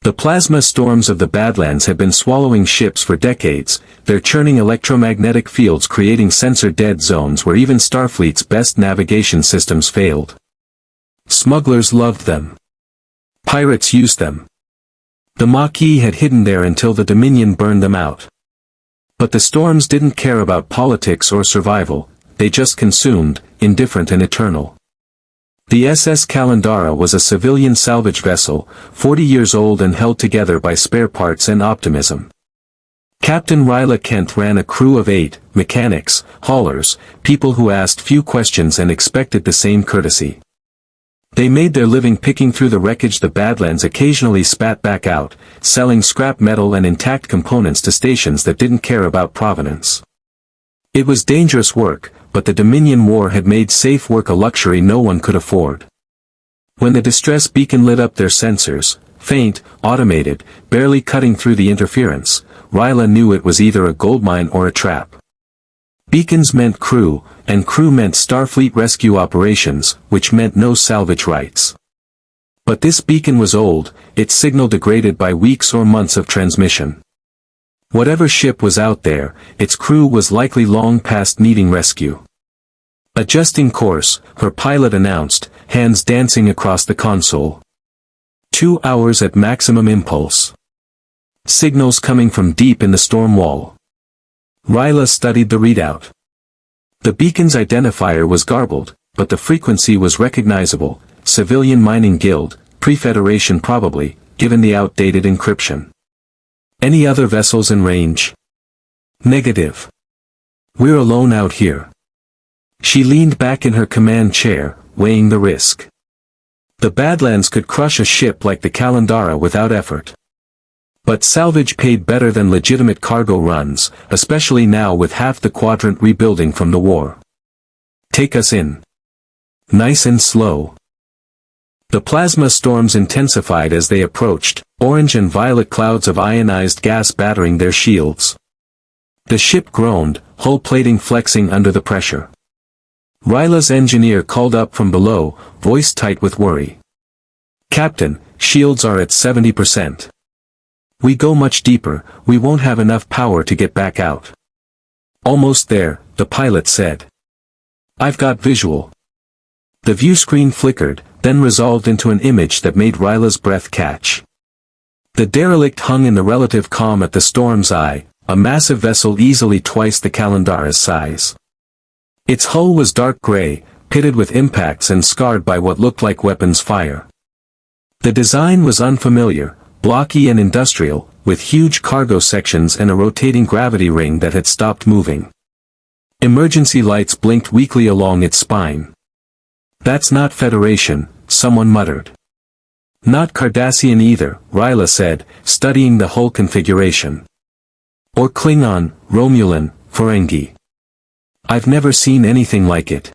The plasma storms of the Badlands had been swallowing ships for decades, their churning electromagnetic fields creating sensor-dead zones where even Starfleet's best navigation systems failed. Smugglers loved them. Pirates used them. The Maquis had hidden there until the Dominion burned them out. But the storms didn't care about politics or survival, they just consumed, indifferent and eternal. The SS Kalandara was a civilian salvage vessel, 40 years old and held together by spare parts and optimism. Captain Ryla Kent ran a crew of 8, mechanics, haulers, people who asked few questions and expected the same courtesy. They made their living picking through the wreckage the Badlands occasionally spat back out, selling scrap metal and intact components to stations that didn't care about provenance. It was dangerous work, but the Dominion War had made safe work a luxury no one could afford. When the distress beacon lit up their sensors, faint, automated, barely cutting through the interference, Ryla knew it was either a goldmine or a trap. Beacons meant crew, and crew meant Starfleet rescue operations, which meant no salvage rights. But this beacon was old, its signal degraded by weeks or months of transmission. Whatever ship was out there, its crew was likely long past needing rescue. Adjusting course, her pilot announced, hands dancing across the console. 2 hours at maximum impulse. Signals coming from deep in the storm wall. Ryla studied the readout. The beacon's identifier was garbled, but the frequency was recognizable, Civilian Mining Guild, Pre-Federation probably, given the outdated encryption. Any other vessels in range? Negative. We're alone out here. She leaned back in her command chair, weighing the risk. The Badlands could crush a ship like the Kalandara without effort. But salvage paid better than legitimate cargo runs, especially now with half the quadrant rebuilding from the war. Take us in. Nice and slow. The plasma storms intensified as they approached, orange and violet clouds of ionized gas battering their shields. The ship groaned, hull plating flexing under the pressure. Ryla's engineer called up from below, voice tight with worry. Captain, shields are at 70%. We go much deeper, we won't have enough power to get back out. Almost there, the pilot said. I've got visual. The view screen flickered, then resolved into an image that made Ryla's breath catch. The derelict hung in the relative calm at the storm's eye, a massive vessel easily twice the Kalandara's size. Its hull was dark gray, pitted with impacts and scarred by what looked like weapons fire. The design was unfamiliar, blocky and industrial, with huge cargo sections and a rotating gravity ring that had stopped moving. Emergency lights blinked weakly along its spine. That's not Federation, someone muttered. Not Cardassian either, Ryla said, studying the hull configuration. Or Klingon, Romulan, Ferengi. I've never seen anything like it.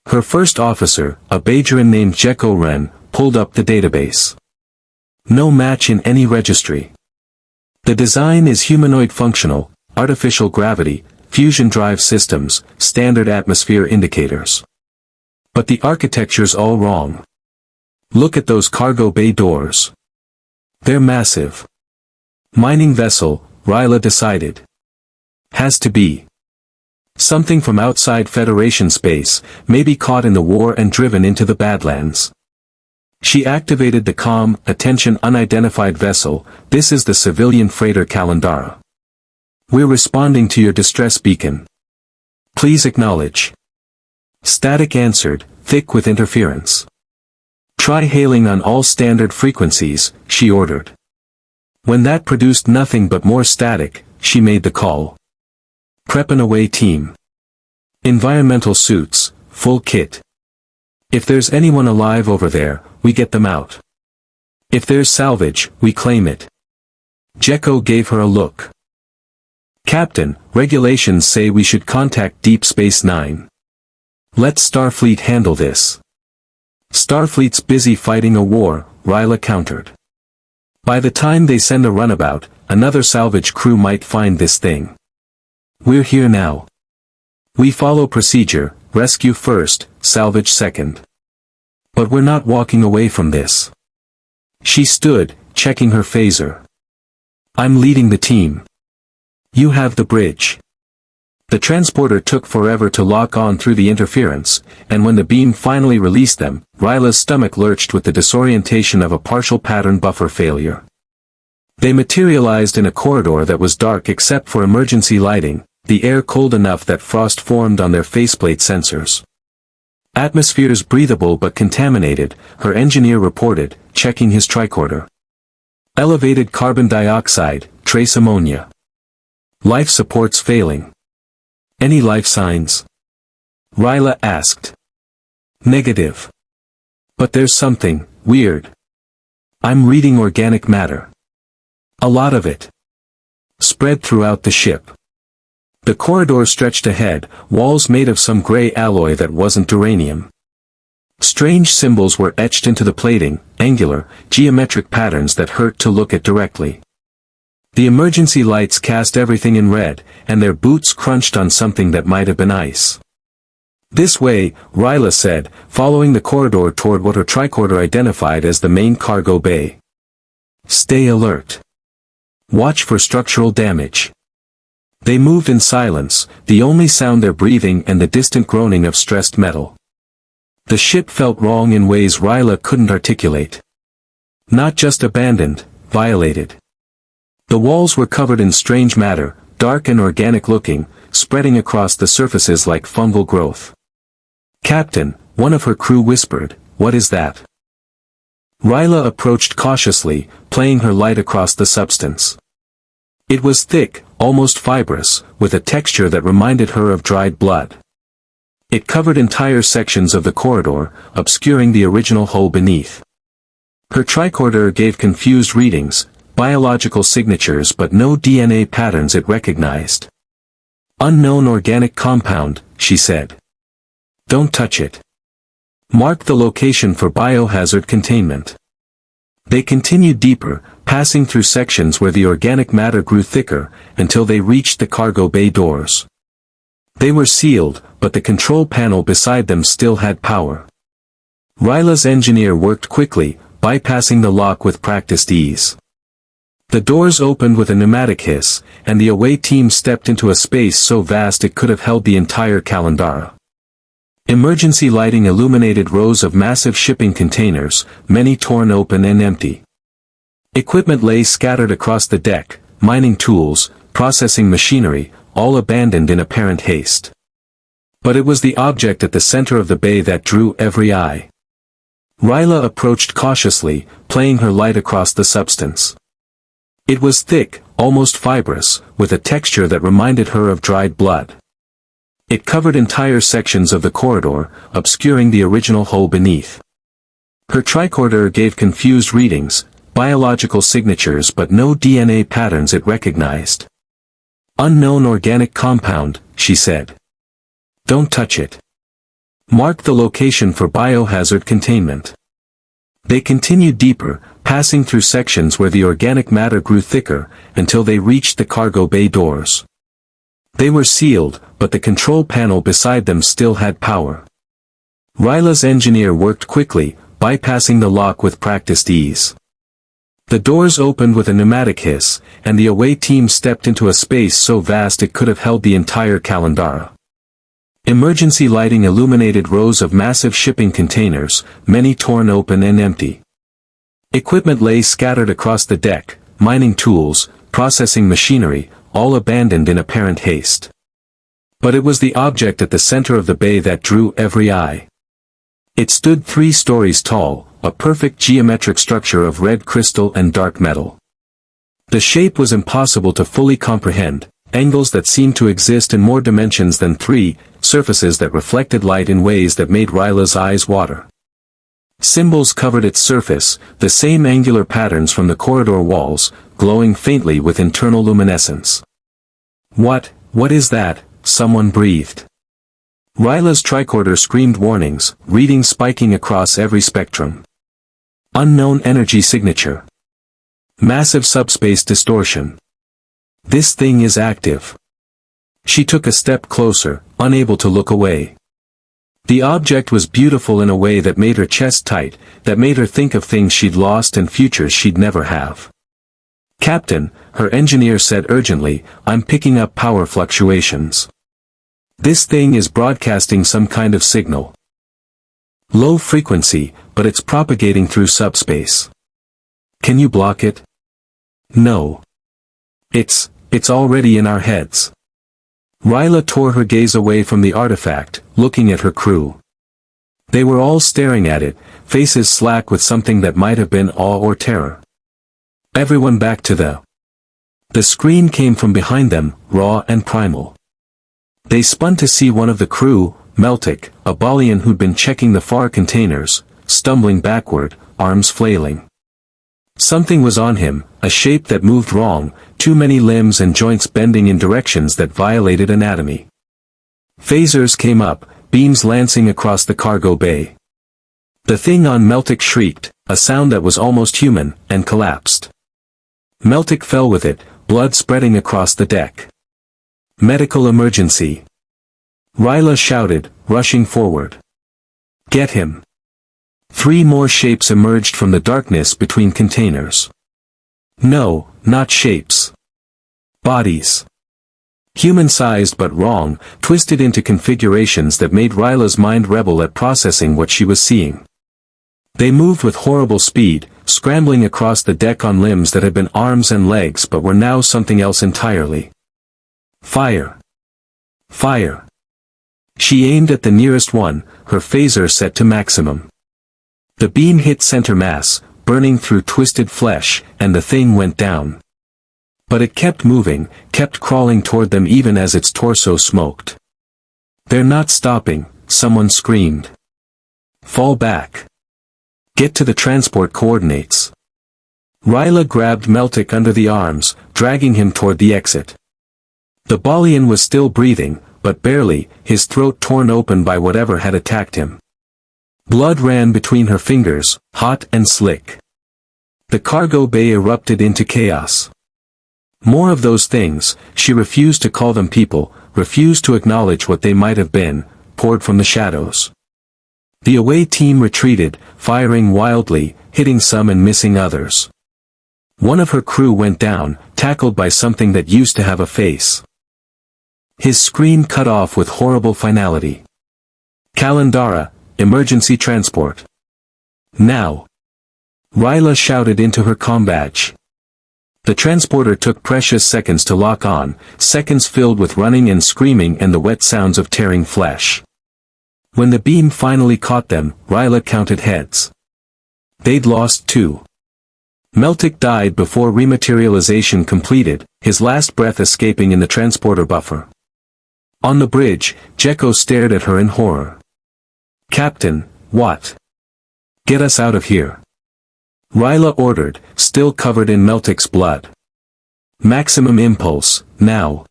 Her first officer, a Bajoran named Jeko Ren, pulled up the database. No match in any registry. The design is humanoid functional, artificial gravity, fusion drive systems, standard atmosphere indicators. But the architecture's all wrong. Look at those cargo bay doors. They're massive. Mining vessel, Ryla decided. Has to be. Something from outside Federation space, maybe caught in the war and driven into the Badlands. She activated the comm, attention unidentified vessel, this is the civilian freighter Kalandara. We're responding to your distress beacon. Please acknowledge. Static answered, thick with interference. Try hailing on all standard frequencies, she ordered. When that produced nothing but more static, she made the call. Prep and away team. Environmental suits, full kit. If there's anyone alive over there, we get them out. If there's salvage, we claim it. Jeko gave her a look. Captain, regulations say we should contact Deep Space Nine. Let Starfleet handle this. Starfleet's busy fighting a war, Ryla countered. By the time they send a runabout, another salvage crew might find this thing. We're here now. We follow procedure, rescue first, salvage second. But we're not walking away from this. She stood, checking her phaser. "I'm leading the team. You have the bridge." The transporter took forever to lock on through the interference, and when the beam finally released them, Ryla's stomach lurched with the disorientation of a partial pattern buffer failure. They materialized in a corridor that was dark except for emergency lighting, the air cold enough that frost formed on their faceplate sensors. "Atmosphere's breathable but contaminated," her engineer reported, checking his tricorder. "Elevated carbon dioxide, trace ammonia. Life support's failing." "Any life signs?" Ryla asked. "Negative. But there's something weird. I'm reading organic matter. A lot of it. Spread throughout the ship." The corridor stretched ahead, walls made of some gray alloy that wasn't duranium. Strange symbols were etched into the plating, angular, geometric patterns that hurt to look at directly. The emergency lights cast everything in red, and their boots crunched on something that might have been ice. "This way," Ryla said, following the corridor toward what her tricorder identified as the main cargo bay. "Stay alert. Watch for structural damage." They moved in silence, the only sound their breathing and the distant groaning of stressed metal. The ship felt wrong in ways Ryla couldn't articulate. Not just abandoned, violated. The walls were covered in strange matter, dark and organic looking, spreading across the surfaces like fungal growth. "Captain," one of her crew whispered, "what is that?" Ryla approached cautiously, playing her light across the substance. It was thick, almost fibrous, with a texture that reminded her of dried blood. It covered entire sections of the corridor, obscuring the original hull beneath. Her tricorder gave confused readings, biological signatures but no DNA patterns it recognized. "Unknown organic compound," she said. "Don't touch it. Mark the location for biohazard containment." They continued deeper, passing through sections where the organic matter grew thicker, until they reached the cargo bay doors. They were sealed, but the control panel beside them still had power. Ryla's engineer worked quickly, bypassing the lock with practiced ease. The doors opened with a pneumatic hiss, and the away team stepped into a space so vast it could have held the entire Kalandara. Emergency lighting illuminated rows of massive shipping containers, many torn open and empty. Equipment lay scattered across the deck, mining tools, processing machinery, all abandoned in apparent haste. But it was the object at the center of the bay that drew every eye. Ryla approached cautiously, playing her light across the substance. It was thick, almost fibrous, with a texture that reminded her of dried blood. It covered entire sections of the corridor, obscuring the original hull beneath. Her tricorder gave confused readings, biological signatures but no DNA patterns it recognized. "Unknown organic compound," she said. "Don't touch it. Mark the location for biohazard containment." They continued deeper, passing through sections where the organic matter grew thicker, until they reached the cargo bay doors. They were sealed, but the control panel beside them still had power. Ryla's engineer worked quickly, bypassing the lock with practiced ease. The doors opened with a pneumatic hiss, and the away team stepped into a space so vast it could have held the entire Kalandara. Emergency lighting illuminated rows of massive shipping containers, many torn open and empty. Equipment lay scattered across the deck, mining tools, processing machinery, all abandoned in apparent haste. But it was the object at the center of the bay that drew every eye. It stood 3 stories tall, a perfect geometric structure of red crystal and dark metal. The shape was impossible to fully comprehend, angles that seemed to exist in more dimensions than 3, surfaces that reflected light in ways that made Ryla's eyes water. Symbols covered its surface, the same angular patterns from the corridor walls, glowing faintly with internal luminescence. What is that?" someone breathed. Ryla's tricorder screamed warnings, readings spiking across every spectrum. "Unknown energy signature. Massive subspace distortion. This thing is active." She took a step closer, unable to look away. The object was beautiful in a way that made her chest tight, that made her think of things she'd lost and futures she'd never have. "Captain," her engineer said urgently, "I'm picking up power fluctuations. This thing is broadcasting some kind of signal. Low frequency, but it's propagating through subspace. Can you block it?" "No. It's already in our heads." Ryla tore her gaze away from the artifact, looking at her crew. They were all staring at it, faces slack with something that might have been awe or terror. "Everyone back to The scream came from behind them, raw and primal. They spun to see one of the crew, Meltic, a Balian who'd been checking the far containers, stumbling backward, arms flailing. Something was on him, a shape that moved wrong, too many limbs and joints bending in directions that violated anatomy. Phasers came up, beams lancing across the cargo bay. The thing on Meltic shrieked, a sound that was almost human, and collapsed. Meltic fell with it, blood spreading across the deck. "Medical emergency!" Ryla shouted, rushing forward. "Get him!" 3 more shapes emerged from the darkness between containers. No, not shapes. Bodies. Human-sized but wrong, twisted into configurations that made Ryla's mind rebel at processing what she was seeing. They moved with horrible speed, scrambling across the deck on limbs that had been arms and legs but were now something else entirely. Fire! Fire! She aimed at the nearest one, her phaser set to maximum. The beam hit center mass, burning through twisted flesh, and the thing went down. But it kept moving, kept crawling toward them even as its torso smoked. "They're not stopping," someone screamed. "Fall back. Get to the transport coordinates." Ryla grabbed Meltic under the arms, dragging him toward the exit. The Balian was still breathing, but barely, his throat torn open by whatever had attacked him. Blood ran between her fingers, hot and slick. The cargo bay erupted into chaos. More of those things, she refused to call them people, refused to acknowledge what they might have been, poured from the shadows. The away team retreated, firing wildly, hitting some and missing others. One of her crew went down, tackled by something that used to have a face. His scream cut off with horrible finality. "Kalandara, emergency transport. Now!" Ryla shouted into her comm badge. The transporter took precious seconds to lock on, seconds filled with running and screaming and the wet sounds of tearing flesh. When the beam finally caught them, Ryla counted heads. They'd lost 2. Meltic died before rematerialization completed, his last breath escaping in the transporter buffer. On the bridge, Jekko stared at her in horror. "Captain, what? Get us out of here." Ryla ordered, still covered in Meltic's blood. "Maximum impulse, now."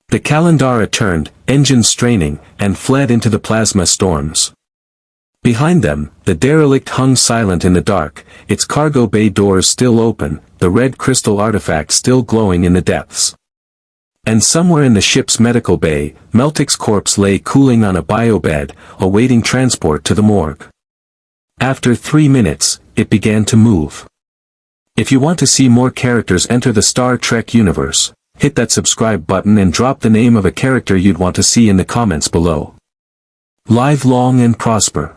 The Kalandara turned, engines straining, and fled into the plasma storms. Behind them, the derelict hung silent in the dark, its cargo bay doors still open, the red crystal artifact still glowing in the depths. And somewhere in the ship's medical bay, Meltic's corpse lay cooling on a biobed, awaiting transport to the morgue. After 3 minutes, it began to move. If you want to see more characters enter the Star Trek universe, hit that subscribe button and drop the name of a character you'd want to see in the comments below. Live long and prosper.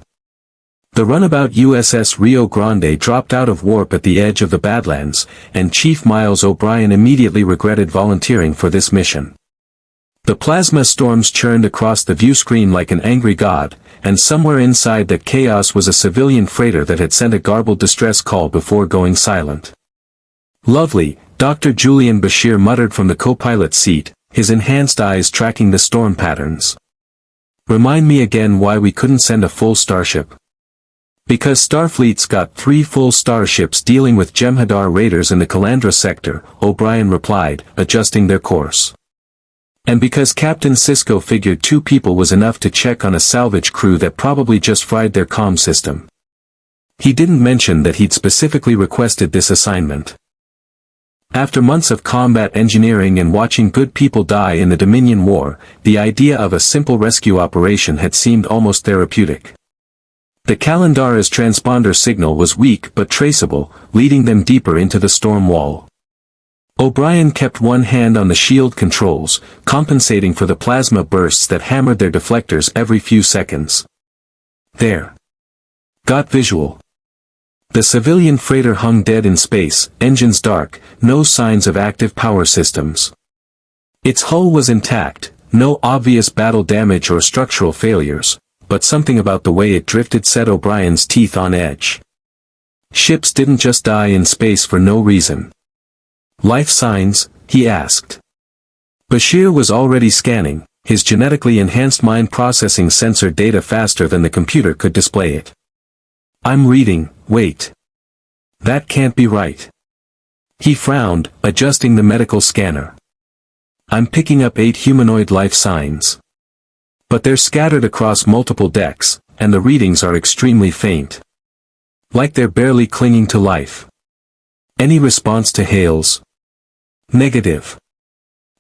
The runabout USS Rio Grande dropped out of warp at the edge of the Badlands, and Chief Miles O'Brien immediately regretted volunteering for this mission. The plasma storms churned across the viewscreen like an angry god, and somewhere inside that chaos was a civilian freighter that had sent a garbled distress call before going silent. "Lovely," Dr. Julian Bashir muttered from the co-pilot's seat, his enhanced eyes tracking the storm patterns. "Remind me again why we couldn't send a full starship." "Because Starfleet's got 3 full starships dealing with Jem'Hadar raiders in the Calandra sector," O'Brien replied, adjusting their course. "And because Captain Sisko figured 2 people was enough to check on a salvage crew that probably just fried their comm system. He didn't mention that he'd specifically requested this assignment." After months of combat engineering and watching good people die in the Dominion War, the idea of a simple rescue operation had seemed almost therapeutic. The Kalandara's transponder signal was weak but traceable, leading them deeper into the storm wall. O'Brien kept one hand on the shield controls, compensating for the plasma bursts that hammered their deflectors every few seconds. There. Got visual. The civilian freighter hung dead in space, engines dark, no signs of active power systems. Its hull was intact, no obvious battle damage or structural failures, but something about the way it drifted set O'Brien's teeth on edge. Ships didn't just die in space for no reason. Life signs? He asked. Bashir was already scanning, his genetically enhanced mind processing sensor data faster than the computer could display it. I'm reading, wait. That can't be right. He frowned, adjusting the medical scanner. I'm picking up 8 humanoid life signs. But they're scattered across multiple decks, and the readings are extremely faint. Like they're barely clinging to life. Any response to hails? Negative.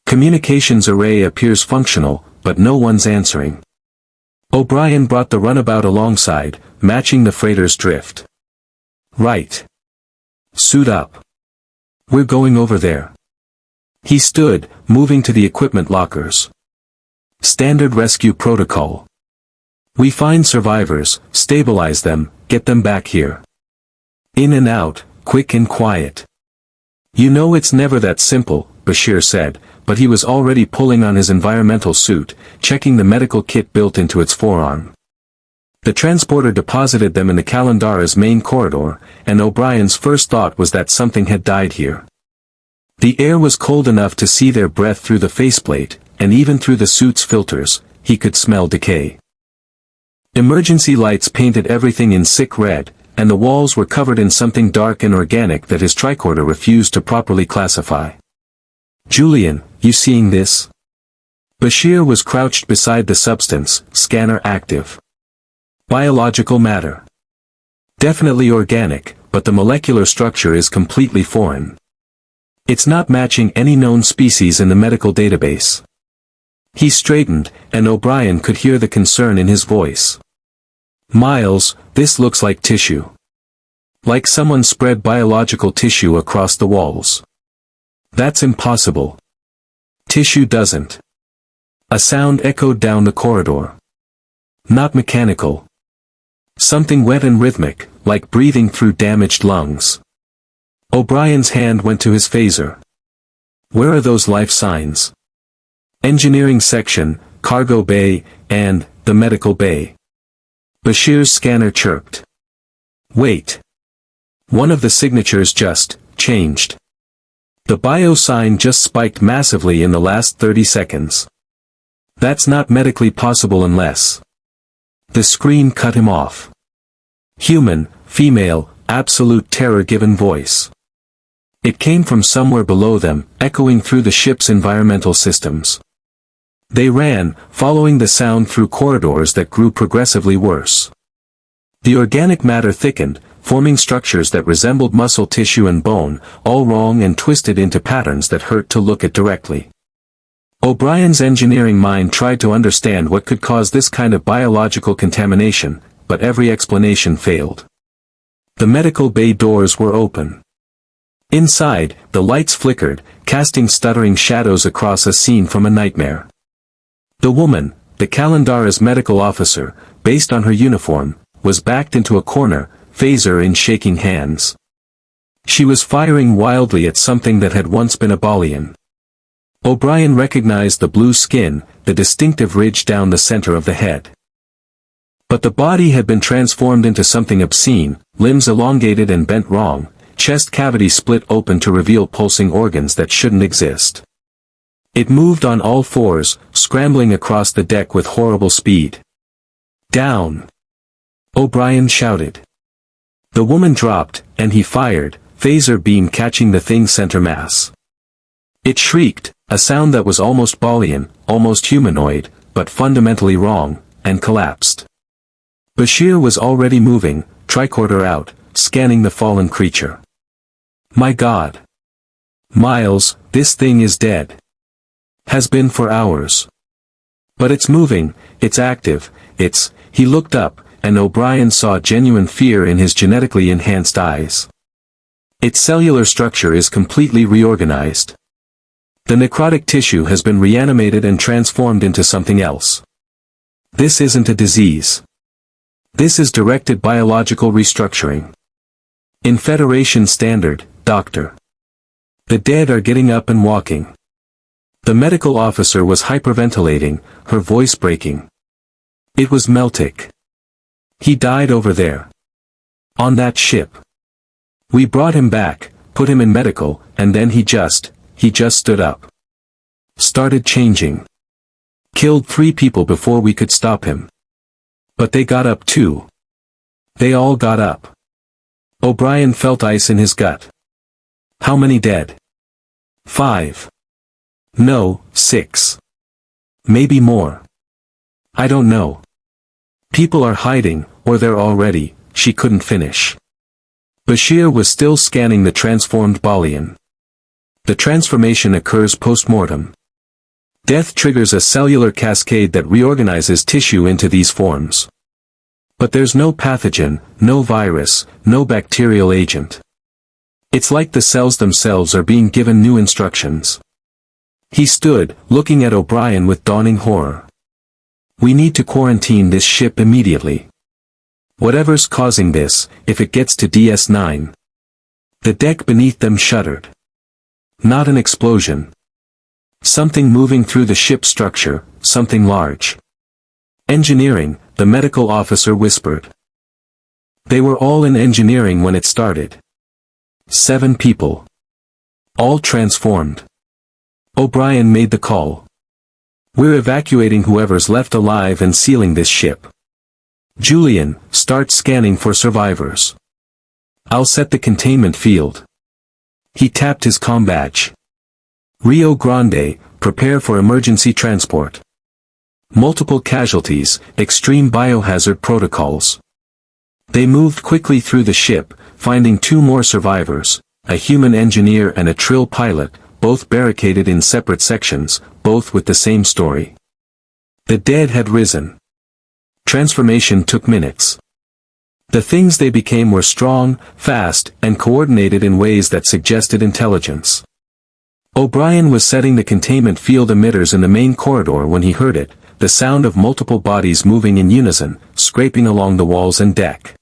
Communications array appears functional, but no one's answering. O'Brien brought the runabout alongside, matching the freighter's drift. Right. Suit up. We're going over there. He stood, moving to the equipment lockers. Standard rescue protocol. We find survivors, stabilize them, get them back here. In and out, quick and quiet. You know it's never that simple, Bashir said, but he was already pulling on his environmental suit, checking the medical kit built into its forearm. The transporter deposited them in the Kalandara's main corridor, and O'Brien's first thought was that something had died here. The air was cold enough to see their breath through the faceplate, and even through the suit's filters, he could smell decay. Emergency lights painted everything in sick red, and the walls were covered in something dark and organic that his tricorder refused to properly classify. Julian, you seeing this? Bashir was crouched beside the substance, scanner active. Biological matter. Definitely organic, but the molecular structure is completely foreign. It's not matching any known species in the medical database. He straightened, and O'Brien could hear the concern in his voice. Miles, this looks like tissue. Like someone spread biological tissue across the walls. That's impossible. Tissue doesn't. A sound echoed down the corridor. Not mechanical. Something wet and rhythmic, like breathing through damaged lungs. O'Brien's hand went to his phaser. Where are those life signs? Engineering section, cargo bay, and the medical bay. Bashir's scanner chirped. Wait. One of the signatures just changed. The bio sign just spiked massively in the last 30 seconds. That's not medically possible unless... The screen cut him off. Human, female, absolute terror-given voice. It came from somewhere below them, echoing through the ship's environmental systems. They ran, following the sound through corridors that grew progressively worse. The organic matter thickened, forming structures that resembled muscle tissue and bone, all wrong and twisted into patterns that hurt to look at directly. O'Brien's engineering mind tried to understand what could cause this kind of biological contamination, but every explanation failed. The medical bay doors were open. Inside, the lights flickered, casting stuttering shadows across a scene from a nightmare. The woman, the Kalandara's medical officer, based on her uniform, was backed into a corner, phaser in shaking hands. She was firing wildly at something that had once been a Bolian. O'Brien recognized the blue skin, the distinctive ridge down the center of the head. But the body had been transformed into something obscene, limbs elongated and bent wrong, chest cavity split open to reveal pulsing organs that shouldn't exist. It moved on all fours, scrambling across the deck with horrible speed. Down! O'Brien shouted. The woman dropped, and he fired, phaser beam catching the thing's center mass. It shrieked, a sound that was almost Bolian, almost humanoid, but fundamentally wrong, and collapsed. Bashir was already moving, tricorder out, scanning the fallen creature. My God! Miles, this thing is dead. Has been for hours. But it's moving, it's active, he looked up, and O'Brien saw genuine fear in his genetically enhanced eyes. Its cellular structure is completely reorganized. The necrotic tissue has been reanimated and transformed into something else. This isn't a disease. This is directed biological restructuring. In Federation standard, Doctor. The dead are getting up and walking. The medical officer was hyperventilating, her voice breaking. It was Meltic. He died over there. On that ship. We brought him back, put him in medical, and then he just stood up. Started changing. Killed 3 people before we could stop him. But they got up too. They all got up. O'Brien felt ice in his gut. How many dead? 5. No, 6. Maybe more. I don't know. People are hiding, or they're already, she couldn't finish. Bashir was still scanning the transformed Balian. The transformation occurs post-mortem. Death triggers a cellular cascade that reorganizes tissue into these forms. But there's no pathogen, no virus, no bacterial agent. It's like the cells themselves are being given new instructions. He stood, looking at O'Brien with dawning horror. We need to quarantine this ship immediately. Whatever's causing this, if it gets to DS9. The deck beneath them shuddered. Not an explosion. Something moving through the ship structure, something large. Engineering, the medical officer whispered. They were all in engineering when it started. 7 people. All transformed. O'Brien made the call. We're evacuating whoever's left alive and sealing this ship. Julian, start scanning for survivors. I'll set the containment field. He tapped his comm badge. Rio Grande, prepare for emergency transport. Multiple casualties, extreme biohazard protocols. They moved quickly through the ship, finding 2 more survivors, a human engineer and a Trill pilot, both barricaded in separate sections, both with the same story. The dead had risen. Transformation took minutes. The things they became were strong, fast, and coordinated in ways that suggested intelligence. O'Brien was setting the containment field emitters in the main corridor when he heard it, the sound of multiple bodies moving in unison, scraping along the walls and deck.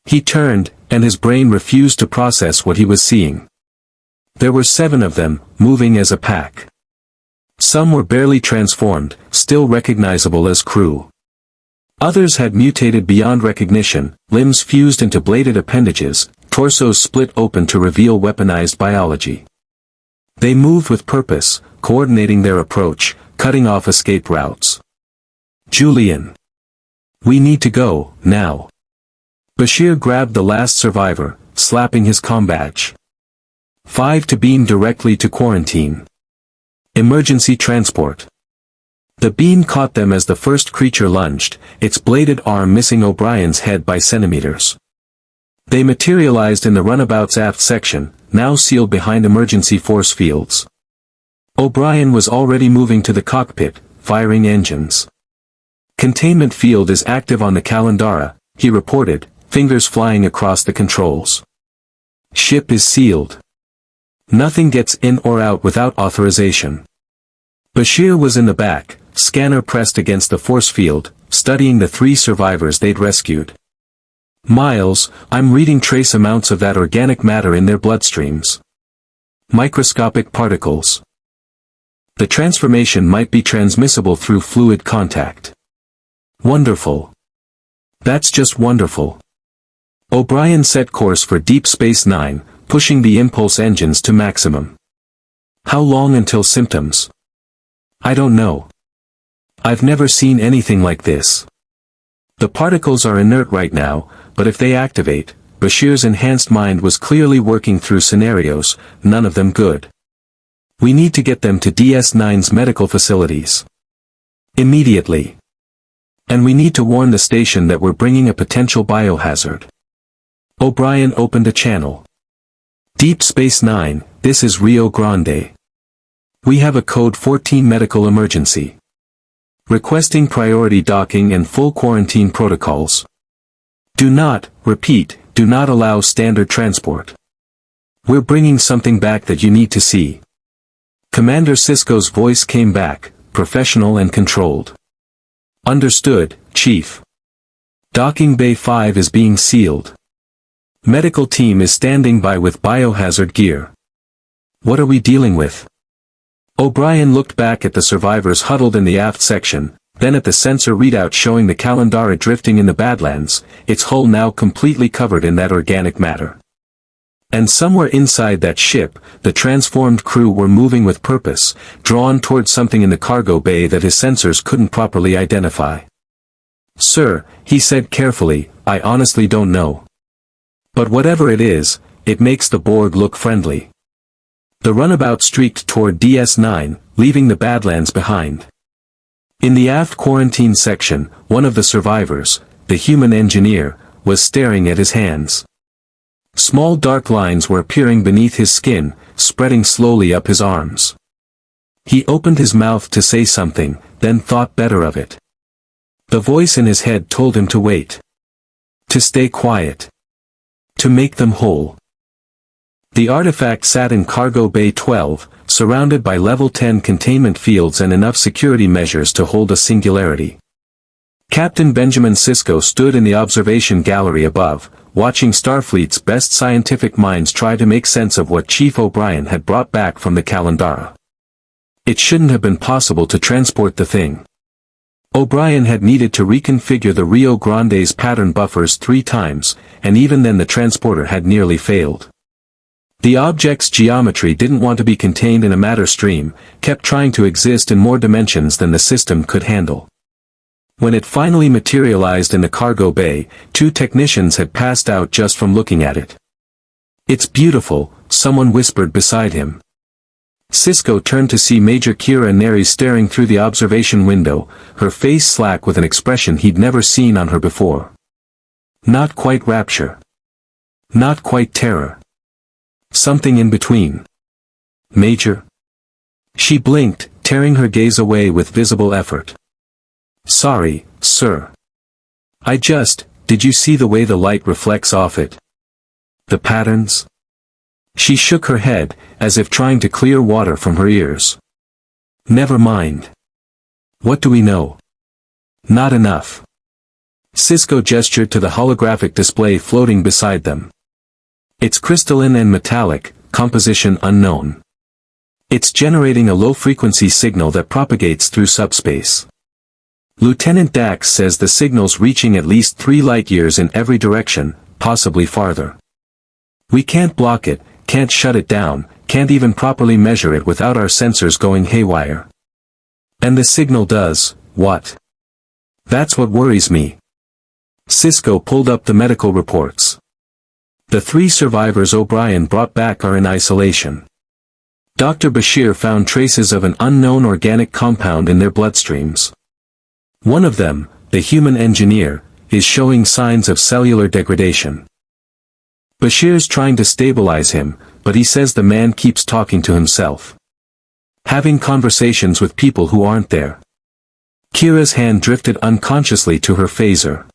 He turned, and his brain refused to process what he was seeing. There were 7 of them, moving as a pack. Some were barely transformed, still recognizable as crew. Others had mutated beyond recognition, limbs fused into bladed appendages, torsos split open to reveal weaponized biology. They moved with purpose, coordinating their approach, cutting off escape routes. Julian. We need to go, now. Bashir grabbed the last survivor, slapping his comm badge. 5 to beam directly to quarantine. Emergency transport. The beam caught them as the first creature lunged, its bladed arm missing O'Brien's head by centimeters. They materialized in the runabout's aft section, now sealed behind emergency force fields. O'Brien was already moving to the cockpit, firing engines. Containment field is active on the Kalandara, he reported, fingers flying across the controls. Ship is sealed. Nothing gets in or out without authorization. Bashir was in the back, scanner pressed against the force field, studying the 3 survivors they'd rescued. Miles, I'm reading trace amounts of that organic matter in their bloodstreams. Microscopic particles. The transformation might be transmissible through fluid contact. Wonderful. That's just wonderful. O'Brien set course for Deep Space Nine, pushing the impulse engines to maximum. How long until symptoms? I don't know. I've never seen anything like this. The particles are inert right now, but if they activate, Bashir's enhanced mind was clearly working through scenarios, none of them good. We need to get them to DS9's medical facilities. Immediately. And we need to warn the station that we're bringing a potential biohazard. O'Brien opened a channel. Deep Space Nine, this is Rio Grande. We have a Code 14 medical emergency. Requesting priority docking and full quarantine protocols. Do not, repeat, do not allow standard transport. We're bringing something back that you need to see. Commander Sisko's voice came back, professional and controlled. Understood, Chief. Docking Bay 5 is being sealed. Medical team is standing by with biohazard gear. What are we dealing with? O'Brien looked back at the survivors huddled in the aft section, then at the sensor readout showing the Kalandara drifting in the Badlands, its hull now completely covered in that organic matter. And somewhere inside that ship, the transformed crew were moving with purpose, drawn towards something in the cargo bay that his sensors couldn't properly identify. Sir, he said carefully, I honestly don't know. But whatever it is, it makes the Borg look friendly. The runabout streaked toward DS9, leaving the Badlands behind. In the aft quarantine section, one of the survivors, the human engineer, was staring at his hands. Small dark lines were appearing beneath his skin, spreading slowly up his arms. He opened his mouth to say something, then thought better of it. The voice in his head told him to wait. To stay quiet. To make them whole. The artifact sat in Cargo Bay 12, surrounded by level 10 containment fields and enough security measures to hold a singularity. Captain Benjamin Sisko stood in the observation gallery above, watching Starfleet's best scientific minds try to make sense of what Chief O'Brien had brought back from the Kalandara. It shouldn't have been possible to transport the thing. O'Brien had needed to reconfigure the Rio Grande's pattern buffers 3 times, and even then the transporter had nearly failed. The object's geometry didn't want to be contained in a matter stream, kept trying to exist in more dimensions than the system could handle. When it finally materialized in the cargo bay, 2 technicians had passed out just from looking at it. It's beautiful, someone whispered beside him. Sisko turned to see Major Kira Neri staring through the observation window, her face slack with an expression he'd never seen on her before. Not quite rapture. Not quite terror. Something in between. Major? She blinked, tearing her gaze away with visible effort. Sorry, sir. Did you see the way the light reflects off it? The patterns? She shook her head, as if trying to clear water from her ears. Never mind. What do we know? Not enough. Sisko gestured to the holographic display floating beside them. It's crystalline and metallic, composition unknown. It's generating a low-frequency signal that propagates through subspace. Lieutenant Dax says the signal's reaching at least 3 light-years in every direction, possibly farther. We can't block it, can't shut it down, can't even properly measure it without our sensors going haywire. And the signal does, what? That's what worries me. Sisko pulled up the medical reports. The 3 survivors O'Brien brought back are in isolation. Dr. Bashir found traces of an unknown organic compound in their bloodstreams. One of them, the human engineer, is showing signs of cellular degradation. Bashir's trying to stabilize him, but he says the man keeps talking to himself. Having conversations with people who aren't there. Kira's hand drifted unconsciously to her phaser.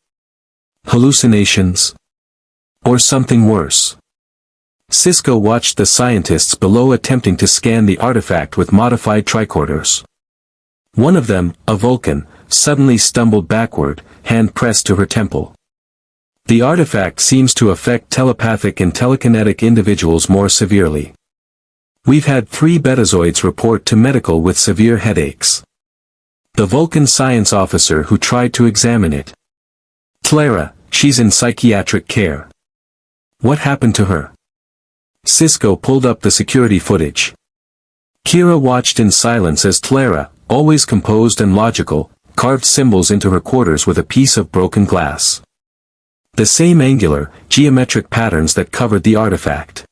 Hallucinations? Or something worse? Sisko watched the scientists below attempting to scan the artifact with modified tricorders. One of them, a Vulcan, suddenly stumbled backward, hand pressed to her temple. The artifact seems to affect telepathic and telekinetic individuals more severely. We've had 3 betazoids report to medical with severe headaches. The Vulcan science officer who tried to examine it. Clara, she's in psychiatric care. What happened to her? Sisko pulled up the security footage. Kira watched in silence as Clara, always composed and logical, carved symbols into her quarters with a piece of broken glass. The same angular, geometric patterns that covered the artifact.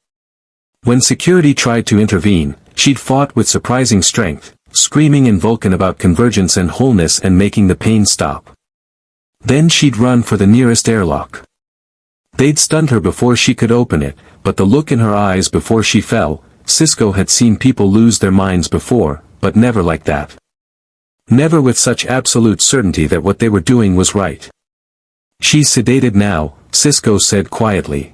When security tried to intervene, she'd fought with surprising strength, screaming in Vulcan about convergence and wholeness and making the pain stop. Then she'd run for the nearest airlock. They'd stunned her before she could open it, but the look in her eyes before she fell, Sisko had seen people lose their minds before, but never like that. Never with such absolute certainty that what they were doing was right. She's sedated now, Sisko said quietly.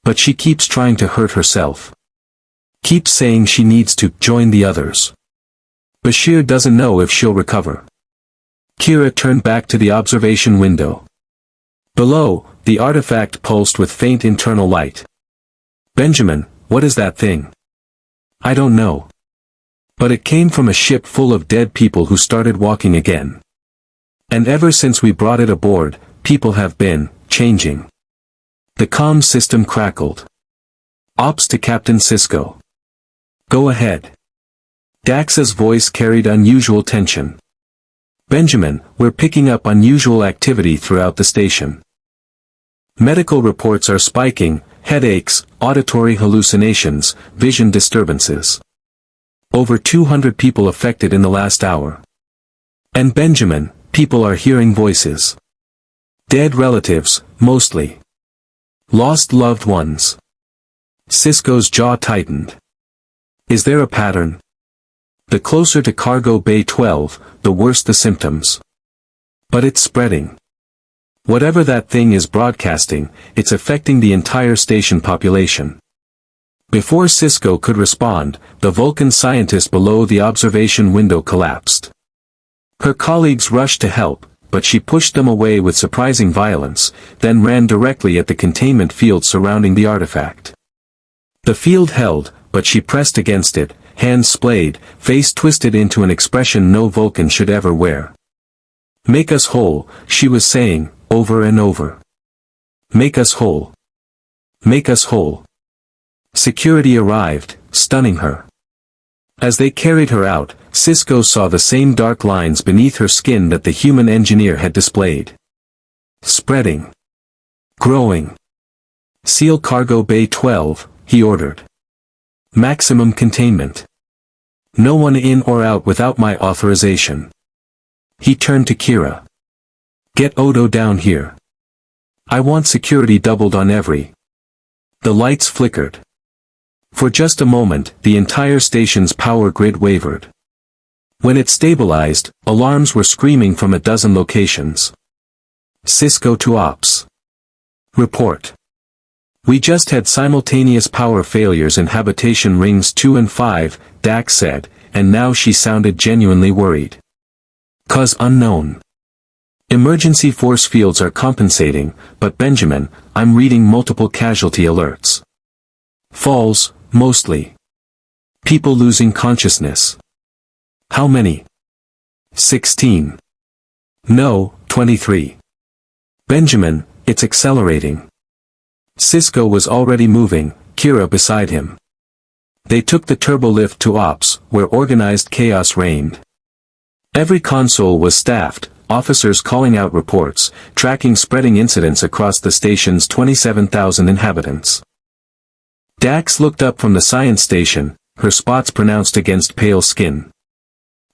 But she keeps trying to hurt herself. Keeps saying she needs to join the others. Bashir doesn't know if she'll recover. Kira turned back to the observation window. Below, the artifact pulsed with faint internal light. Benjamin, what is that thing? I don't know. But it came from a ship full of dead people who started walking again. And ever since we brought it aboard, people have been changing. The comm system crackled. Ops to Captain Sisko. Go ahead. Dax's voice carried unusual tension. Benjamin, we're picking up unusual activity throughout the station. Medical reports are spiking, headaches, auditory hallucinations, vision disturbances. Over 200 people affected in the last hour. And Benjamin, people are hearing voices. Dead relatives, mostly. Lost loved ones. Sisko's jaw tightened. Is there a pattern? The closer to cargo bay 12, the worse the symptoms. But it's spreading. Whatever that thing is broadcasting, it's affecting the entire station population. Before Sisko could respond, the Vulcan scientist below the observation window collapsed. Her colleagues rushed to help, but she pushed them away with surprising violence, then ran directly at the containment field surrounding the artifact. The field held, but she pressed against it, hands splayed, face twisted into an expression no Vulcan should ever wear. Make us whole, she was saying, over and over. Make us whole. Make us whole. Security arrived, stunning her. As they carried her out, Sisko saw the same dark lines beneath her skin that the human engineer had displayed. Spreading. Growing. Seal cargo bay 12, he ordered. Maximum containment. No one in or out without my authorization. He turned to Kira. Get Odo down here. I want security doubled on every. The lights flickered. For just a moment, the entire station's power grid wavered. When it stabilized, alarms were screaming from a dozen locations. Sisko to Ops. Report. We just had simultaneous power failures in habitation rings 2 and 5, Dax said, and now she sounded genuinely worried. Cause unknown. Emergency force fields are compensating, but Benjamin, I'm reading multiple casualty alerts. Falls, mostly. People losing consciousness. How many? 16. No, 23. Benjamin, it's accelerating. Sisko was already moving, Kira beside him. They took the turbolift to Ops, where organized chaos reigned. Every console was staffed, officers calling out reports, tracking spreading incidents across the station's 27,000 inhabitants. Dax looked up from the science station, her spots pronounced against pale skin.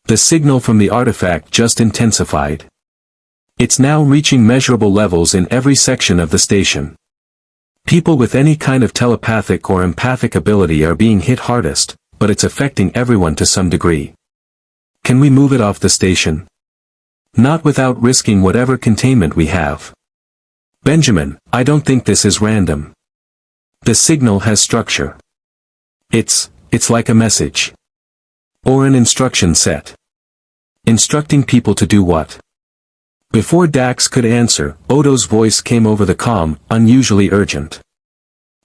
The signal from the artifact just intensified. It's now reaching measurable levels in every section of the station. People with any kind of telepathic or empathic ability are being hit hardest, but it's affecting everyone to some degree. Can we move it off the station? Not without risking whatever containment we have. Benjamin, I don't think this is random. The signal has structure. It's like a message. Or an instruction set. Instructing people to do what? Before Dax could answer, Odo's voice came over the comm, unusually urgent.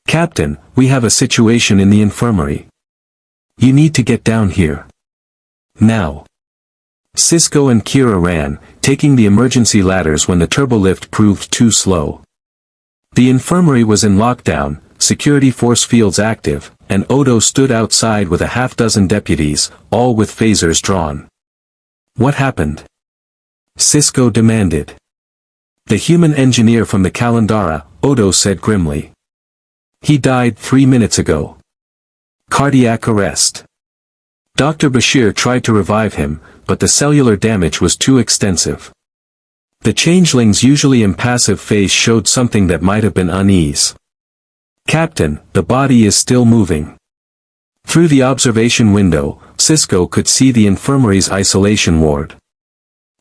Captain, we have a situation in the infirmary. You need to get down here. Now. Sisko and Kira ran, taking the emergency ladders when the turbolift proved too slow. The infirmary was in lockdown, security force fields active, and Odo stood outside with a half-dozen deputies, all with phasers drawn. What happened? Sisko demanded. The human engineer from the Kalandara, Odo said grimly. He died 3 minutes ago. Cardiac arrest. Dr. Bashir tried to revive him, but the cellular damage was too extensive. The changeling's usually impassive face showed something that might have been unease. "Captain, the body is still moving." Through the observation window, Sisko could see the infirmary's isolation ward.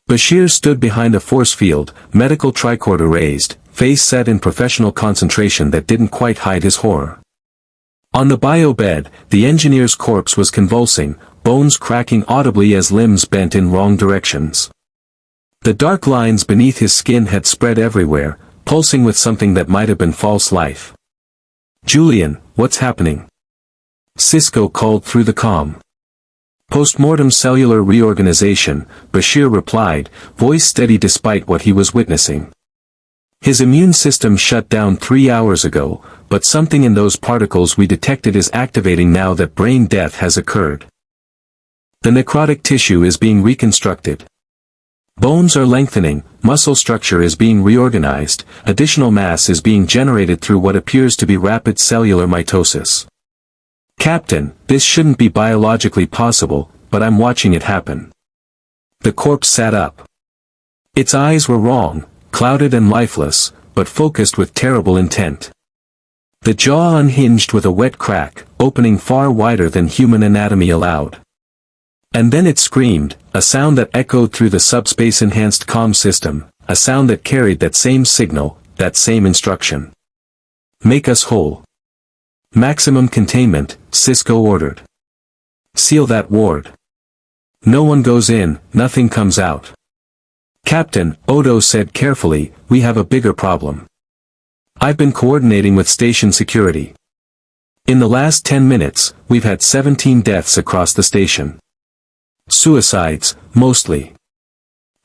Bashir stood behind a force field, medical tricorder raised, face set in professional concentration that didn't quite hide his horror. On the bio bed, the engineer's corpse was convulsing, bones cracking audibly as limbs bent in wrong directions. The dark lines beneath his skin had spread everywhere, pulsing with something that might have been false life. "Julian, what's happening?" Sisko called through the comm. "Postmortem cellular reorganization," Bashir replied, voice steady despite what he was witnessing. "His immune system shut down 3 hours ago, but something in those particles we detected is activating now that brain death has occurred. The necrotic tissue is being reconstructed. Bones are lengthening, muscle structure is being reorganized, additional mass is being generated through what appears to be rapid cellular mitosis. Captain, this shouldn't be biologically possible, but I'm watching it happen." The corpse sat up. Its eyes were wrong, clouded and lifeless, but focused with terrible intent. The jaw unhinged with a wet crack, opening far wider than human anatomy allowed. And then it screamed, a sound that echoed through the subspace-enhanced comm system, a sound that carried that same signal, that same instruction. "Make us whole. Maximum containment," Sisko ordered. "Seal that ward. No one goes in, nothing comes out." "Captain," Odo said carefully, "we have a bigger problem. I've been coordinating with station security. In the last 10 minutes, we've had 17 deaths across the station. Suicides, mostly.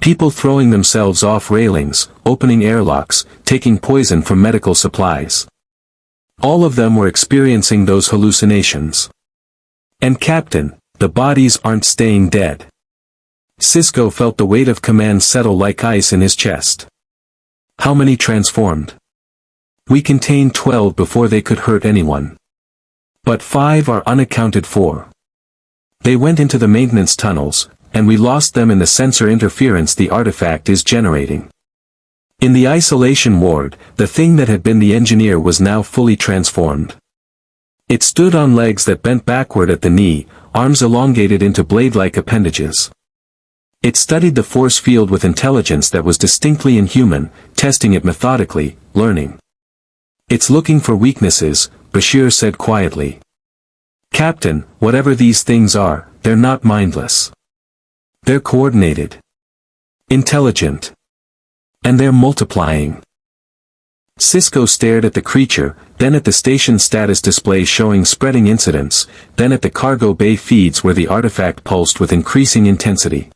People throwing themselves off railings, opening airlocks, taking poison from medical supplies. All of them were experiencing those hallucinations. And Captain, the bodies aren't staying dead." Sisko felt the weight of command settle like ice in his chest. "How many transformed?" "We contained 12 before they could hurt anyone. But 5 are unaccounted for. They went into the maintenance tunnels, and we lost them in the sensor interference the artifact is generating." In the isolation ward, the thing that had been the engineer was now fully transformed. It stood on legs that bent backward at the knee, arms elongated into blade-like appendages. It studied the force field with intelligence that was distinctly inhuman, testing it methodically, learning. "It's looking for weaknesses," Bashir said quietly. "Captain, whatever these things are, they're not mindless. They're coordinated. Intelligent. And they're multiplying." Sisko stared at the creature, then at the station status display showing spreading incidents, then at the cargo bay feeds where the artifact pulsed with increasing intensity.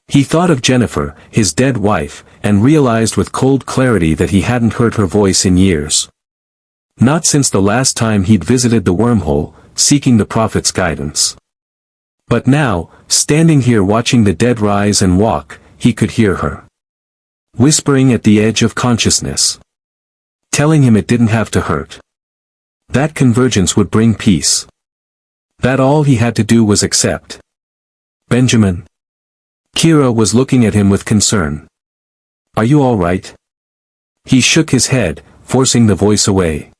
He thought of Jennifer, his dead wife, and realized with cold clarity that he hadn't heard her voice in years. Not since the last time he'd visited the wormhole, seeking the Prophet's guidance. But now, standing here watching the dead rise and walk, he could hear her. Whispering at the edge of consciousness. Telling him it didn't have to hurt. That convergence would bring peace. That all he had to do was accept. "Benjamin?" Kira was looking at him with concern. "Are you all right?" He shook his head, forcing the voice away.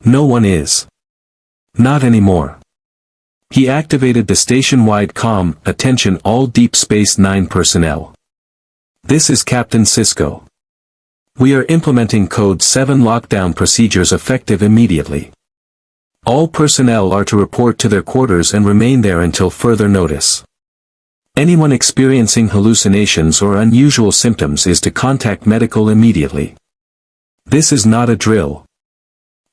"No one is. Not anymore." He activated the station-wide comm, "Attention all Deep Space Nine personnel. This is Captain Sisko. We are implementing Code 7 lockdown procedures effective immediately. All personnel are to report to their quarters and remain there until further notice. Anyone experiencing hallucinations or unusual symptoms is to contact medical immediately. This is not a drill."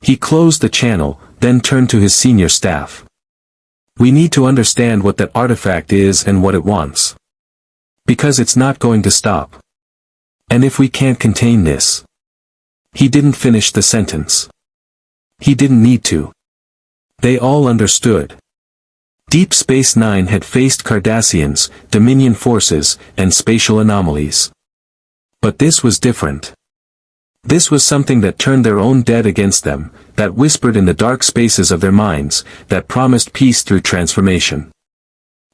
He closed the channel, then turned to his senior staff. "We need to understand what that artifact is and what it wants. Because it's not going to stop. And if we can't contain this..." He didn't finish the sentence. He didn't need to. They all understood. Deep Space Nine had faced Cardassians, Dominion forces, and spatial anomalies. But this was different. This was something that turned their own dead against them, that whispered in the dark spaces of their minds, that promised peace through transformation.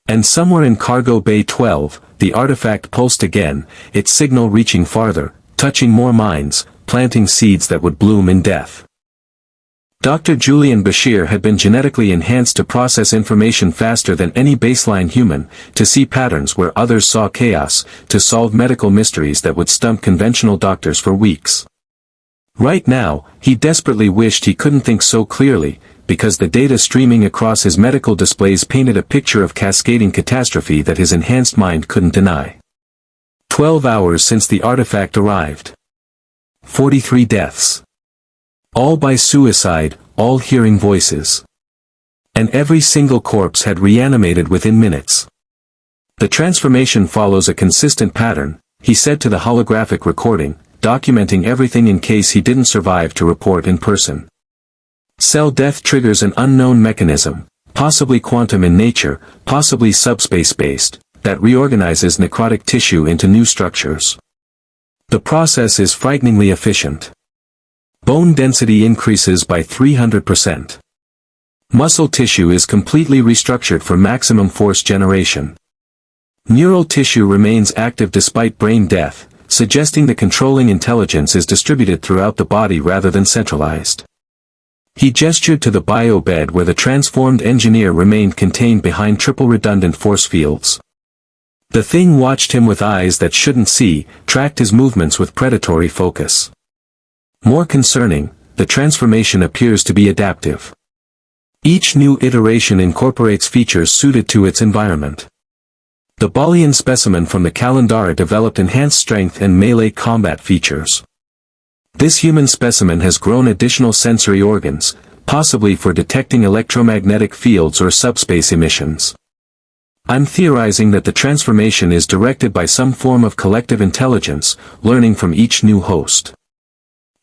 And somewhere in Cargo Bay 12, the artifact pulsed again, its signal reaching farther, touching more minds, planting seeds that would bloom in death. Dr. Julian Bashir had been genetically enhanced to process information faster than any baseline human, to see patterns where others saw chaos, to solve medical mysteries that would stump conventional doctors for weeks. Right now, he desperately wished he couldn't think so clearly, because the data streaming across his medical displays painted a picture of cascading catastrophe that his enhanced mind couldn't deny. 12 hours since the artifact arrived. 43 deaths. All by suicide, all hearing voices. And every single corpse had reanimated within minutes. The transformation follows a consistent pattern, he said to the holographic recording, documenting everything in case he didn't survive to report in person. Cell death triggers an unknown mechanism, possibly quantum in nature, possibly subspace-based, that reorganizes necrotic tissue into new structures. The process is frighteningly efficient. Bone density increases by 300%. Muscle tissue is completely restructured for maximum force generation. Neural tissue remains active despite brain death, suggesting the controlling intelligence is distributed throughout the body rather than centralized. He gestured to the biobed where the transformed engineer remained contained behind triple redundant force fields. The thing watched him with eyes that shouldn't see, tracked his movements with predatory focus. More concerning, the transformation appears to be adaptive. Each new iteration incorporates features suited to its environment. The Balian specimen from the Kalandara developed enhanced strength and melee combat features. This human specimen has grown additional sensory organs, possibly for detecting electromagnetic fields or subspace emissions. I'm theorizing that the transformation is directed by some form of collective intelligence, learning from each new host.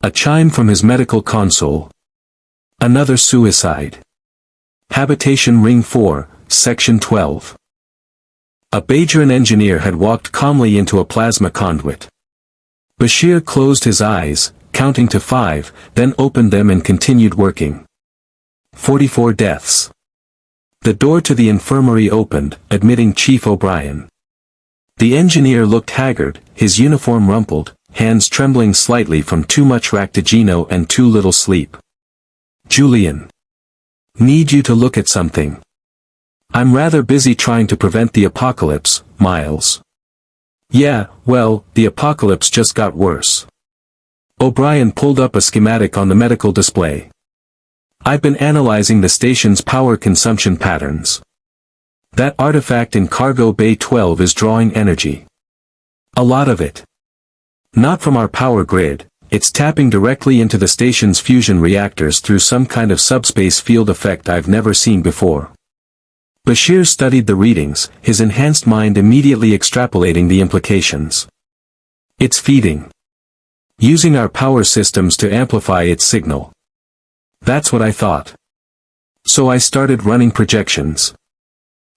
A chime from his medical console. Another suicide. Habitation Ring 4, Section 12. A Bajoran engineer had walked calmly into a plasma conduit. Bashir closed his eyes, counting to 5, then opened them and continued working. 44 deaths. The door to the infirmary opened, admitting Chief O'Brien. The engineer looked haggard, his uniform rumpled, hands trembling slightly from too much ractigino and too little sleep. Julian. Need you to look at something. I'm rather busy trying to prevent the apocalypse, Miles. Yeah, well, the apocalypse just got worse. O'Brien pulled up a schematic on the medical display. I've been analyzing the station's power consumption patterns. That artifact in Cargo Bay 12 is drawing energy. A lot of it. Not from our power grid, it's tapping directly into the station's fusion reactors through some kind of subspace field effect I've never seen before. Bashir studied the readings, his enhanced mind immediately extrapolating the implications. It's feeding. Using our power systems to amplify its signal. That's what I thought. So I started running projections.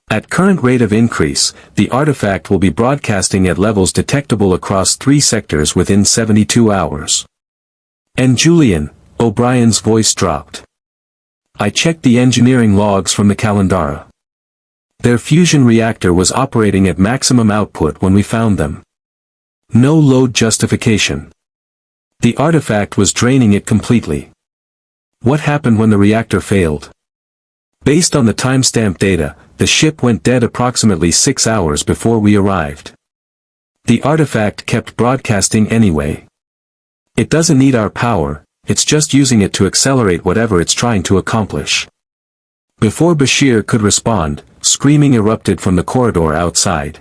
At current rate of increase, the artifact will be broadcasting at levels detectable across 3 sectors within 72 hours. And Julian, O'Brien's voice dropped. I checked the engineering logs from the Kalandara. Their fusion reactor was operating at maximum output when we found them. No load justification. The artifact was draining it completely. What happened when the reactor failed? Based on the timestamp data, the ship went dead approximately 6 hours before we arrived. The artifact kept broadcasting anyway. It doesn't need our power, it's just using it to accelerate whatever it's trying to accomplish. Before Bashir could respond, screaming erupted from the corridor outside.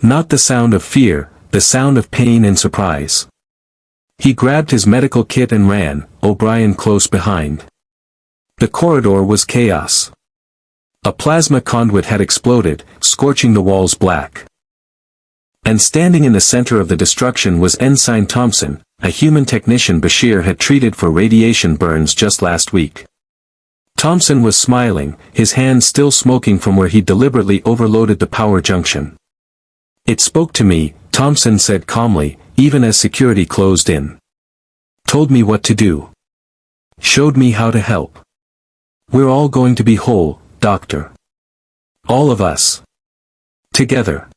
Not the sound of fear, the sound of pain and surprise. He grabbed his medical kit and ran, O'Brien close behind. The corridor was chaos. A plasma conduit had exploded, scorching the walls black. And standing in the center of the destruction was Ensign Thompson, a human technician Bashir had treated for radiation burns just last week. Thompson was smiling, his hands still smoking from where he deliberately overloaded the power junction. It spoke to me, Thompson said calmly, even as security closed in. Told me what to do. Showed me how to help. We're all going to be whole, Doctor. All of us. Together.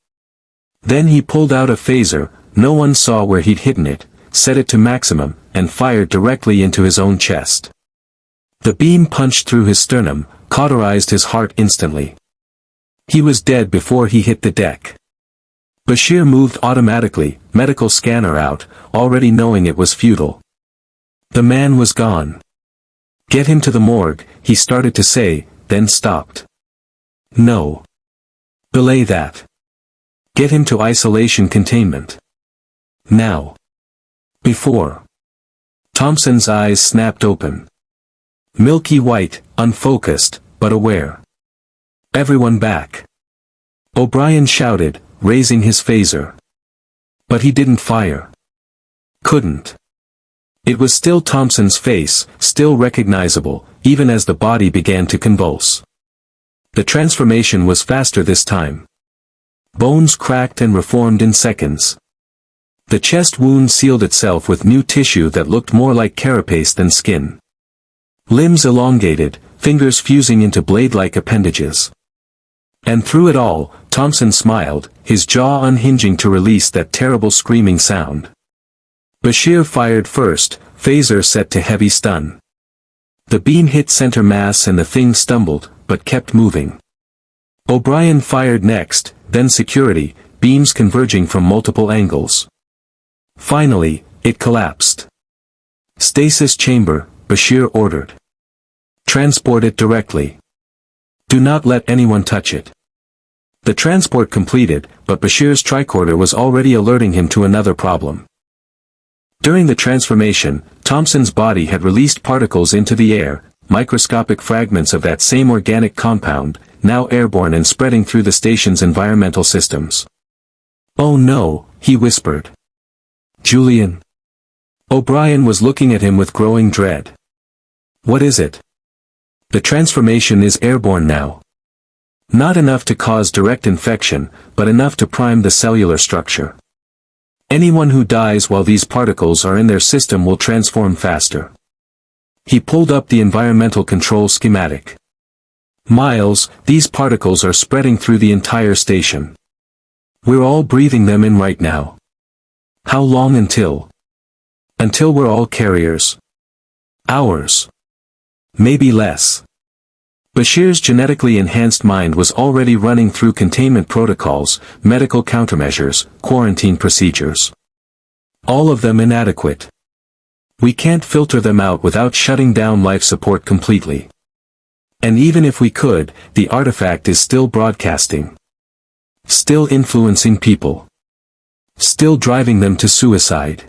Then he pulled out a phaser, no one saw where he'd hidden it, set it to maximum, and fired directly into his own chest. The beam punched through his sternum, cauterized his heart instantly. He was dead before he hit the deck. Bashir moved automatically, medical scanner out, already knowing it was futile. The man was gone. "Get him to the morgue," he started to say, then stopped. "No. Belay that. Get him to isolation containment. Now. Before." Thompson's eyes snapped open. Milky white, unfocused, but aware. "Everyone back." O'Brien shouted, raising his phaser. But he didn't fire. Couldn't. It was still Thompson's face, still recognizable, even as the body began to convulse. The transformation was faster this time. Bones cracked and reformed in seconds. The chest wound sealed itself with new tissue that looked more like carapace than skin. Limbs elongated, fingers fusing into blade-like appendages. And through it all, Thompson smiled, his jaw unhinging to release that terrible screaming sound. Bashir fired first, phaser set to heavy stun. The beam hit center mass and the thing stumbled, but kept moving. O'Brien fired next, then security, beams converging from multiple angles. Finally, it collapsed. "Stasis chamber," Bashir ordered. "Transport it directly. Do not let anyone touch it." The transport completed, but Bashir's tricorder was already alerting him to another problem. During the transformation, Thompson's body had released particles into the air, microscopic fragments of that same organic compound, now airborne and spreading through the station's environmental systems. "Oh no," he whispered. "Julian?" O'Brien was looking at him with growing dread. "What is it?" "The transformation is airborne now. Not enough to cause direct infection, but enough to prime the cellular structure. Anyone who dies while these particles are in their system will transform faster." He pulled up the environmental control schematic. "Miles, these particles are spreading through the entire station. We're all breathing them in right now. How long until? Until we're all carriers. Hours. Maybe less." Bashir's genetically enhanced mind was already running through containment protocols, medical countermeasures, quarantine procedures. All of them inadequate. We can't filter them out without shutting down life support completely. And even if we could, the artifact is still broadcasting. Still influencing people. Still driving them to suicide.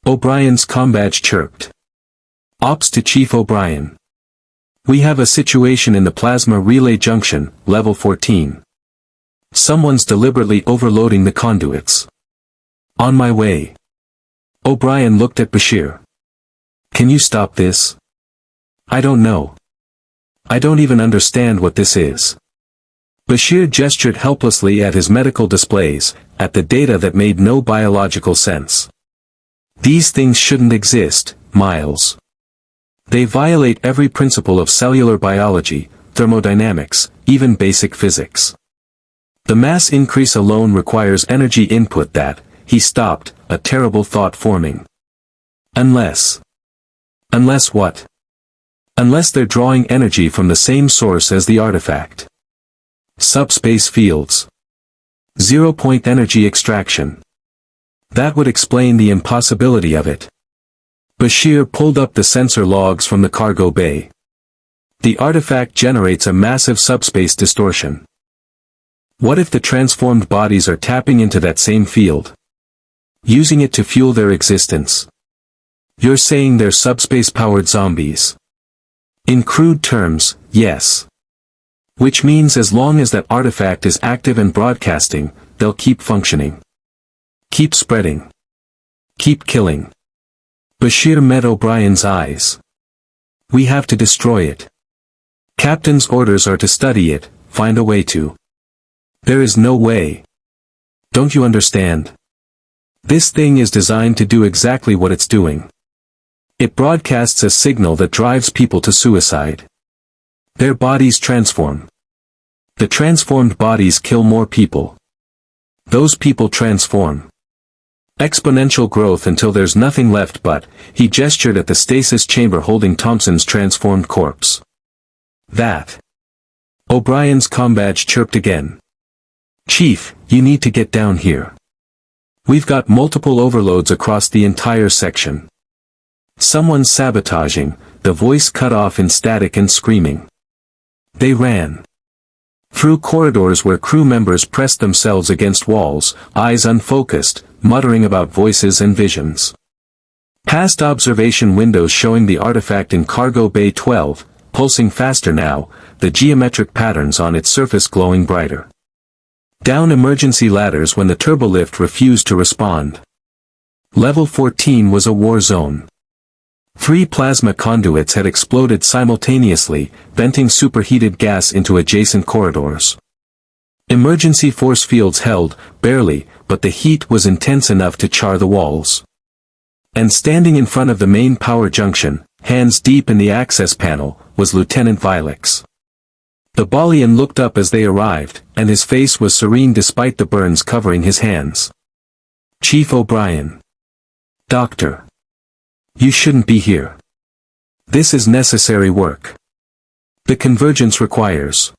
O'Brien's combadge chirped. "Ops to Chief O'Brien. We have a situation in the plasma relay junction, level 14. Someone's deliberately overloading the conduits. On my way." O'Brien looked at Bashir. "Can you stop this?" "I don't know. I don't even understand what this is." Bashir gestured helplessly at his medical displays, at the data that made no biological sense. "These things shouldn't exist, Miles. They violate every principle of cellular biology, thermodynamics, even basic physics. The mass increase alone requires energy input that," he stopped, a terrible thought forming. "Unless. Unless what?" "Unless they're drawing energy from the same source as the artifact. Subspace fields. Zero-point energy extraction. That would explain the impossibility of it." Bashir pulled up the sensor logs from the cargo bay. "The artifact generates a massive subspace distortion. What if the transformed bodies are tapping into that same field? Using it to fuel their existence? You're saying they're subspace-powered zombies?" "In crude terms, yes. Which means as long as that artifact is active and broadcasting, they'll keep functioning. Keep spreading. Keep killing." Bashir met O'Brien's eyes. "We have to destroy it. Captain's orders are to study it, find a way to." "There is no way. Don't you understand? This thing is designed to do exactly what it's doing. It broadcasts a signal that drives people to suicide. Their bodies transform. The transformed bodies kill more people. Those people transform. Exponential growth until there's nothing left but, he gestured at the stasis chamber holding Thompson's transformed corpse. That. O'Brien's combadge chirped again. Chief, you need to get down here. We've got multiple overloads across the entire section. Someone's sabotaging, the voice cut off in static and screaming. They ran. Through corridors where crew members pressed themselves against walls, eyes unfocused, muttering about voices and visions. Past observation windows showing the artifact in Cargo Bay 12, pulsing faster now, the geometric patterns on its surface glowing brighter. Down emergency ladders when the turbolift refused to respond. Level 14 was a war zone. 3 plasma conduits had exploded simultaneously, venting superheated gas into adjacent corridors. Emergency force fields held, barely, but the heat was intense enough to char the walls. And standing in front of the main power junction, hands deep in the access panel, was Lieutenant Vilix. The Balian looked up as they arrived, and his face was serene despite the burns covering his hands. Chief O'Brien. Doctor. You shouldn't be here. This is necessary work. The convergence requires.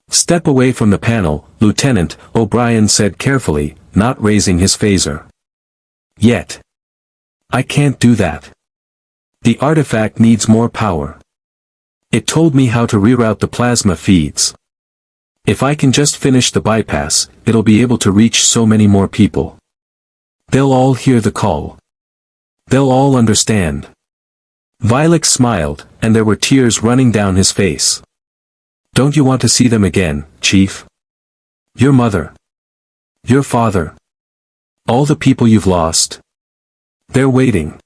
Step away from the panel, Lieutenant, O'Brien said carefully, not raising his phaser. Yet. I can't do that. The artifact needs more power. It told me how to reroute the plasma feeds. If I can just finish the bypass, it'll be able to reach so many more people. They'll all hear the call. They'll all understand. Vilix smiled, and there were tears running down his face. Don't you want to see them again, Chief? Your mother. Your father. All the people you've lost. They're waiting.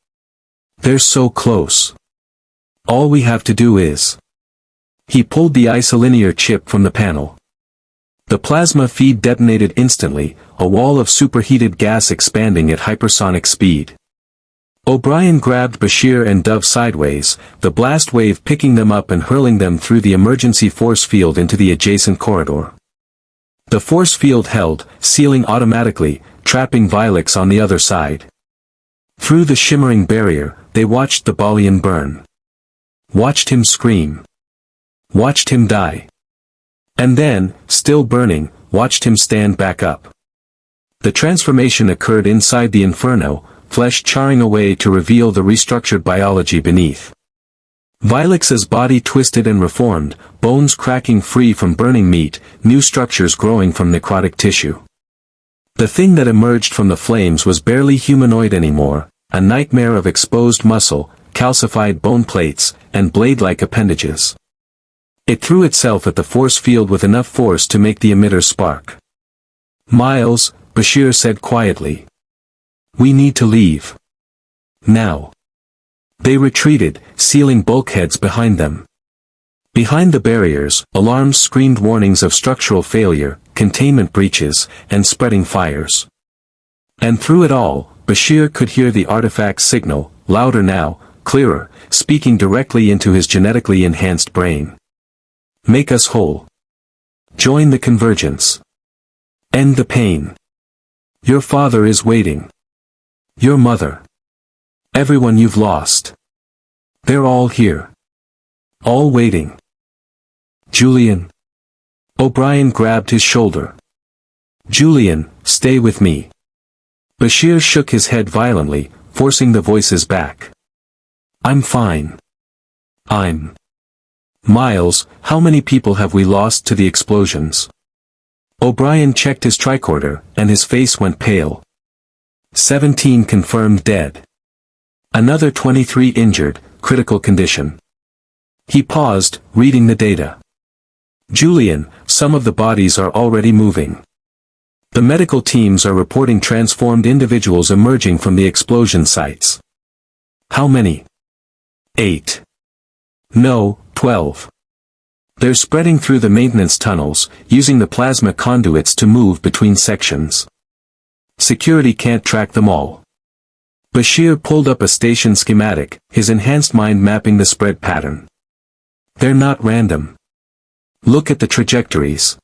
They're so close. All we have to do is. He pulled the isolinear chip from the panel. The plasma feed detonated instantly, a wall of superheated gas expanding at hypersonic speed. O'Brien grabbed Bashir and Dove sideways, the blast wave picking them up and hurling them through the emergency force field into the adjacent corridor. The force field held, sealing automatically, trapping Vilix on the other side. Through the shimmering barrier, they watched the Balian burn. Watched him scream. Watched him die. And then, still burning, watched him stand back up. The transformation occurred inside the inferno, flesh charring away to reveal the restructured biology beneath. Vilix's body twisted and reformed, bones cracking free from burning meat, new structures growing from necrotic tissue. The thing that emerged from the flames was barely humanoid anymore, a nightmare of exposed muscle, calcified bone plates, and blade-like appendages. It threw itself at the force field with enough force to make the emitter spark. Miles, Bashir said quietly. We need to leave. Now. They retreated, sealing bulkheads behind them. Behind the barriers, alarms screamed warnings of structural failure, containment breaches, and spreading fires. And through it all, Bashir could hear the artifact's signal, louder now, clearer, speaking directly into his genetically enhanced brain. Make us whole. Join the convergence. End the pain. Your father is waiting. Your mother. Everyone you've lost. They're all here. All waiting. Julian. O'Brien grabbed his shoulder. Julian, stay with me. Bashir shook his head violently, forcing the voices back. I'm fine. I'm. Miles, how many people have we lost to the explosions? O'Brien checked his tricorder, and his face went pale. 17 confirmed dead. Another 23 injured, critical condition. He paused, reading the data. Julian, some of the bodies are already moving. The medical teams are reporting transformed individuals emerging from the explosion sites. How many? 8. No, 12. They're spreading through the maintenance tunnels, using the plasma conduits to move between sections. Security can't track them all. Bashir pulled up a station schematic, his enhanced mind mapping the spread pattern. They're not random. Look at the trajectories.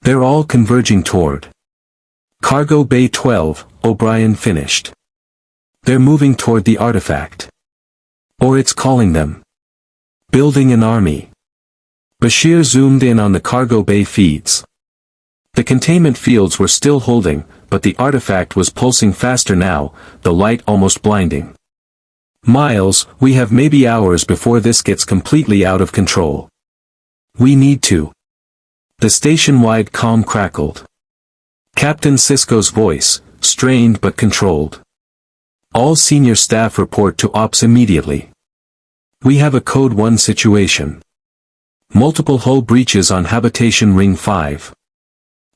They're all converging toward. Cargo Bay 12, O'Brien finished. They're moving toward the artifact. Or it's calling them. Building an army. Bashir zoomed in on the cargo bay feeds. The containment fields were still holding, but the artifact was pulsing faster now, the light almost blinding. Miles, we have maybe hours before this gets completely out of control. We need to. The station-wide comm crackled. Captain Sisko's voice, strained but controlled. All senior staff report to Ops immediately. We have a Code 1 situation. Multiple hull breaches on Habitation Ring 5.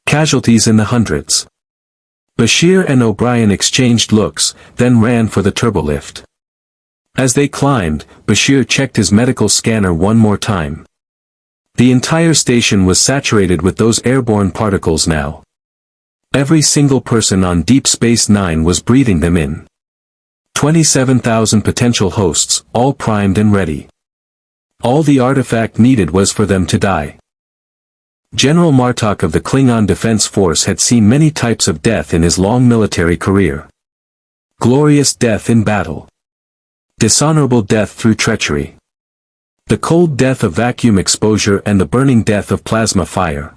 Casualties in the hundreds. Bashir and O'Brien exchanged looks, then ran for the turbolift. As they climbed, Bashir checked his medical scanner one more time. The entire station was saturated with those airborne particles now. Every single person on Deep Space Nine was breathing them in. 27,000 potential hosts, all primed and ready. All the artifact needed was for them to die. General Martok of the Klingon Defense Force had seen many types of death in his long military career. Glorious death in battle. Dishonorable death through treachery. The cold death of vacuum exposure and the burning death of plasma fire.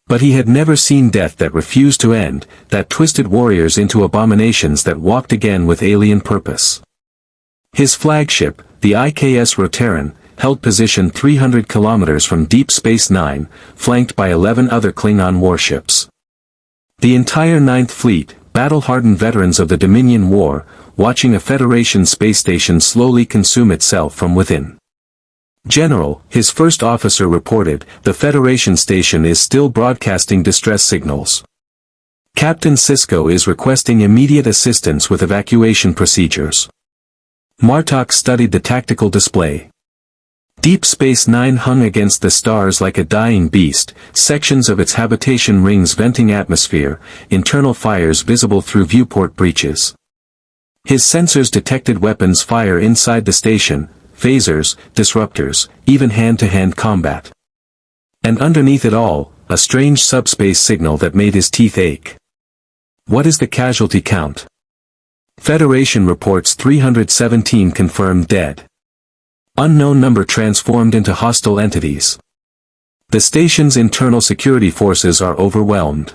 But he had never seen death that refused to end, that twisted warriors into abominations that walked again with alien purpose. His flagship, the IKS Rotaran, held position 300 kilometers from Deep Space Nine, flanked by 11 other Klingon warships. The entire Ninth Fleet, battle-hardened veterans of the Dominion War, watching a Federation space station slowly consume itself from within. General, his first officer reported, the Federation station is still broadcasting distress signals. Captain Sisko is requesting immediate assistance with evacuation procedures. Martok studied the tactical display. Deep Space Nine hung against the stars like a dying beast, sections of its habitation rings venting atmosphere, internal fires visible through viewport breaches. His sensors detected weapons fire inside the station, phasers, disruptors, even hand-to-hand combat. And underneath it all, a strange subspace signal that made his teeth ache. What is the casualty count? Federation reports 317 confirmed dead. Unknown number transformed into hostile entities. The station's internal security forces are overwhelmed.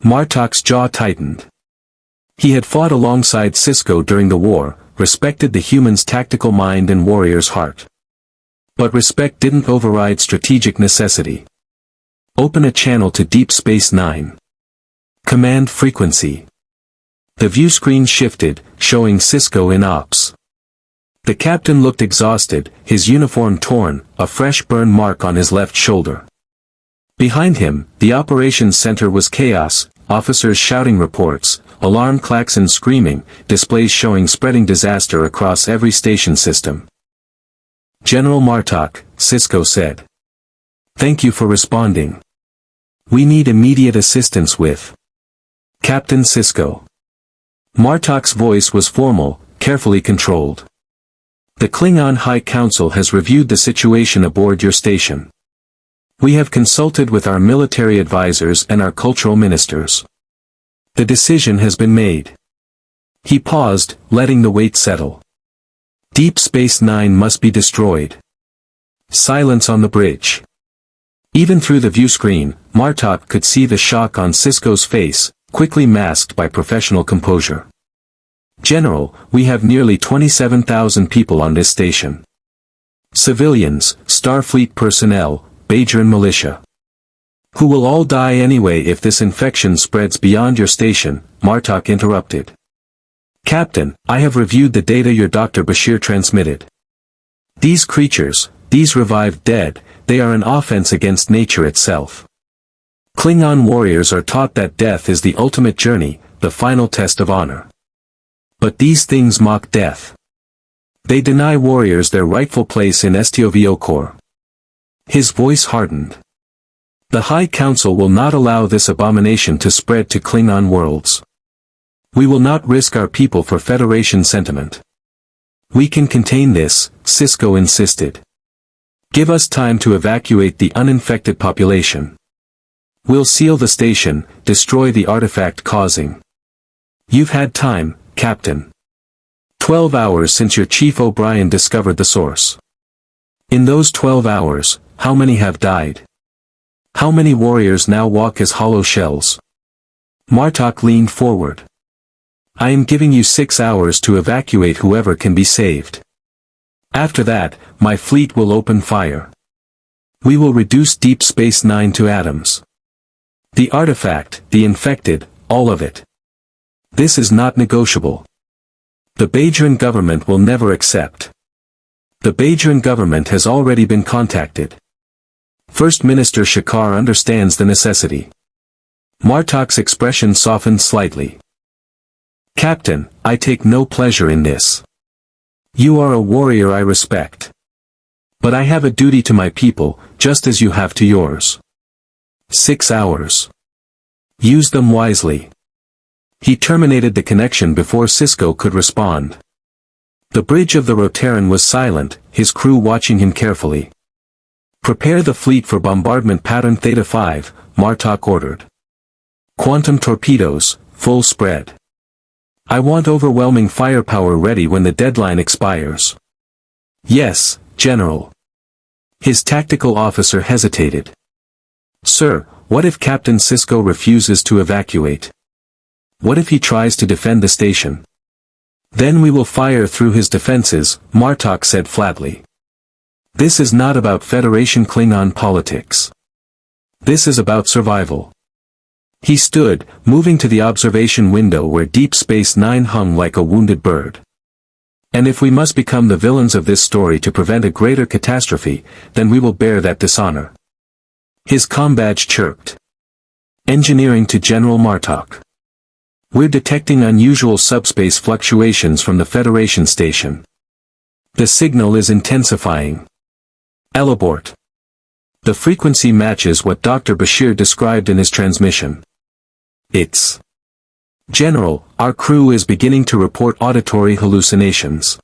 Martok's jaw tightened. He had fought alongside Sisko during the war, respected the human's tactical mind and warrior's heart. But respect didn't override strategic necessity. Open a channel to Deep Space Nine. Command frequency. The view screen shifted, showing Sisko in ops. The captain looked exhausted, his uniform torn, a fresh burn mark on his left shoulder. Behind him, the operations center was chaos, officers shouting reports, alarm klaxons screaming, displays showing spreading disaster across every station system. General Martok, Sisko said. Thank you for responding. We need immediate assistance with Captain Sisko. Martok's voice was formal, carefully controlled. The Klingon High Council has reviewed the situation aboard your station. We have consulted with our military advisors and our cultural ministers. The decision has been made. He paused, letting the weight settle. Deep Space Nine must be destroyed. Silence on the bridge. Even through the view screen, Martok could see the shock on Sisko's face, quickly masked by professional composure. General, we have nearly 27,000 people on this station. Civilians, Starfleet personnel, Bajoran militia. Who will all die anyway if this infection spreads beyond your station, Martok interrupted. Captain, I have reviewed the data your Dr. Bashir transmitted. These creatures, these revived dead, they are an offense against nature itself. Klingon warriors are taught that death is the ultimate journey, the final test of honor. But these things mock death. They deny warriors their rightful place in STOVO Corps. His voice hardened. The High Council will not allow this abomination to spread to Klingon worlds. We will not risk our people for Federation sentiment. We can contain this, Sisko insisted. Give us time to evacuate the uninfected population. We'll seal the station, destroy the artifact causing. You've had time, Captain. 12 hours since your Chief O'Brien discovered the source. In those 12 hours, how many have died? How many warriors now walk as hollow shells? Martok leaned forward. I am giving you 6 hours to evacuate whoever can be saved. After that, my fleet will open fire. We will reduce Deep Space Nine to atoms. The artifact, the infected, all of it. This is not negotiable. The Bajoran government will never accept. The Bajoran government has already been contacted. First Minister Shakar understands the necessity. Martok's expression softened slightly. Captain, I take no pleasure in this. You are a warrior I respect. But I have a duty to my people, just as you have to yours. 6 hours. Use them wisely. He terminated the connection before Sisko could respond. The bridge of the Rotaran was silent, his crew watching him carefully. Prepare the fleet for bombardment pattern Theta 5, Martok ordered. Quantum torpedoes, full spread. I want overwhelming firepower ready when the deadline expires. Yes, General. His tactical officer hesitated. Sir, what if Captain Sisko refuses to evacuate? What if he tries to defend the station? Then we will fire through his defenses, Martok said flatly. This is not about Federation Klingon politics. This is about survival. He stood, moving to the observation window where Deep Space Nine hung like a wounded bird. And if we must become the villains of this story to prevent a greater catastrophe, then we will bear that dishonor. His combadge chirped. Engineering to General Martok. We're detecting unusual subspace fluctuations from the Federation station. The signal is intensifying. Elabort. The frequency matches what Dr. Bashir described in his transmission. It's. General, our crew is beginning to report auditory hallucinations.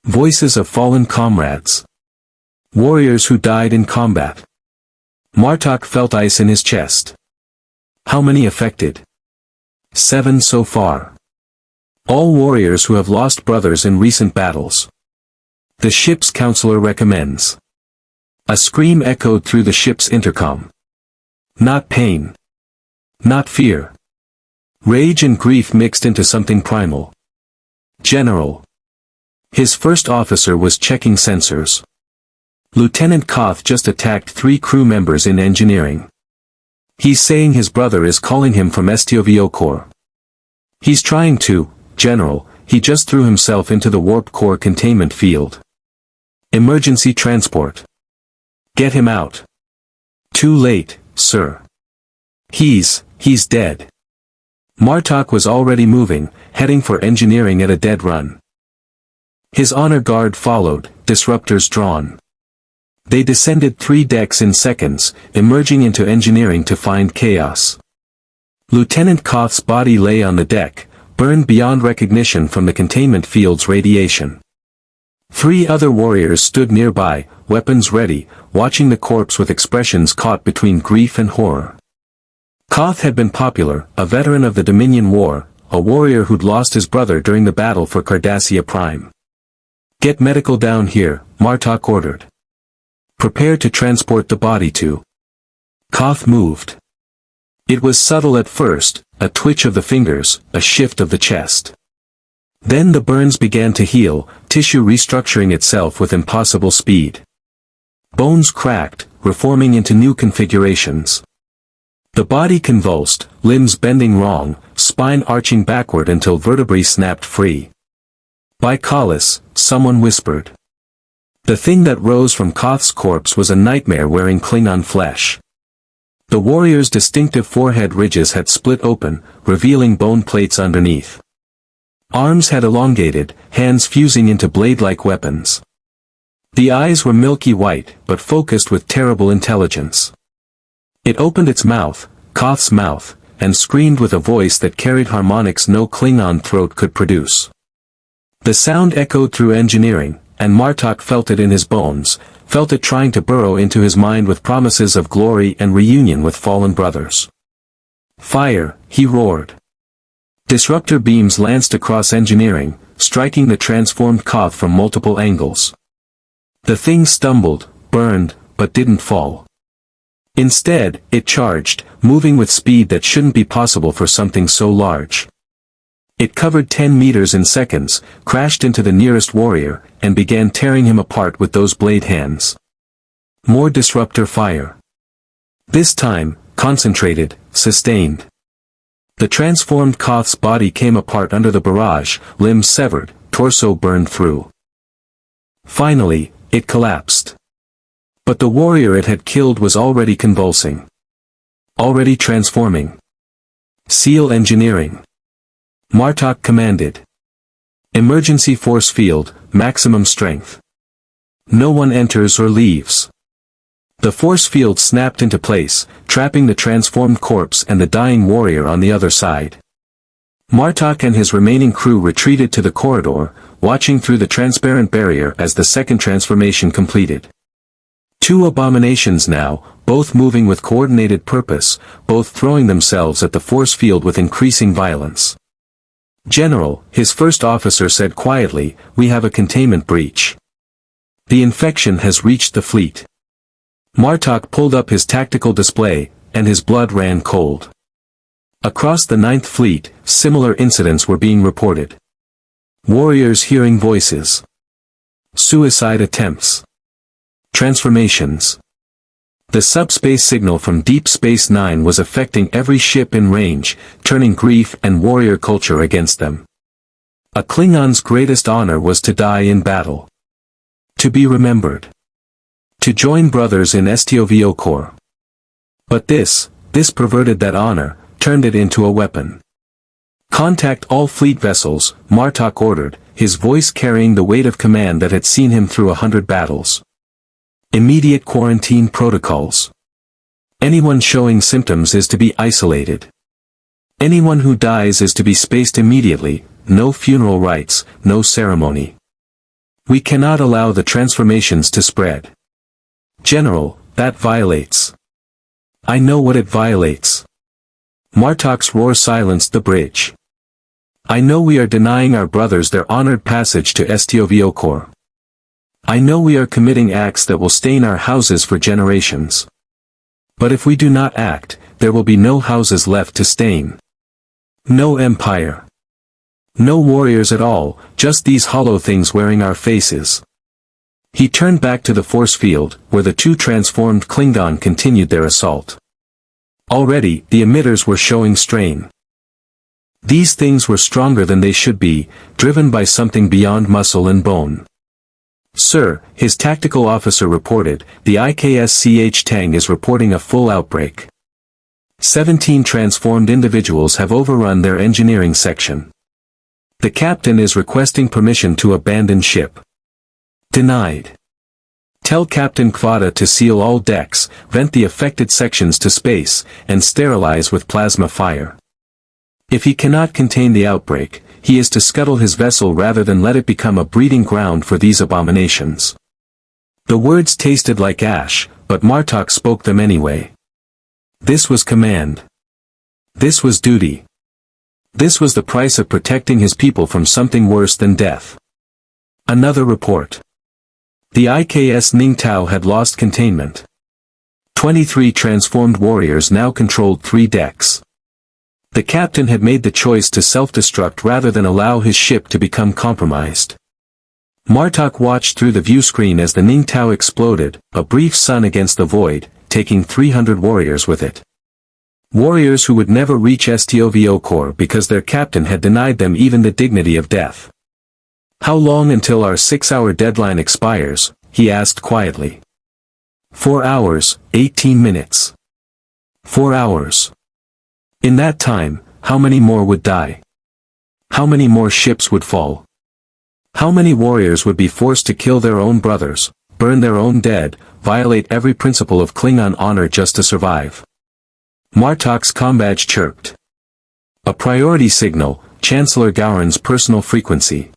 Voices of fallen comrades. Warriors who died in combat. Martok felt ice in his chest. How many affected? 7 so far. All warriors who have lost brothers in recent battles. The ship's counselor recommends. A scream echoed through the ship's intercom. Not pain. Not fear. Rage and grief mixed into something primal. General. His first officer was checking sensors. Lieutenant Koth just attacked 3 crew members in engineering. He's saying his brother is calling him from Estioviocor. He's trying to, General, he just threw himself into the warp core containment field. Emergency transport. Get him out. Too late, sir. He's dead. Martok was already moving, heading for engineering at a dead run. His honor guard followed, disruptors drawn. They descended 3 decks in seconds, emerging into engineering to find chaos. Lieutenant Koth's body lay on the deck, burned beyond recognition from the containment field's radiation. 3 other warriors stood nearby, weapons ready, watching the corpse with expressions caught between grief and horror. Koth had been popular, a veteran of the Dominion War, a warrior who'd lost his brother during the battle for Cardassia Prime. Get medical down here, Martok ordered. Prepare to transport the body to. Koth moved. It was subtle at first, a twitch of the fingers, a shift of the chest. Then the burns began to heal, tissue restructuring itself with impossible speed. Bones cracked, reforming into new configurations. The body convulsed, limbs bending wrong, spine arching backward until vertebrae snapped free. By Collis, someone whispered. The thing that rose from Koth's corpse was a nightmare wearing Klingon flesh. The warrior's distinctive forehead ridges had split open, revealing bone plates underneath. Arms had elongated, hands fusing into blade-like weapons. The eyes were milky white, but focused with terrible intelligence. It opened its mouth, Koth's mouth, and screamed with a voice that carried harmonics no Klingon throat could produce. The sound echoed through engineering, and Martok felt it in his bones, felt it trying to burrow into his mind with promises of glory and reunion with fallen brothers. "Fire!" he roared. Disruptor beams lanced across engineering, striking the transformed Koth from multiple angles. The thing stumbled, burned, but didn't fall. Instead, it charged, moving with speed that shouldn't be possible for something so large. It covered 10 meters in seconds, crashed into the nearest warrior, and began tearing him apart with those blade hands. More disruptor fire. This time, concentrated, sustained. The transformed Koth's body came apart under the barrage, limbs severed, torso burned through. Finally, it collapsed. But the warrior it had killed was already convulsing. Already transforming. SEAL engineering. Martok commanded. Emergency force field, maximum strength. No one enters or leaves. The force field snapped into place, trapping the transformed corpse and the dying warrior on the other side. Martok and his remaining crew retreated to the corridor, watching through the transparent barrier as the second transformation completed. Two abominations now, both moving with coordinated purpose, both throwing themselves at the force field with increasing violence. "General," his first officer said quietly, "we have a containment breach. The infection has reached the fleet." Martok pulled up his tactical display, and his blood ran cold. Across the Ninth Fleet, similar incidents were being reported. Warriors hearing voices. Suicide attempts. Transformations. The subspace signal from Deep Space Nine was affecting every ship in range, turning grief and warrior culture against them. A Klingon's greatest honor was to die in battle. To be remembered. To join brothers in STOVO. But this perverted that honor, turned it into a weapon. "Contact all fleet vessels," Martok ordered, his voice carrying the weight of command that had seen him through 100 battles. Immediate quarantine protocols. Anyone showing symptoms is to be isolated. Anyone who dies is to be spaced immediately, no funeral rites, no ceremony. We cannot allow the transformations to spread. "General, that violates." "I know what it violates." Martok's roar silenced the bridge. "I know we are denying our brothers their honored passage to STOVO. I know we are committing acts that will stain our houses for generations. But if we do not act, there will be no houses left to stain. No empire. No warriors at all, just these hollow things wearing our faces." He turned back to the force field, where the two transformed Klingon continued their assault. Already, the emitters were showing strain. These things were stronger than they should be, driven by something beyond muscle and bone. "Sir," his tactical officer reported, "the IKS-CH Tang is reporting a full outbreak. 17 transformed individuals have overrun their engineering section. The captain is requesting permission to abandon ship." "Denied. Tell Captain Kvada to seal all decks, vent the affected sections to space, and sterilize with plasma fire. If he cannot contain the outbreak, he is to scuttle his vessel rather than let it become a breeding ground for these abominations." The words tasted like ash, but Martok spoke them anyway. This was command. This was duty. This was the price of protecting his people from something worse than death. Another report. The IKS Ningtao had lost containment. 23 transformed warriors now controlled 3 decks. The captain had made the choice to self-destruct rather than allow his ship to become compromised. Martok watched through the viewscreen as the Ningtao exploded, a brief sun against the void, taking 300 warriors with it. Warriors who would never reach STOVO core because their captain had denied them even the dignity of death. "How long until our 6-hour deadline expires?" he asked quietly. 4 hours, 18 minutes. 4 hours. In that time, how many more would die? How many more ships would fall? How many warriors would be forced to kill their own brothers, burn their own dead, violate every principle of Klingon honor just to survive? Martok's combadge chirped. A priority signal, Chancellor Gowron's personal frequency.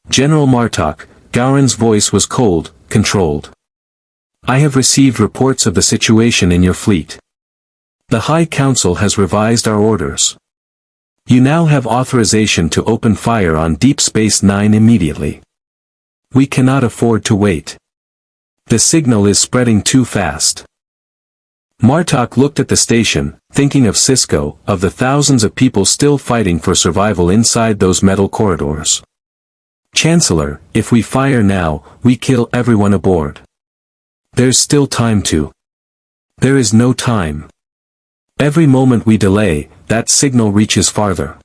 "General Martok," Gowron's voice was cold, controlled. I have received reports of the situation in your fleet. The High Council has revised our orders. You now have authorization to open fire on Deep Space Nine immediately. We cannot afford to wait. The signal is spreading too fast. Martok looked at the station, thinking of Sisko, of the thousands of people still fighting for survival inside those metal corridors. Chancellor, if we fire now, we kill everyone aboard. There's still time to. There is no time. Every moment we delay, that signal reaches farther.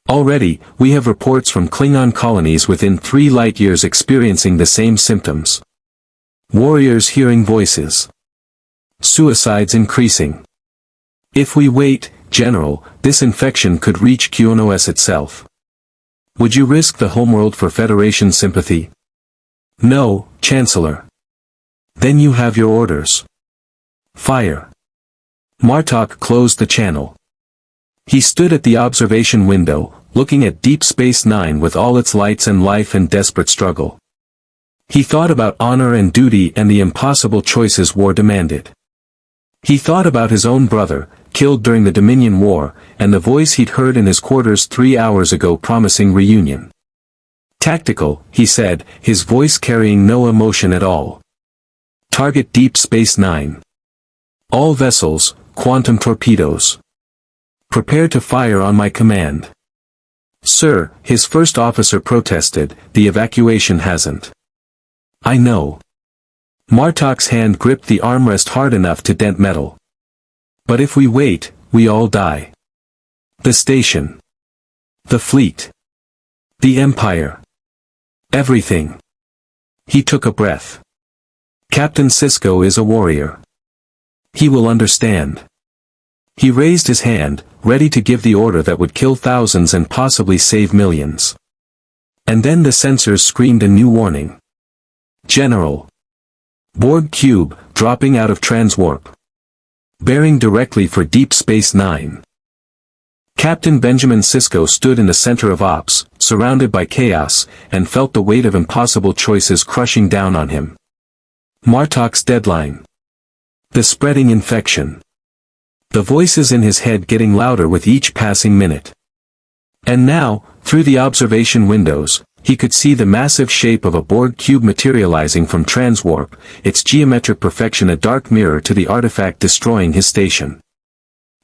Already, we have reports from Klingon colonies within 3 light-years experiencing the same symptoms. Warriors hearing voices. Suicides increasing. If we wait, General, this infection could reach QNOS itself. Would you risk the homeworld for Federation sympathy? No, Chancellor. Then you have your orders. Fire. Martok closed the channel. He stood at the observation window, looking at Deep Space Nine with all its lights and life and desperate struggle. He thought about honor and duty and the impossible choices war demanded. He thought about his own brother, killed during the Dominion War, and the voice he'd heard in his quarters 3 hours ago promising reunion. Tactical, he said, his voice carrying no emotion at all. Target Deep Space Nine. All vessels, quantum torpedoes. Prepare to fire on my command. Sir, his first officer protested, the evacuation hasn't. I know. Martok's hand gripped the armrest hard enough to dent metal. But if we wait, we all die. The station. The fleet. The Empire. Everything. He took a breath. Captain Sisko is a warrior. He will understand. He raised his hand, ready to give the order that would kill thousands and possibly save millions. And then the sensors screamed a new warning. General. Borg cube, dropping out of transwarp. Bearing directly for Deep Space Nine. Captain Benjamin Sisko stood in the center of ops, surrounded by chaos, and felt the weight of impossible choices crushing down on him. Martok's deadline. The spreading infection. The voices in his head getting louder with each passing minute. And now, through the observation windows, he could see the massive shape of a Borg cube materializing from transwarp, its geometric perfection a dark mirror to the artifact destroying his station.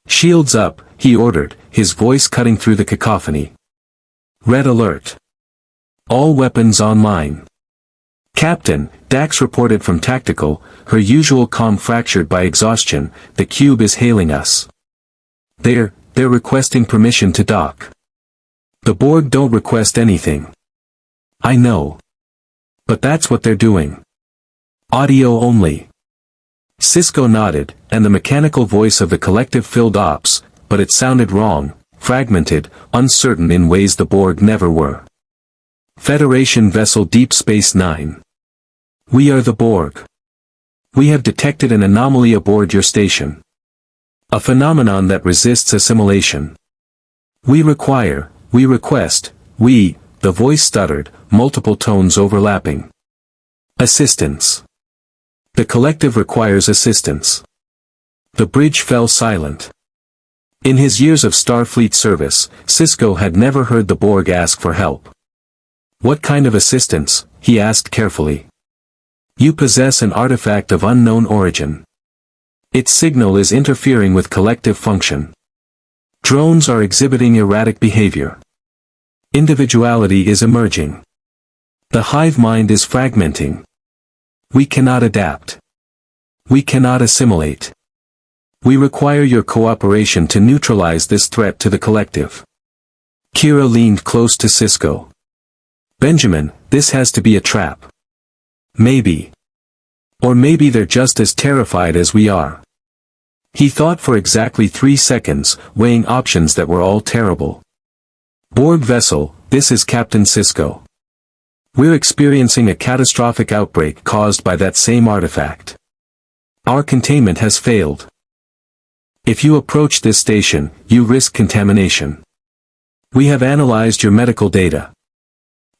Shields up, he ordered, his voice cutting through the cacophony. Red alert. All weapons online. Captain, Dax reported from Tactical, her usual calm fractured by exhaustion, the cube is hailing us. They're requesting permission to dock. The Borg don't request anything. I know. But that's what they're doing. Audio only. Sisko nodded, and the mechanical voice of the collective filled ops, but it sounded wrong, fragmented, uncertain in ways the Borg never were. Federation vessel Deep Space Nine. We are the Borg. We have detected an anomaly aboard your station. A phenomenon that resists assimilation. We request, the voice stuttered, multiple tones overlapping. Assistance. The collective requires assistance. The bridge fell silent. In his years of Starfleet service, Sisko had never heard the Borg ask for help. What kind of assistance? He asked carefully. You possess an artifact of unknown origin. Its signal is interfering with collective function. Drones are exhibiting erratic behavior. Individuality is emerging. The hive mind is fragmenting. We cannot adapt. We cannot assimilate. We require your cooperation to neutralize this threat to the collective. Kira leaned close to Sisko. Benjamin, this has to be a trap. Maybe. Or maybe they're just as terrified as we are. He thought for exactly 3 seconds, weighing options that were all terrible. Borg vessel, this is Captain Sisko. We're experiencing a catastrophic outbreak caused by that same artifact. Our containment has failed. If you approach this station, you risk contamination. We have analyzed your medical data.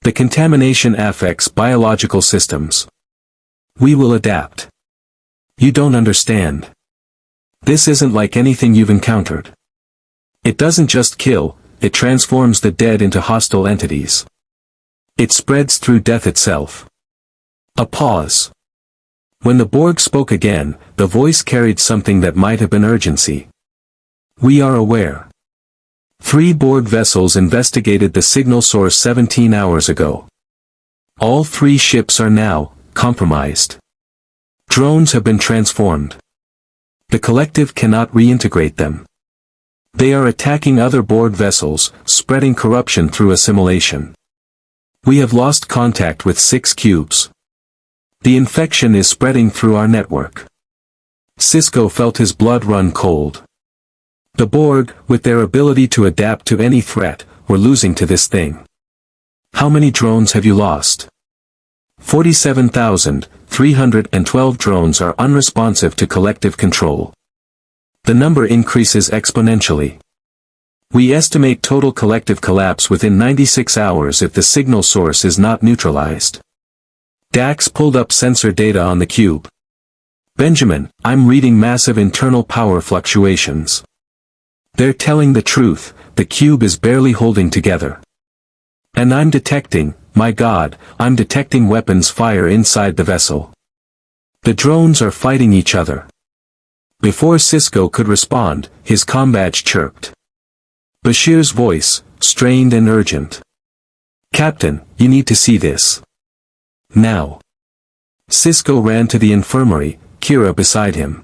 The contamination affects biological systems. We will adapt. You don't understand. This isn't like anything you've encountered. It doesn't just kill, it transforms the dead into hostile entities. It spreads through death itself. A pause. When the Borg spoke again, the voice carried something that might have been urgency. We are aware. 3 Borg vessels investigated the signal source 17 hours ago. All 3 ships are now compromised. Drones have been transformed. The collective cannot reintegrate them. They are attacking other Borg vessels, spreading corruption through assimilation. We have lost contact with 6 cubes. The infection is spreading through our network. Sisko felt his blood run cold. The Borg, with their ability to adapt to any threat, were losing to this thing. How many drones have you lost? 47,312 drones are unresponsive to collective control. The number increases exponentially. We estimate total collective collapse within 96 hours if the signal source is not neutralized. Dax pulled up sensor data on the cube. Benjamin, I'm reading massive internal power fluctuations. They're telling the truth, the cube is barely holding together. And I'm detecting, my God, I'm detecting weapons fire inside the vessel. The drones are fighting each other. Before Sisko could respond, his combadge chirped. Bashir's voice, strained and urgent. Captain, you need to see this. Now. Sisko ran to the infirmary, Kira beside him.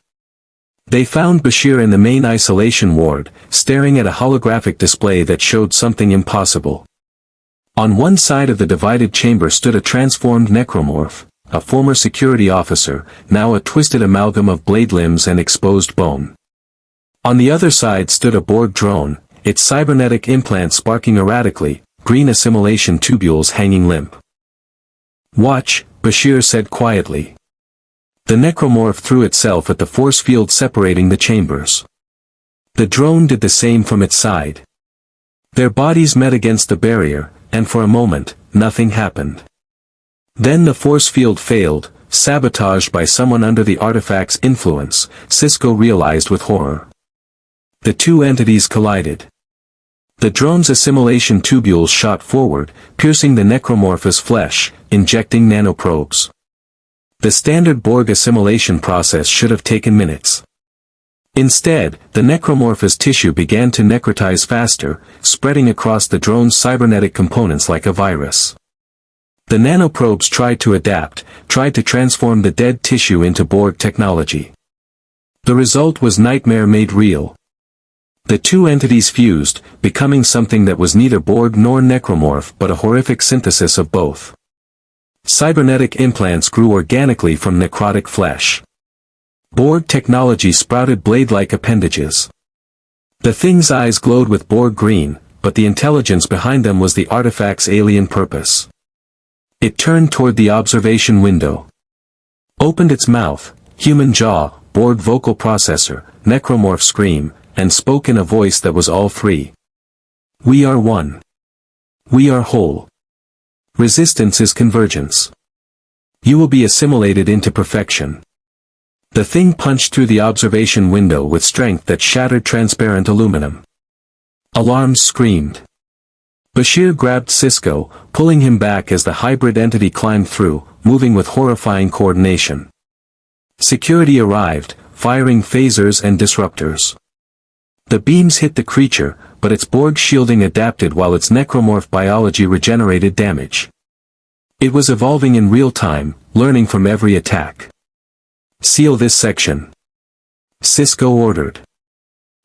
They found Bashir in the main isolation ward, staring at a holographic display that showed something impossible. On one side of the divided chamber stood a transformed necromorph, a former security officer, now a twisted amalgam of blade limbs and exposed bone. On the other side stood a Borg drone, its cybernetic implants sparking erratically, green assimilation tubules hanging limp. Watch, Bashir said quietly. The necromorph threw itself at the force field separating the chambers. The drone did the same from its side. Their bodies met against the barrier, and for a moment, nothing happened. Then the force field failed, sabotaged by someone under the artifact's influence, Sisko realized with horror. The 2 entities collided. The drone's assimilation tubules shot forward, piercing the necromorph's flesh, injecting nanoprobes. The standard Borg assimilation process should have taken minutes. Instead, the necromorph's tissue began to necrotize faster, spreading across the drone's cybernetic components like a virus. The nanoprobes tried to adapt, tried to transform the dead tissue into Borg technology. The result was nightmare made real. The 2 entities fused, becoming something that was neither Borg nor necromorph but a horrific synthesis of both. Cybernetic implants grew organically from necrotic flesh. Borg technology sprouted blade-like appendages. The thing's eyes glowed with Borg green, but the intelligence behind them was the artifact's alien purpose. It turned toward the observation window. Opened its mouth, human jaw, Borg vocal processor, necromorph scream, and spoke in a voice that was all 3. We are one. We are whole. Resistance is convergence. You will be assimilated into perfection. The thing punched through the observation window with strength that shattered transparent aluminum. Alarms screamed. Bashir grabbed Sisko, pulling him back as the hybrid entity climbed through, moving with horrifying coordination. Security arrived, firing phasers and disruptors. The beams hit the creature, but its Borg shielding adapted while its necromorph biology regenerated damage. It was evolving in real time, learning from every attack. Seal this section. Sisko ordered.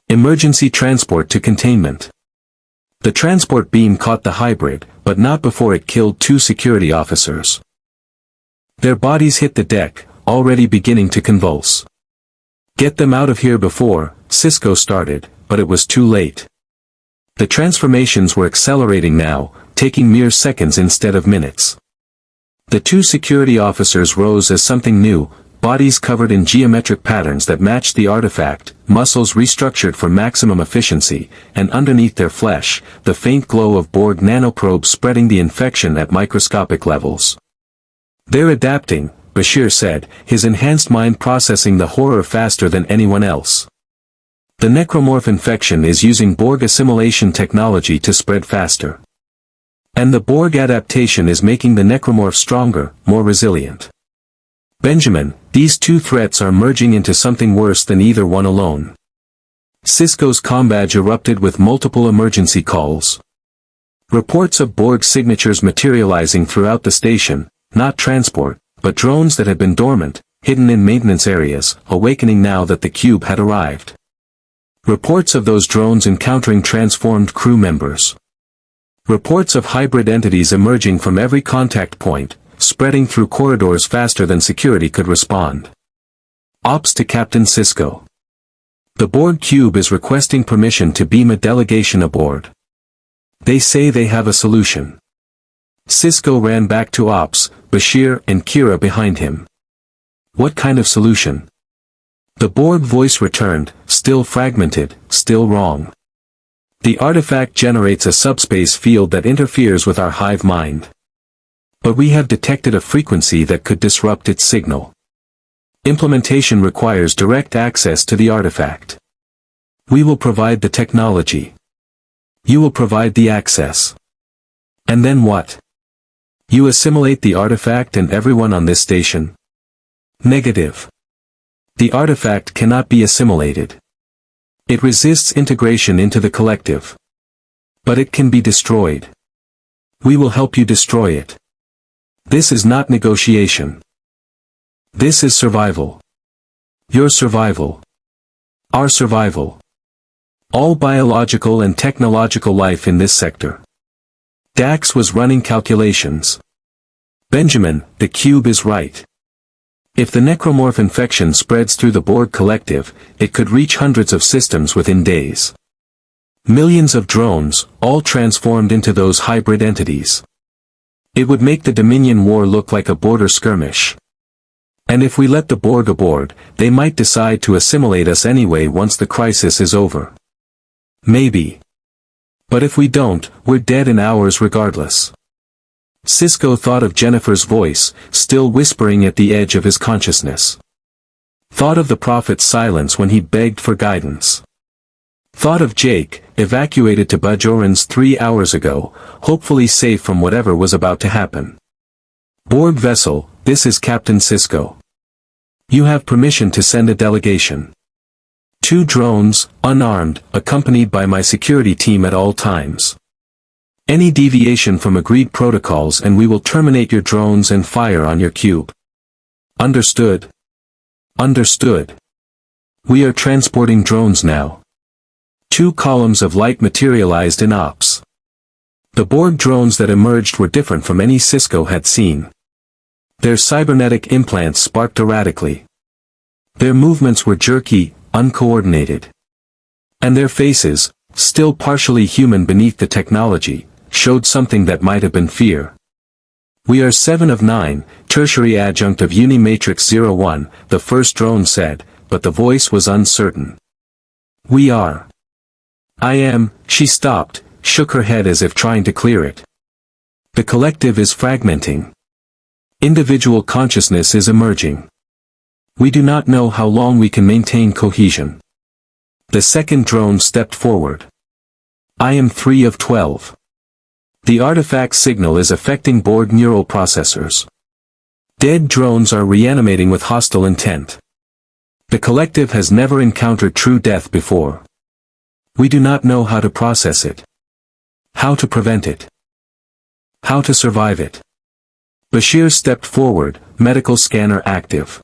Emergency transport to containment. The transport beam caught the hybrid, but not before it killed 2 security officers. Their bodies hit the deck, already beginning to convulse. Get them out of here before, Sisko started, but it was too late. The transformations were accelerating now, taking mere seconds instead of minutes. The 2 security officers rose as something new, bodies covered in geometric patterns that matched the artifact, muscles restructured for maximum efficiency, and underneath their flesh, the faint glow of Borg nanoprobes spreading the infection at microscopic levels. They're adapting, Bashir said, his enhanced mind processing the horror faster than anyone else. The necromorph infection is using Borg assimilation technology to spread faster. And the Borg adaptation is making the necromorph stronger, more resilient. Benjamin, these two threats are merging into something worse than either one alone. Sisko's comm badge erupted with multiple emergency calls. Reports of Borg signatures materializing throughout the station, not transport, but drones that had been dormant, hidden in maintenance areas, awakening now that the cube had arrived. Reports of those drones encountering transformed crew members. Reports of hybrid entities emerging from every contact point, spreading through corridors faster than security could respond. Ops to Captain Sisko. The Borg cube is requesting permission to beam a delegation aboard. They say they have a solution. Sisko ran back to Ops, Bashir and Kira behind him. What kind of solution? The Borg voice returned, still fragmented, still wrong. The artifact generates a subspace field that interferes with our hive mind. But we have detected a frequency that could disrupt its signal. Implementation requires direct access to the artifact. We will provide the technology. You will provide the access. And then what? You assimilate the artifact and everyone on this station? Negative. The artifact cannot be assimilated. It resists integration into the collective. But it can be destroyed. We will help you destroy it. This is not negotiation. This is survival. Your survival. Our survival. All biological and technological life in this sector. Dax was running calculations. Benjamin, the cube is right. If the necromorph infection spreads through the Borg collective, it could reach hundreds of systems within days. Millions of drones, all transformed into those hybrid entities. It would make the Dominion War look like a border skirmish. And if we let the Borg aboard, they might decide to assimilate us anyway once the crisis is over. Maybe. But if we don't, we're dead in hours regardless. Sisko thought of Jennifer's voice, still whispering at the edge of his consciousness. Thought of the prophet's silence when he begged for guidance. Thought of Jake, evacuated to Bajorans 3 hours ago, hopefully safe from whatever was about to happen. Borg vessel, this is Captain Sisko. You have permission to send a delegation. 2 drones, unarmed, accompanied by my security team at all times. Any deviation from agreed protocols and we will terminate your drones and fire on your cube. Understood? Understood. We are transporting drones now. 2 columns of light materialized in Ops. The Borg drones that emerged were different from any Sisko had seen. Their cybernetic implants sparked erratically. Their movements were jerky, uncoordinated. And their faces, still partially human beneath the technology, showed something that might have been fear. We are 7 of 9, tertiary adjunct of Unimatrix 01, the first drone said, but the voice was uncertain. We are. I am, she stopped, shook her head as if trying to clear it. The collective is fragmenting. Individual consciousness is emerging. We do not know how long we can maintain cohesion. The second drone stepped forward. I am 3 of 12. The artifact signal is affecting Borg neural processors. Dead drones are reanimating with hostile intent. The collective has never encountered true death before. We do not know how to process it. How to prevent it. How to survive it. Bashir stepped forward, medical scanner active.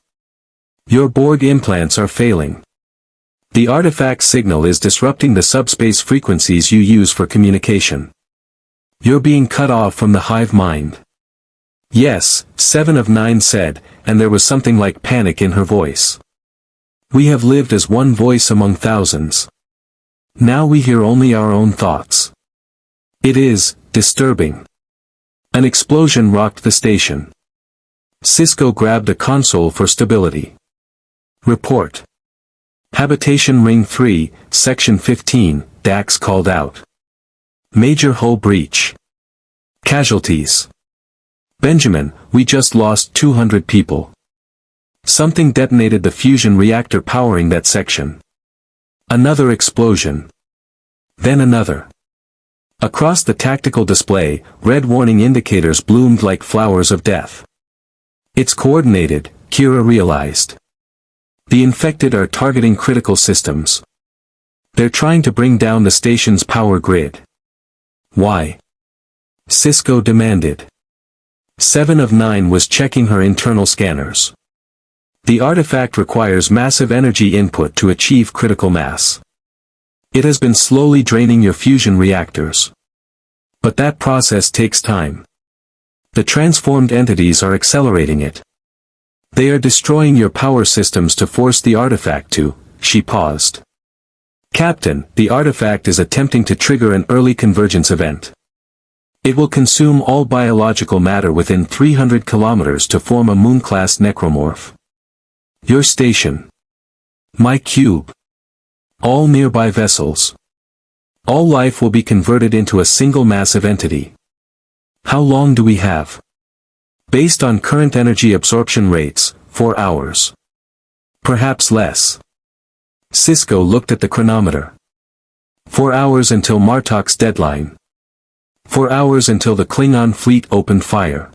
Your Borg implants are failing. The artifact signal is disrupting the subspace frequencies you use for communication. You're being cut off from the hive mind. Yes, 7 of 9 said, and there was something like panic in her voice. We have lived as one voice among thousands. Now we hear only our own thoughts. It is disturbing. An explosion rocked the station. Sisko grabbed a console for stability. Report. Habitation Ring 3, Section 15, Dax called out. Major hull breach. Casualties. Benjamin, we just lost 200 people. Something detonated the fusion reactor powering that section. Another explosion. Then another. Across the tactical display, red warning indicators bloomed like flowers of death. It's coordinated, Kira realized. The infected are targeting critical systems. They're trying to bring down the station's power grid. Why? Sisko demanded. 7 of 9 was checking her internal scanners. The artifact requires massive energy input to achieve critical mass. It has been slowly draining your fusion reactors. But that process takes time. The transformed entities are accelerating it. They are destroying your power systems to force the artifact to. She paused. Captain, the artifact is attempting to trigger an early convergence event. It will consume all biological matter within 300 kilometers to form a moon-class necromorph. Your station. My cube. All nearby vessels. All life will be converted into a single massive entity. How long do we have? Based on current energy absorption rates, 4 hours. Perhaps less. Sisko looked at the chronometer. 4 hours until Martok's deadline. 4 hours until the Klingon fleet opened fire.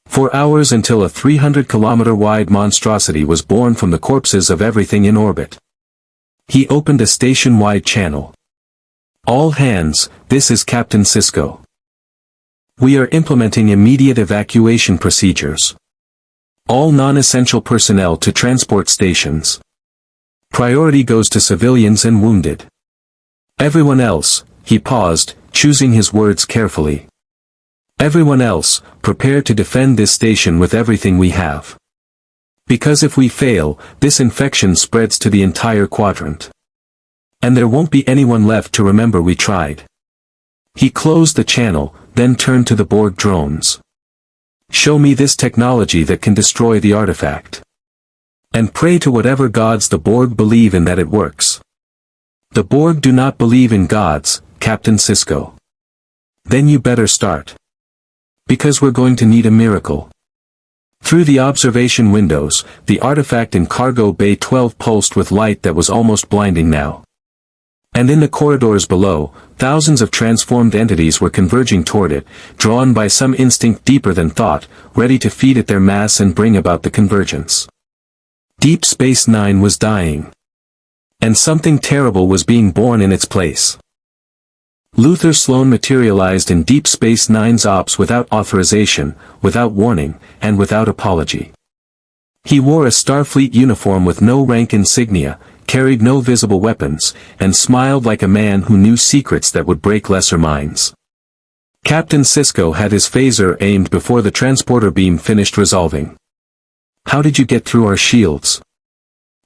4 hours until a 300-kilometer-wide monstrosity was born from the corpses of everything in orbit. He opened a station-wide channel. All hands, this is Captain Sisko. We are implementing immediate evacuation procedures. All non-essential personnel to transport stations. Priority goes to civilians and wounded. Everyone else, he paused, choosing his words carefully. Everyone else, prepare to defend this station with everything we have. Because if we fail, this infection spreads to the entire quadrant. And there won't be anyone left to remember we tried. He closed the channel, then turned to the Borg drones. Show me this technology that can destroy the artifact. And pray to whatever gods the Borg believe in that it works. The Borg do not believe in gods, Captain Sisko. Then you better start. Because we're going to need a miracle. Through the observation windows, the artifact in Cargo Bay 12 pulsed with light that was almost blinding now. And in the corridors below, thousands of transformed entities were converging toward it, drawn by some instinct deeper than thought, ready to feed it their mass and bring about the convergence. Deep Space Nine was dying. And something terrible was being born in its place. Luther Sloan materialized in Deep Space Nine's ops without authorization, without warning, and without apology. He wore a Starfleet uniform with no rank insignia, carried no visible weapons, and smiled like a man who knew secrets that would break lesser minds. Captain Sisko had his phaser aimed before the transporter beam finished resolving. How did you get through our shields?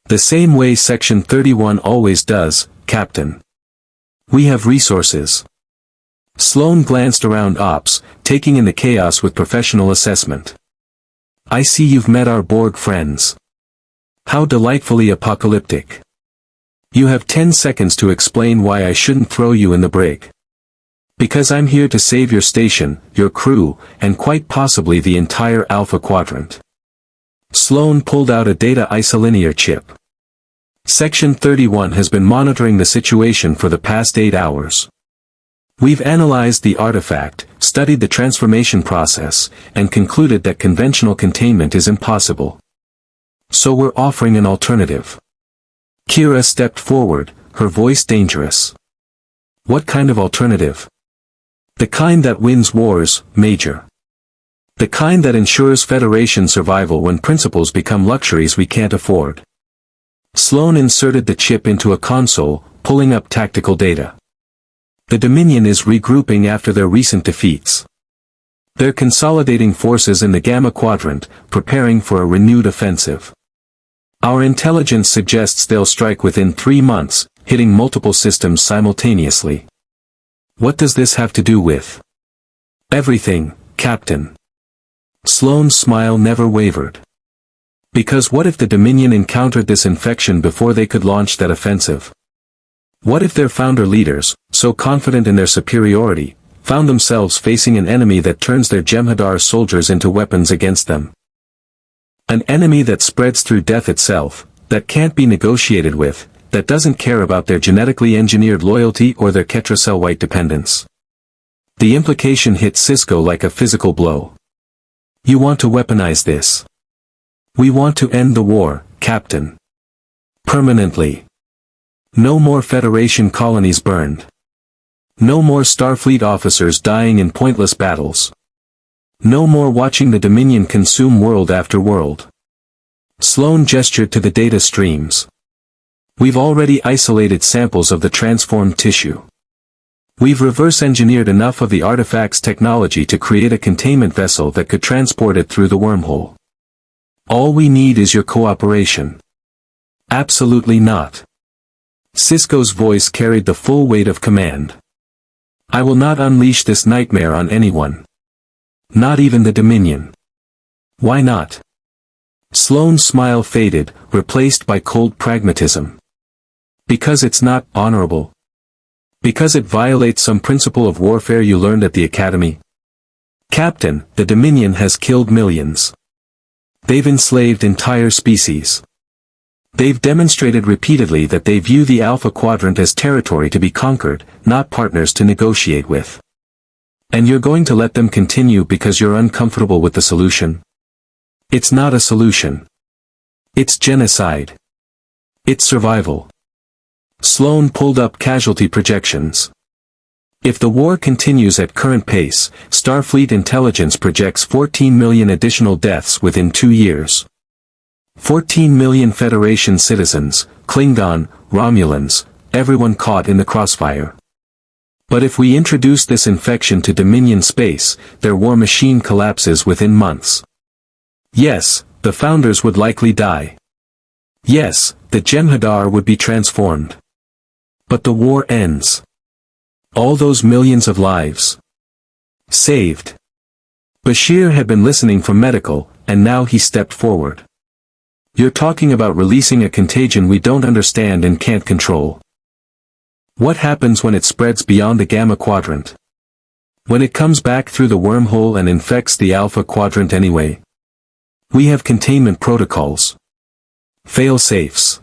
The same way Section 31 always does, Captain. We have resources. Sloan glanced around ops, taking in the chaos with professional assessment. I see you've met our Borg friends. How delightfully apocalyptic. You have 10 seconds to explain why I shouldn't throw you in the brig. Because I'm here to save your station, your crew, and quite possibly the entire Alpha Quadrant. Sloan pulled out a data isolinear chip. Section 31 has been monitoring the situation for the past 8 hours. We've analyzed the artifact, studied the transformation process, and concluded that conventional containment is impossible. So we're offering an alternative. Kira stepped forward, her voice dangerous. What kind of alternative? The kind that wins wars, Major. The kind that ensures Federation survival when principles become luxuries we can't afford. Sloan inserted the chip into a console, pulling up tactical data. The Dominion is regrouping after their recent defeats. They're consolidating forces in the Gamma Quadrant, preparing for a renewed offensive. Our intelligence suggests they'll strike within 3 months, hitting multiple systems simultaneously. What does this have to do with? Everything, Captain. Sloan's smile never wavered. Because what if the Dominion encountered this infection before they could launch that offensive? What if their founder leaders, so confident in their superiority, found themselves facing an enemy that turns their Jem'Hadar soldiers into weapons against them? An enemy that spreads through death itself, that can't be negotiated with, that doesn't care about their genetically engineered loyalty or their Ketracel white dependence. The implication hit Sisko like a physical blow. You want to weaponize this. We want to end the war, Captain. Permanently. No more Federation colonies burned. No more Starfleet officers dying in pointless battles. No more watching the Dominion consume world after world. Sloane gestured to the data streams. We've already isolated samples of the transformed tissue. We've reverse-engineered enough of the artifact's technology to create a containment vessel that could transport it through the wormhole. All we need is your cooperation. Absolutely not. Sisko's voice carried the full weight of command. I will not unleash this nightmare on anyone. Not even the Dominion. Why not? Sloane's smile faded, replaced by cold pragmatism. Because it's not honorable. Because it violates some principle of warfare you learned at the Academy. Captain, the Dominion has killed millions. They've enslaved entire species. They've demonstrated repeatedly that they view the Alpha Quadrant as territory to be conquered, not partners to negotiate with. And you're going to let them continue because you're uncomfortable with the solution? It's not a solution. It's genocide. It's survival. Sloane pulled up casualty projections. If the war continues at current pace, Starfleet intelligence projects 14 million additional deaths within 2 years. 14 million Federation citizens, Klingon, Romulans, everyone caught in the crossfire. But if we introduce this infection to Dominion space, their war machine collapses within months. Yes, the founders would likely die. Yes, the Jem'Hadar would be transformed. But the war ends. All those millions of lives. Saved. Bashir had been listening for medical, and now he stepped forward. You're talking about releasing a contagion we don't understand and can't control. What happens when it spreads beyond the Gamma Quadrant? When it comes back through the wormhole and infects the Alpha Quadrant anyway? We have containment protocols. Fail-safes.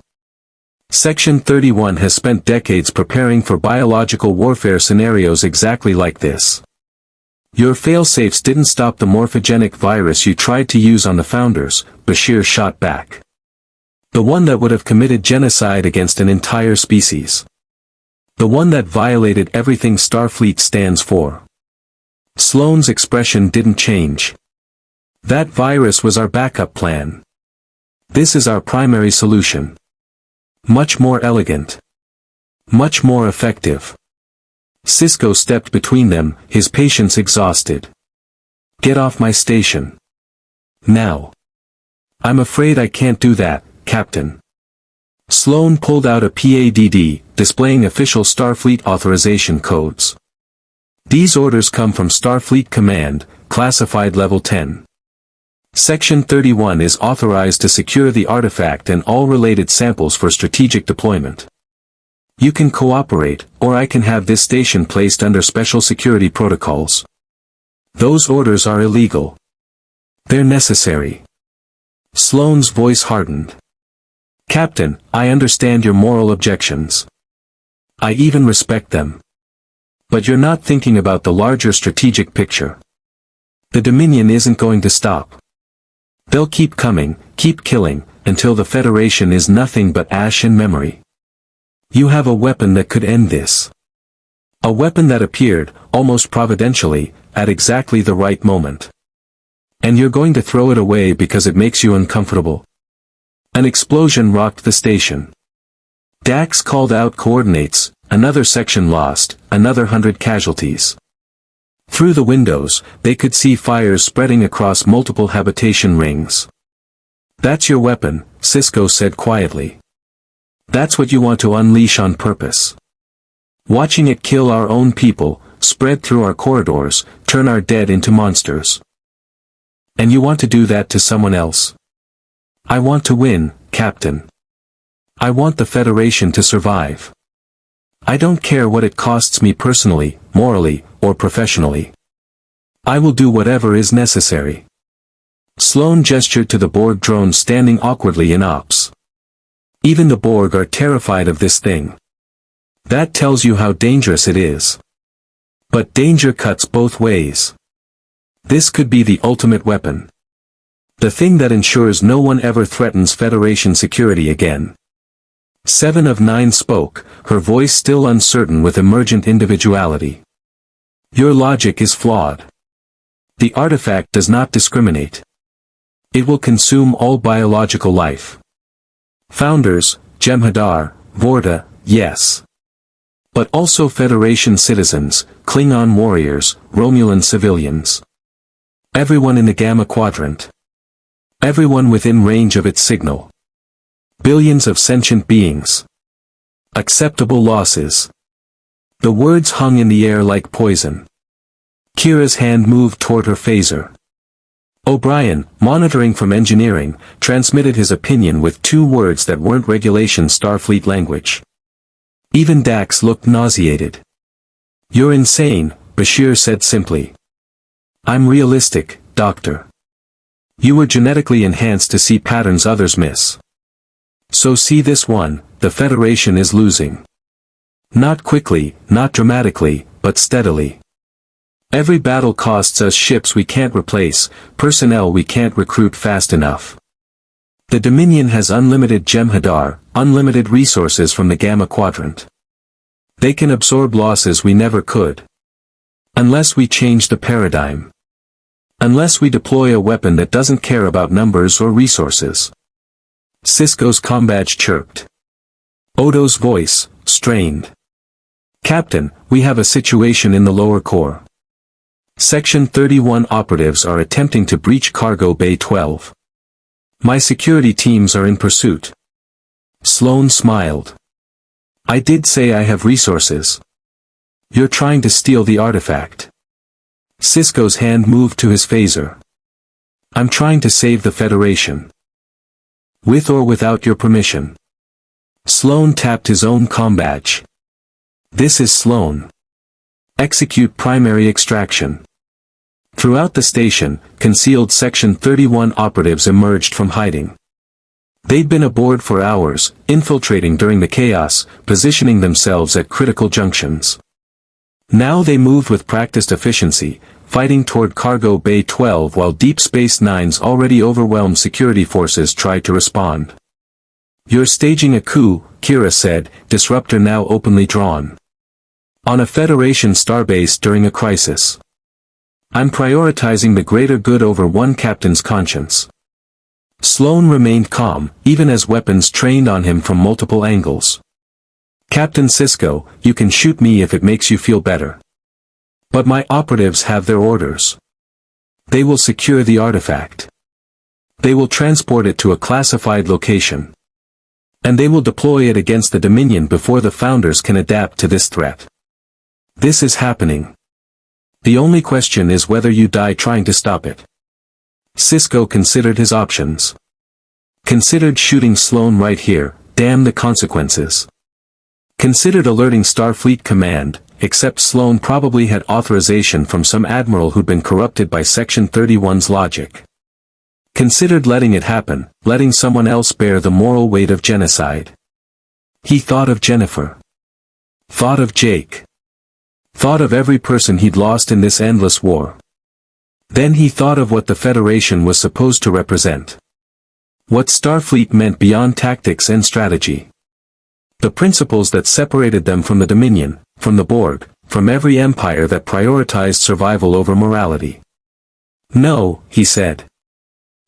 Section 31 has spent decades preparing for biological warfare scenarios exactly like this. Your fail-safes didn't stop the morphogenic virus you tried to use on the founders, Bashir shot back. The one that would have committed genocide against an entire species. The one that violated everything Starfleet stands for. Sloane's expression didn't change. That virus was our backup plan. This is our primary solution. Much more elegant. Much more effective. Sisko stepped between them, his patience exhausted. Get off my station. Now. I'm afraid I can't do that, Captain. Sloane pulled out a PADD, displaying official Starfleet authorization codes. These orders come from Starfleet Command, classified level 10. Section 31 is authorized to secure the artifact and all related samples for strategic deployment. You can cooperate, or I can have this station placed under special security protocols. Those orders are illegal. They're necessary. Sloane's voice hardened. Captain, I understand your moral objections. I even respect them. But you're not thinking about the larger strategic picture. The Dominion isn't going to stop. They'll keep coming, keep killing, until the Federation is nothing but ash and memory. You have a weapon that could end this. A weapon that appeared, almost providentially, at exactly the right moment. And you're going to throw it away because it makes you uncomfortable. An explosion rocked the station. Dax called out coordinates, another section lost, another 100 casualties. Through the windows, they could see fires spreading across multiple habitation rings. That's your weapon, Sisko said quietly. That's what you want to unleash on purpose. Watching it kill our own people, spread through our corridors, turn our dead into monsters. And you want to do that to someone else? I want to win, Captain. I want the Federation to survive. I don't care what it costs me personally, morally, or professionally. I will do whatever is necessary. Sloane gestured to the Borg drone standing awkwardly in ops. Even the Borg are terrified of this thing. That tells you how dangerous it is. But danger cuts both ways. This could be the ultimate weapon. The thing that ensures no one ever threatens Federation security again. 7 of 9 spoke, her voice still uncertain with emergent individuality. Your logic is flawed. The artifact does not discriminate. It will consume all biological life. Founders, Jem'Hadar, Vorta, yes. But also Federation citizens, Klingon warriors, Romulan civilians. Everyone in the Gamma Quadrant. Everyone within range of its signal. Billions of sentient beings. Acceptable losses. The words hung in the air like poison. Kira's hand moved toward her phaser. O'Brien, monitoring from engineering, transmitted his opinion with 2 words that weren't regulation Starfleet language. Even Dax looked nauseated. You're insane, Bashir said simply. I'm realistic, Doctor. You were genetically enhanced to see patterns others miss. So see this one, the Federation is losing. Not quickly, not dramatically, but steadily. Every battle costs us ships we can't replace, personnel we can't recruit fast enough. The Dominion has unlimited Jem'Hadar, unlimited resources from the Gamma Quadrant. They can absorb losses we never could. Unless we change the paradigm. Unless we deploy a weapon that doesn't care about numbers or resources. Sisko's combadge chirped. Odo's voice, strained. Captain, we have a situation in the lower core. Section 31 operatives are attempting to breach Cargo Bay 12. My security teams are in pursuit. Sloane smiled. I did say I have resources. You're trying to steal the artifact. Sisko's hand moved to his phaser. I'm trying to save the Federation. With or without your permission. Sloane tapped his own combadge. This is Sloane. Execute primary extraction. Throughout the station, concealed Section 31 operatives emerged from hiding. They'd been aboard for hours, infiltrating during the chaos, positioning themselves at critical junctions. Now they moved with practiced efficiency, fighting toward Cargo Bay 12 while Deep Space Nine's already overwhelmed security forces tried to respond. You're staging a coup, Kira said, disruptor now openly drawn. On a Federation starbase during a crisis. I'm prioritizing the greater good over one captain's conscience. Sloane remained calm, even as weapons trained on him from multiple angles. Captain Sisko, you can shoot me if it makes you feel better. But my operatives have their orders. They will secure the artifact. They will transport it to a classified location. And they will deploy it against the Dominion before the Founders can adapt to this threat. This is happening. The only question is whether you die trying to stop it. Sisko considered his options. Considered shooting Sloane right here, damn the consequences. Considered alerting Starfleet Command, except Sloane probably had authorization from some admiral who'd been corrupted by Section 31's logic. Considered letting it happen, letting someone else bear the moral weight of genocide. He thought of Jennifer. Thought of Jake. Thought of every person he'd lost in this endless war. Then he thought of what the Federation was supposed to represent. What Starfleet meant beyond tactics and strategy. The principles that separated them from the Dominion, from the Borg, from every empire that prioritized survival over morality. No, he said.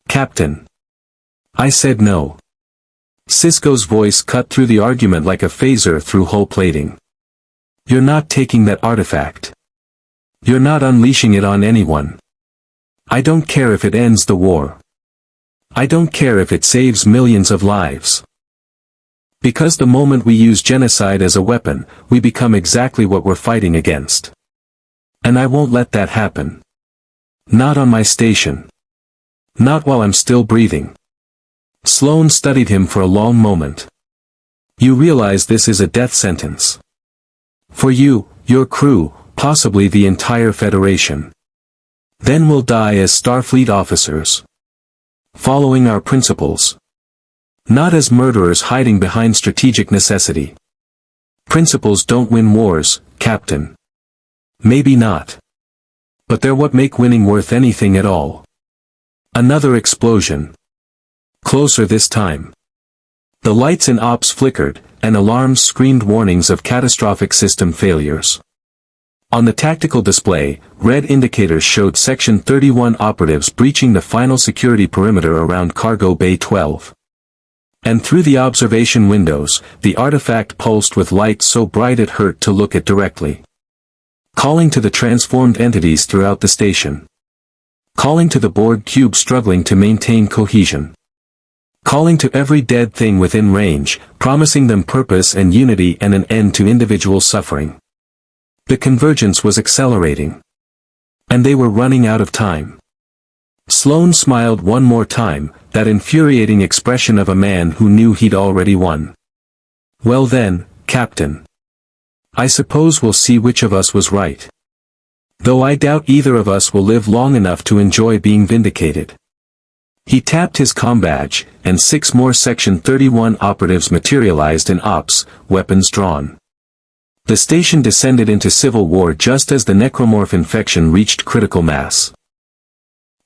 Captain. I said no. Sisko's voice cut through the argument like a phaser through hull plating. You're not taking that artifact. You're not unleashing it on anyone. I don't care if it ends the war. I don't care if it saves millions of lives. Because the moment we use genocide as a weapon, we become exactly what we're fighting against. And I won't let that happen. Not on my station. Not while I'm still breathing. Sloane studied him for a long moment. You realize this is a death sentence. For you, your crew, possibly the entire Federation. Then we'll die as Starfleet officers. Following our principles. Not as murderers hiding behind strategic necessity. Principles don't win wars, Captain. Maybe not. But they're what make winning worth anything at all. Another explosion. Closer this time. The lights in ops flickered, and alarms screamed warnings of catastrophic system failures. On the tactical display, red indicators showed Section 31 operatives breaching the final security perimeter around Cargo Bay 12. And through the observation windows, the artifact pulsed with light so bright it hurt to look at directly. Calling to the transformed entities throughout the station. Calling to the Borg cube struggling to maintain cohesion. Calling to every dead thing within range, promising them purpose and unity and an end to individual suffering. The convergence was accelerating. And they were running out of time. Sloane smiled one more time, that infuriating expression of a man who knew he'd already won. Well then, Captain. I suppose we'll see which of us was right. Though I doubt either of us will live long enough to enjoy being vindicated. He tapped his comm badge, and 6 more Section 31 operatives materialized in ops, weapons drawn. The station descended into civil war just as the necromorph infection reached critical mass.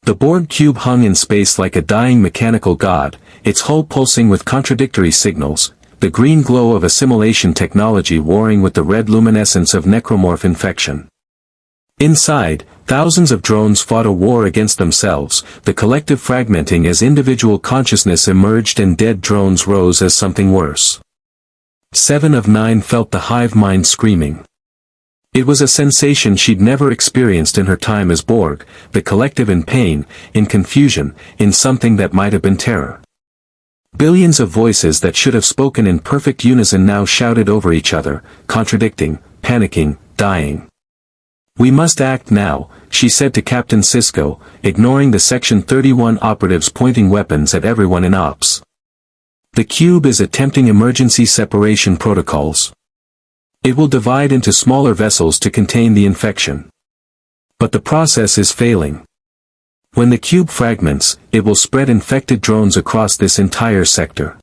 The Borg cube hung in space like a dying mechanical god, its hull pulsing with contradictory signals, the green glow of assimilation technology warring with the red luminescence of necromorph infection. Inside, thousands of drones fought a war against themselves, the collective fragmenting as individual consciousness emerged and dead drones rose as something worse. 7 of 9 felt the hive mind screaming. It was a sensation she'd never experienced in her time as Borg, the collective in pain, in confusion, in something that might have been terror. Billions of voices that should have spoken in perfect unison now shouted over each other, contradicting, panicking, dying. We must act now, she said to Captain Sisko, ignoring the Section 31 operatives pointing weapons at everyone in ops. The cube is attempting emergency separation protocols. It will divide into smaller vessels to contain the infection. But the process is failing. When the cube fragments, it will spread infected drones across this entire sector.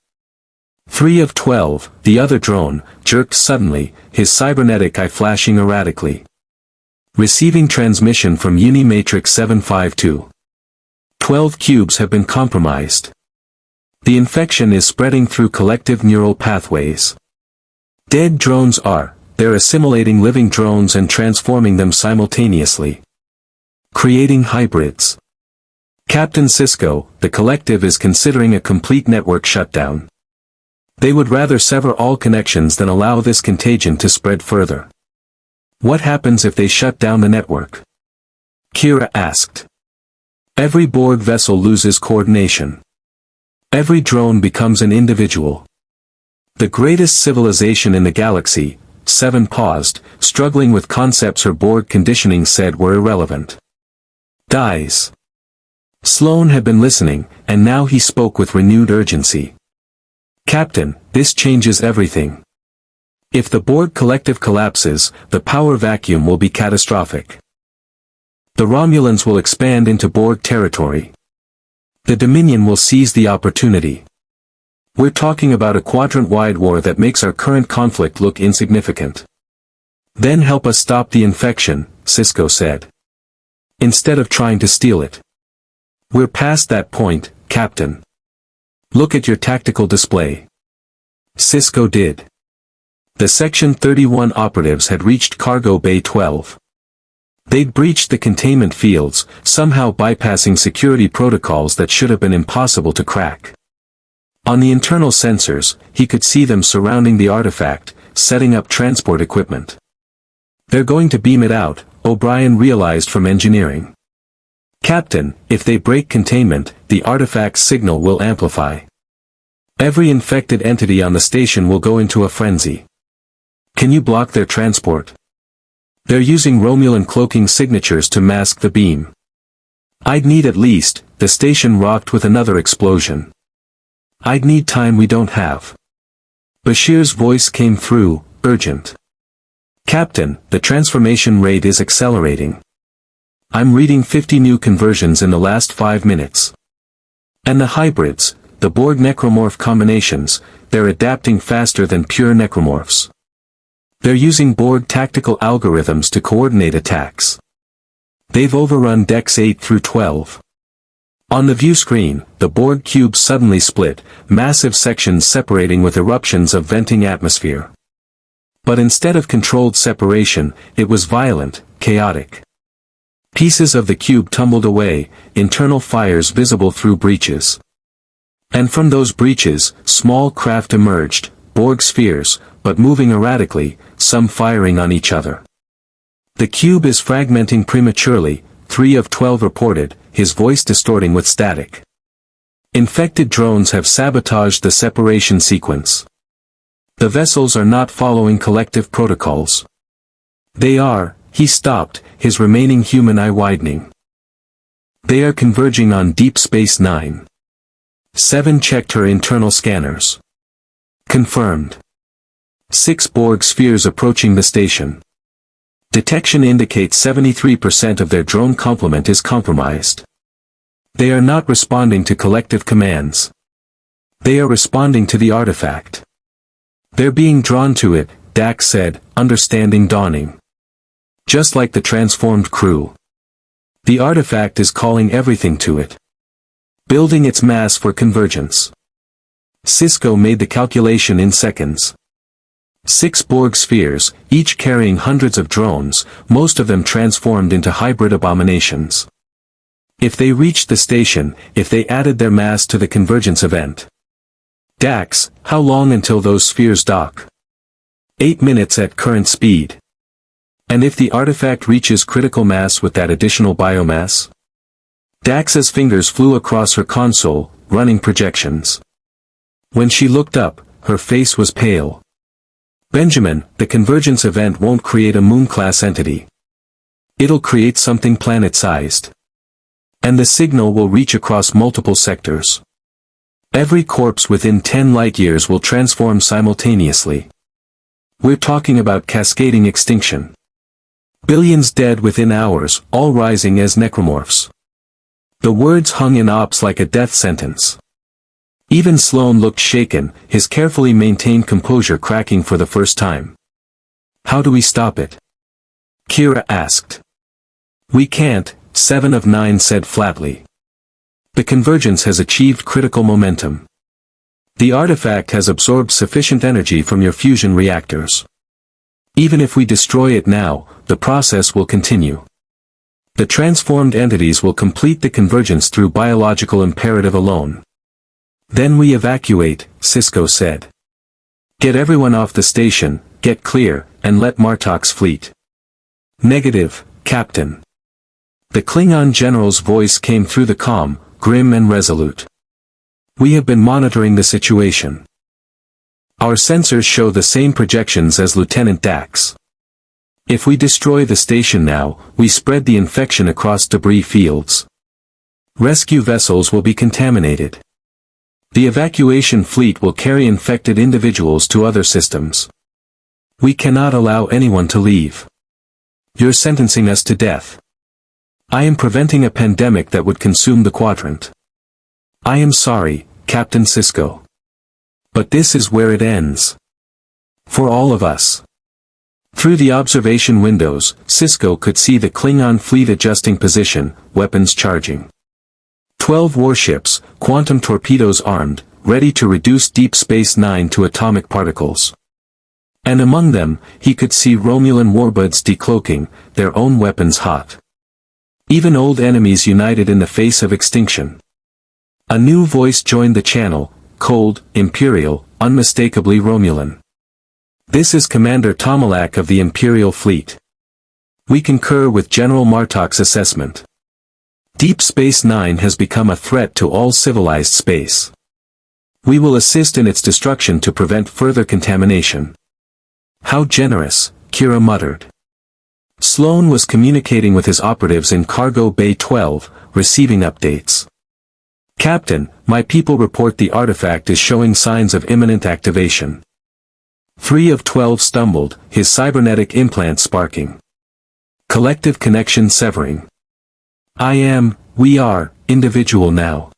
3 of 12, the other drone, jerked suddenly, his cybernetic eye flashing erratically. Receiving transmission from Unimatrix 752. 12 cubes have been compromised. The infection is spreading through collective neural pathways. Dead drones they're assimilating living drones and transforming them simultaneously. Creating hybrids. Captain Sisko, the collective is considering a complete network shutdown. They would rather sever all connections than allow this contagion to spread further. What happens if they shut down the network? Kira asked. Every Borg vessel loses coordination. Every drone becomes an individual. The greatest civilization in the galaxy, 7 paused, struggling with concepts her Borg conditioning said were irrelevant. Dies. Sloane had been listening, and now he spoke with renewed urgency. Captain, this changes everything. If the Borg collective collapses, the power vacuum will be catastrophic. The Romulans will expand into Borg territory. The Dominion will seize the opportunity. We're talking about a quadrant-wide war that makes our current conflict look insignificant. Then help us stop the infection, Sisko said. Instead of trying to steal it. We're past that point, Captain. Look at your tactical display. Sisko did. The Section 31 operatives had reached Cargo Bay 12. They'd breached the containment fields, somehow bypassing security protocols that should have been impossible to crack. On the internal sensors, he could see them surrounding the artifact, setting up transport equipment. They're going to beam it out, O'Brien realized from engineering. Captain, if they break containment, the artifact's signal will amplify. Every infected entity on the station will go into a frenzy. Can you block their transport? They're using Romulan cloaking signatures to mask the beam. I'd need at least, the station rocked with another explosion. I'd need time we don't have. Bashir's voice came through, urgent. Captain, the transformation rate is accelerating. I'm reading 50 new conversions in the last 5 minutes. And the hybrids, the Borg Necromorph combinations, they're adapting faster than pure Necromorphs. They're using Borg tactical algorithms to coordinate attacks. They've overrun decks 8 through 12. On the view screen, the Borg cube suddenly split, massive sections separating with eruptions of venting atmosphere. But instead of controlled separation, it was violent, chaotic. Pieces of the cube tumbled away, internal fires visible through breaches. And from those breaches, small craft emerged, Borg spheres, but moving erratically, some firing on each other. The cube is fragmenting prematurely, 3 of 12 reported, his voice distorting with static. Infected drones have sabotaged the separation sequence. The vessels are not following collective protocols. They are, he stopped, his remaining human eye widening. They are converging on Deep Space Nine. 7 checked her internal scanners. Confirmed. 6 Borg spheres approaching the station. Detection indicates 73% of their drone complement is compromised. They are not responding to collective commands. They are responding to the artifact. They're being drawn to it, Dax said, understanding dawning. Just like the transformed crew. The artifact is calling everything to it. Building its mass for convergence. Sisko made the calculation in seconds. 6 Borg spheres, each carrying hundreds of drones, most of them transformed into hybrid abominations. If they reached the station, if they added their mass to the convergence event. Dax, how long until those spheres dock? 8 minutes at current speed. And if the artifact reaches critical mass with that additional biomass? Dax's fingers flew across her console, running projections. When she looked up, her face was pale. Benjamin, the convergence event won't create a moon-class entity. It'll create something planet-sized. And the signal will reach across multiple sectors. Every corpse within 10 light-years will transform simultaneously. We're talking about cascading extinction. Billions dead within hours, all rising as necromorphs. The words hung in ops like a death sentence. Even Sloan looked shaken, his carefully maintained composure cracking for the first time. How do we stop it? Kira asked. We can't, 7 of 9 said flatly. The convergence has achieved critical momentum. The artifact has absorbed sufficient energy from your fusion reactors. Even if we destroy it now, the process will continue. The transformed entities will complete the convergence through biological imperative alone. Then we evacuate, Sisko said. Get everyone off the station, get clear, and let Martok's fleet. Negative, Captain. The Klingon general's voice came through the comm, grim and resolute. We have been monitoring the situation. Our sensors show the same projections as Lieutenant Dax. If we destroy the station now, we spread the infection across debris fields. Rescue vessels will be contaminated. The evacuation fleet will carry infected individuals to other systems. We cannot allow anyone to leave. You're sentencing us to death. I am preventing a pandemic that would consume the quadrant. I am sorry, Captain Sisko. But this is where it ends. For all of us. Through the observation windows, Sisko could see the Klingon fleet adjusting position, weapons charging. 12 warships, quantum torpedoes armed, ready to reduce Deep Space Nine to atomic particles. And among them, he could see Romulan warbuds decloaking, their own weapons hot. Even old enemies united in the face of extinction. A new voice joined the channel, cold, imperial, unmistakably Romulan. This is Commander Tomalak of the Imperial Fleet. We concur with General Martok's assessment. Deep Space Nine has become a threat to all civilized space. We will assist in its destruction to prevent further contamination. How generous, Kira muttered. Sloan was communicating with his operatives in Cargo Bay 12, receiving updates. Captain, my people report the artifact is showing signs of imminent activation. 3 of 12 stumbled, his cybernetic implant sparking. Collective connection severing. We are, individual now.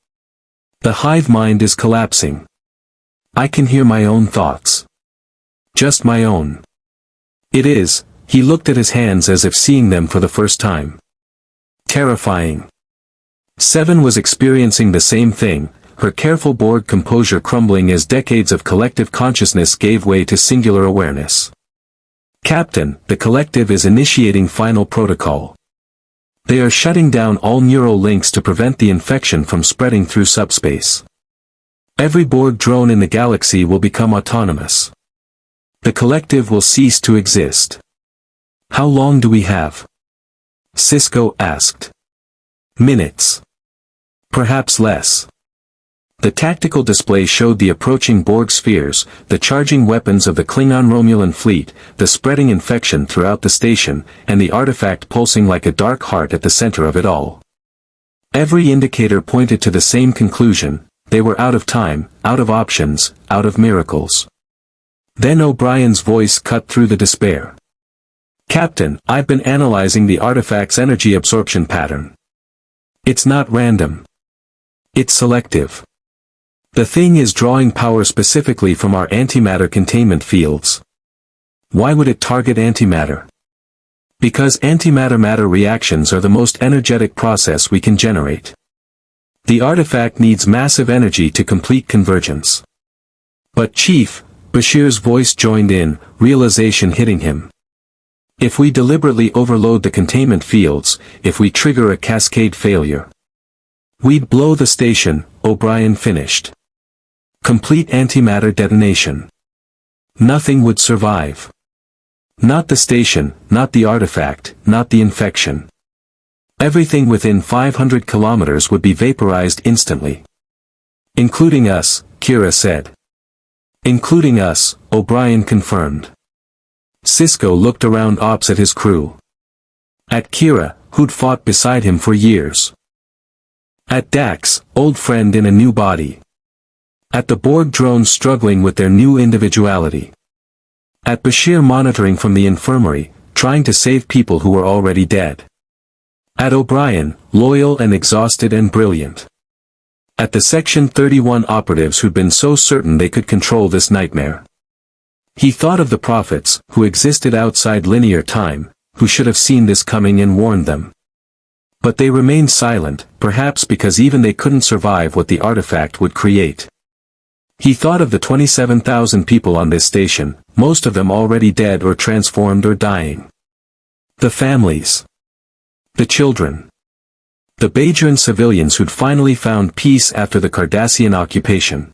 The hive mind is collapsing. I can hear my own thoughts. Just my own. It is. He looked at his hands as if seeing them for the first time. Terrifying. Seven was experiencing the same thing, her careful Borg composure crumbling as decades of collective consciousness gave way to singular awareness. Captain, the collective is initiating final protocol. They are shutting down all neural links to prevent the infection from spreading through subspace. Every Borg drone in the galaxy will become autonomous. The collective will cease to exist. How long do we have? Sisko asked. Minutes. Perhaps less. The tactical display showed the approaching Borg spheres, the charging weapons of the Klingon-Romulan fleet, the spreading infection throughout the station, and the artifact pulsing like a dark heart at the center of it all. Every indicator pointed to the same conclusion: they were out of time, out of options, out of miracles. Then O'Brien's voice cut through the despair. Captain, I've been analyzing the artifact's energy absorption pattern. It's not random. It's selective. The thing is drawing power specifically from our antimatter containment fields. Why would it target antimatter? Because antimatter-matter reactions are the most energetic process we can generate. The artifact needs massive energy to complete convergence. But Chief, Bashir's voice joined in, realization hitting him. If we deliberately overload the containment fields, if we trigger a cascade failure, we'd blow the station, O'Brien finished. Complete antimatter detonation. Nothing would survive. Not the station, not the artifact, not the infection. Everything within 500 kilometers would be vaporized instantly. Including us, Kira said. Including us, O'Brien confirmed. Sisko looked around ops at his crew. At Kira, who'd fought beside him for years. At Dax, old friend in a new body. At the Borg drones struggling with their new individuality. At Bashir monitoring from the infirmary, trying to save people who were already dead. At O'Brien, loyal and exhausted and brilliant. At the Section 31 operatives who'd been so certain they could control this nightmare. He thought of the prophets, who existed outside linear time, who should have seen this coming and warned them. But they remained silent, perhaps because even they couldn't survive what the artifact would create. He thought of the 27,000 people on this station, most of them already dead or transformed or dying. The families. The children. The Bajoran civilians who'd finally found peace after the Cardassian occupation.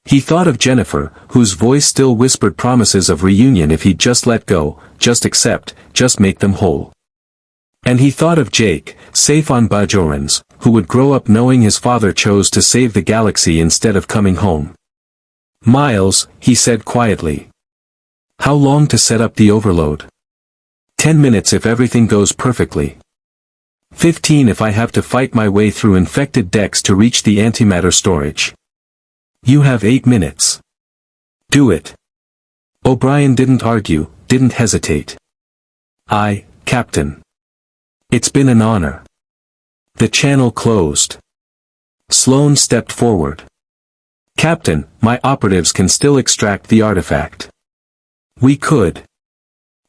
He thought of Jennifer, whose voice still whispered promises of reunion if he'd just let go, just accept, just make them whole. And he thought of Jake, safe on Bajorans, who would grow up knowing his father chose to save the galaxy instead of coming home. Miles, he said quietly. How long to set up the overload? 10 minutes if everything goes perfectly. 15 if I have to fight my way through infected decks to reach the antimatter storage. You have 8 minutes. Do it. O'Brien didn't argue, didn't hesitate. Captain. It's been an honor. The channel closed. Sloane stepped forward. Captain, my operatives can still extract the artifact. We could.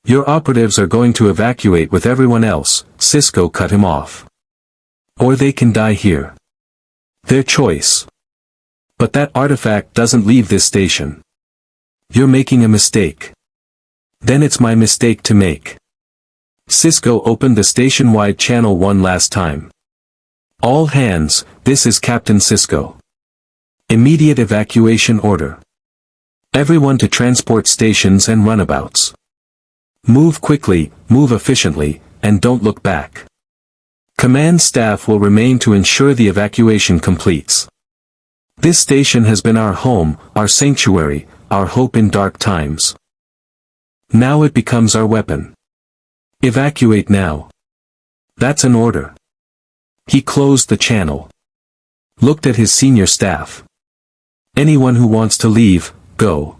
Your operatives are going to evacuate with everyone else, Sisko cut him off. Or they can die here. Their choice. But that artifact doesn't leave this station. You're making a mistake. Then it's my mistake to make. Sisko opened the station-wide channel one last time. All hands, this is Captain Sisko. Immediate evacuation order. Everyone to transport stations and runabouts. Move quickly, move efficiently, and don't look back. Command staff will remain to ensure the evacuation completes. This station has been our home, our sanctuary, our hope in dark times. Now it becomes our weapon. Evacuate now. That's an order. He closed the channel. Looked at his senior staff. Anyone who wants to leave, go.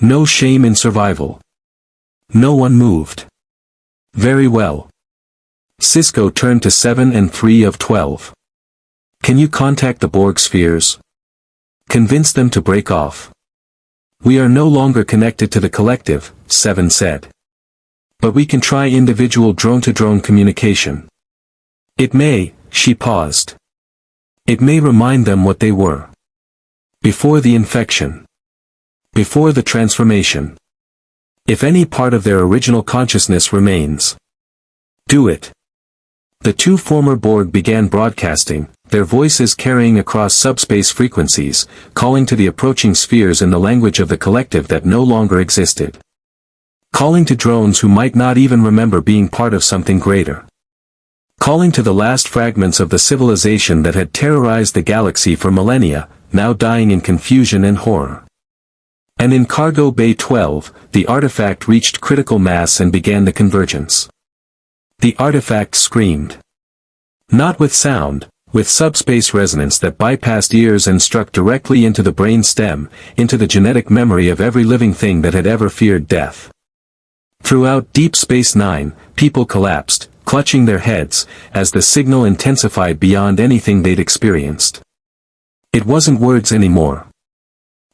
No shame in survival. No one moved. Very well. Sisko turned to 7 and 3 of 12. Can you contact the Borg spheres? Convince them to break off. We are no longer connected to the collective, Seven said. But we can try individual drone-to-drone communication. It may, she paused. It may remind them what they were. Before the infection. Before the transformation. If any part of their original consciousness remains. Do it. The two former Borg began broadcasting, their voices carrying across subspace frequencies, calling to the approaching spheres in the language of the collective that no longer existed. Calling to drones who might not even remember being part of something greater. Calling to the last fragments of the civilization that had terrorized the galaxy for millennia, now dying in confusion and horror. And in Cargo Bay 12, the artifact reached critical mass and began the convergence. The artifact screamed. Not with sound, with subspace resonance that bypassed ears and struck directly into the brain stem, into the genetic memory of every living thing that had ever feared death. Throughout Deep Space Nine, people collapsed, clutching their heads, as the signal intensified beyond anything they'd experienced. It wasn't words anymore.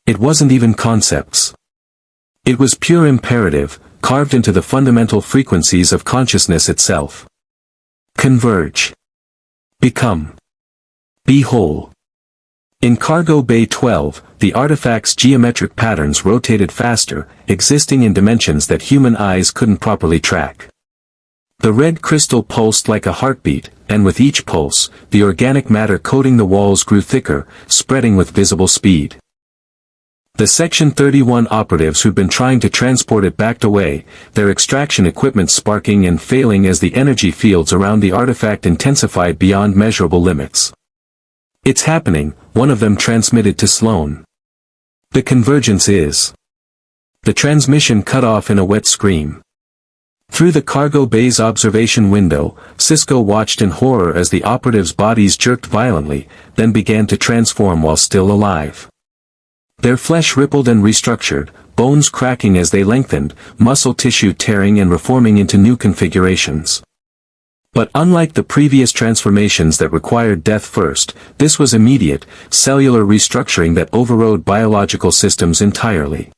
It wasn't even concepts. It was pure imperative, carved into the fundamental frequencies of consciousness itself. Converge. Become. Be whole. In Cargo Bay 12, the artifact's geometric patterns rotated faster, existing in dimensions that human eyes couldn't properly track. The red crystal pulsed like a heartbeat, and with each pulse, the organic matter coating the walls grew thicker, spreading with visible speed. The Section 31 operatives who'd been trying to transport it backed away, their extraction equipment sparking and failing as the energy fields around the artifact intensified beyond measurable limits. It's happening, one of them transmitted to Sloan. The convergence is. The transmission cut off in a wet scream. Through the cargo bay's observation window, Sisko watched in horror as the operatives' bodies jerked violently, then began to transform while still alive. Their flesh rippled and restructured, bones cracking as they lengthened, muscle tissue tearing and reforming into new configurations. But unlike the previous transformations that required death first, this was immediate, cellular restructuring that overrode biological systems entirely.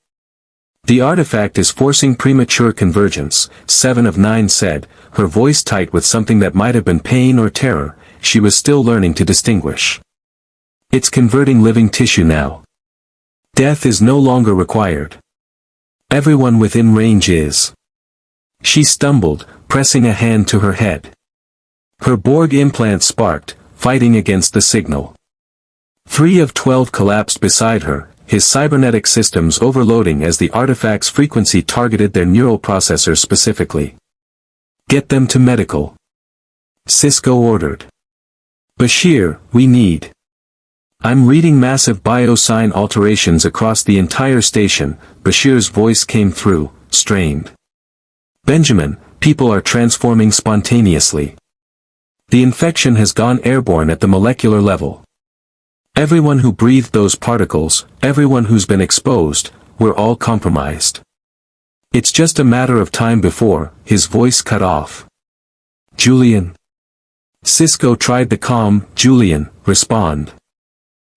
The artifact is forcing premature convergence, 7 of 9 said, her voice tight with something that might have been pain or terror, she was still learning to distinguish. It's converting living tissue now. Death is no longer required. Everyone within range is. She stumbled, pressing a hand to her head. Her Borg implant sparked, fighting against the signal. 3 of 12 collapsed beside her, his cybernetic systems overloading as the artifact's frequency targeted their neural processors specifically. Get them to medical. Sisko ordered. Bashir, we need. I'm reading massive biosign alterations across the entire station, Bashir's voice came through, strained. Benjamin, people are transforming spontaneously. The infection has gone airborne at the molecular level. Everyone who breathed those particles, everyone who's been exposed, we're all compromised. It's just a matter of time before, his voice cut off. Julian. Sisko tried to calm, Julian, respond.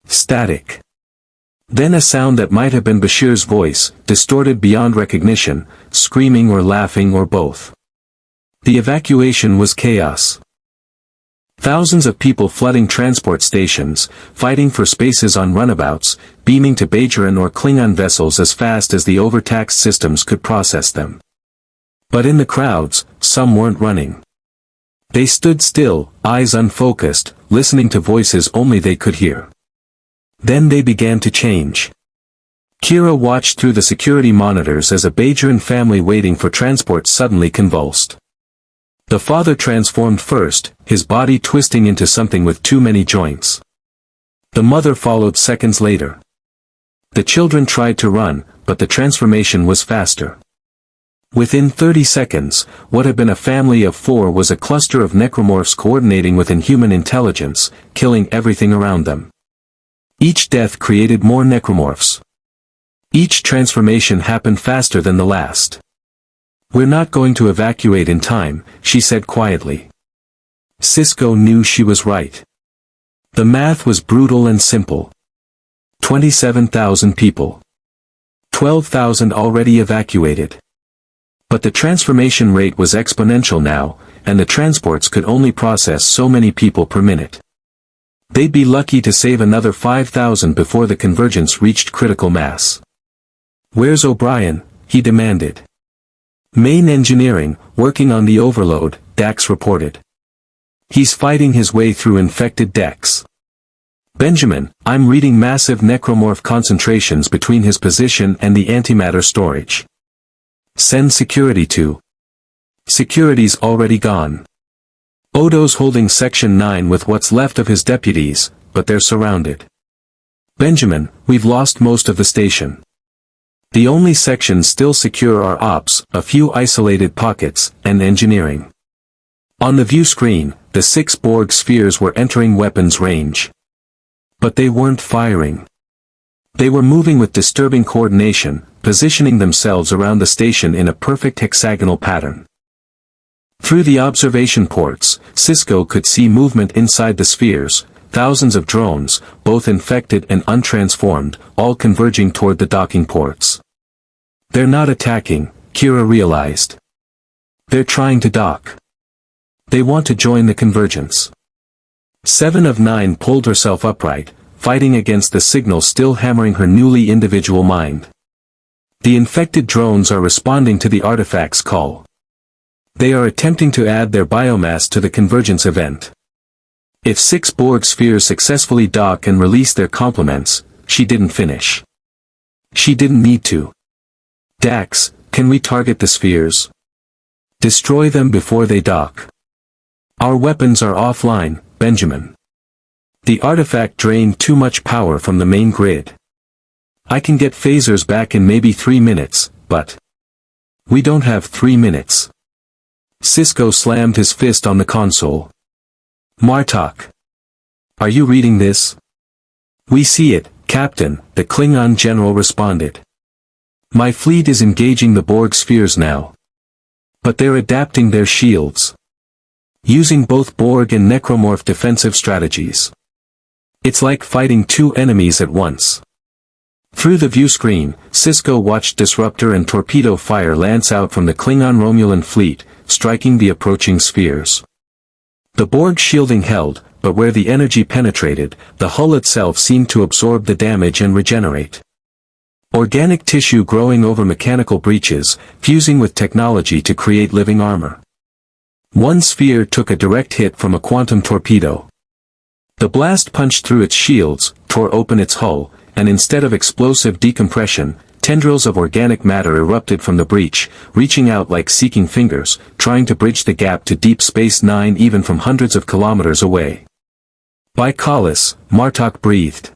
Static. Then a sound that might have been Bashir's voice, distorted beyond recognition, screaming or laughing or both. The evacuation was chaos. Thousands of people flooding transport stations, fighting for spaces on runabouts, beaming to Bajoran or Klingon vessels as fast as the overtaxed systems could process them. But in the crowds, some weren't running. They stood still, eyes unfocused, listening to voices only they could hear. Then they began to change. Kira watched through the security monitors as a Bajoran family waiting for transport suddenly convulsed. The father transformed first, his body twisting into something with too many joints. The mother followed seconds later. The children tried to run, but the transformation was faster. Within 30 seconds, what had been a family of 4 was a cluster of necromorphs coordinating with inhuman intelligence, killing everything around them. Each death created more necromorphs. Each transformation happened faster than the last. We're not going to evacuate in time, she said quietly. Sisko knew she was right. The math was brutal and simple. 27,000 people. 12,000 already evacuated. But the transformation rate was exponential now, and the transports could only process so many people per minute. They'd be lucky to save another 5,000 before the convergence reached critical mass. "Where's O'Brien?" he demanded. "Main engineering, working on the overload," Dax reported. "He's fighting his way through infected decks." "Benjamin, I'm reading massive necromorph concentrations between his position and the antimatter storage. Send security to." "Security's already gone. Odo's holding Section 9 with what's left of his deputies, but they're surrounded." "Benjamin, we've lost most of the station. The only sections still secure are ops, a few isolated pockets, and engineering." On the view screen, the 6 Borg spheres were entering weapons range. But they weren't firing. They were moving with disturbing coordination, positioning themselves around the station in a perfect hexagonal pattern. Through the observation ports, Sisko could see movement inside the spheres, thousands of drones, both infected and untransformed, all converging toward the docking ports. "They're not attacking," Kira realized. "They're trying to dock. They want to join the convergence." 7 of 9 pulled herself upright, fighting against the signal still hammering her newly individual mind. The infected drones are responding to the artifact's call. They are attempting to add their biomass to the convergence event. If 6 Borg spheres successfully dock and release their complements, she didn't finish. She didn't need to. "Dax, can we target the spheres? Destroy them before they dock." "Our weapons are offline, Benjamin. The artifact drained too much power from the main grid. I can get phasers back in maybe 3 minutes, but we don't have 3 minutes." Sisko slammed his fist on the console. "Martok. Are you reading this?" "We see it, Captain," the Klingon general responded. "My fleet is engaging the Borg spheres now. But they're adapting their shields. Using both Borg and Necromorph defensive strategies. It's like fighting 2 enemies at once." Through the view screen, Sisko watched disruptor and torpedo fire lance out from the Klingon-Romulan fleet, striking the approaching spheres. The Borg shielding held, but where the energy penetrated, the hull itself seemed to absorb the damage and regenerate. Organic tissue growing over mechanical breaches, fusing with technology to create living armor. One sphere took a direct hit from a quantum torpedo. The blast punched through its shields, tore open its hull, and instead of explosive decompression, tendrils of organic matter erupted from the breach, reaching out like seeking fingers, trying to bridge the gap to Deep Space Nine even from hundreds of kilometers away. "By Kalis," Martok breathed.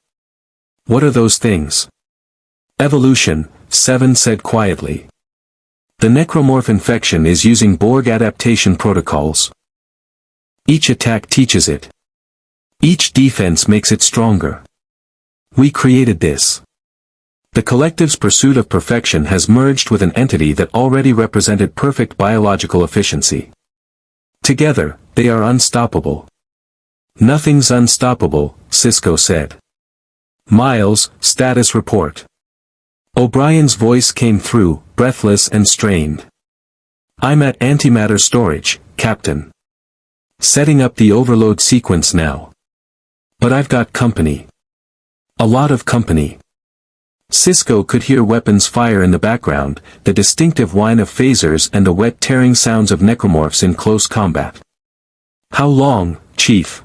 "What are those things?" "Evolution," 7 said quietly. "The necromorph infection is using Borg adaptation protocols. Each attack teaches it. Each defense makes it stronger. We created this. The collective's pursuit of perfection has merged with an entity that already represented perfect biological efficiency. Together, they are unstoppable." "Nothing's unstoppable," Sisko said. "Miles, status report." O'Brien's voice came through, breathless and strained. "I'm at antimatter storage, Captain. Setting up the overload sequence now. But I've got company. A lot of company." Sisko could hear weapons fire in the background, the distinctive whine of phasers and the wet tearing sounds of necromorphs in close combat. "How long, Chief?"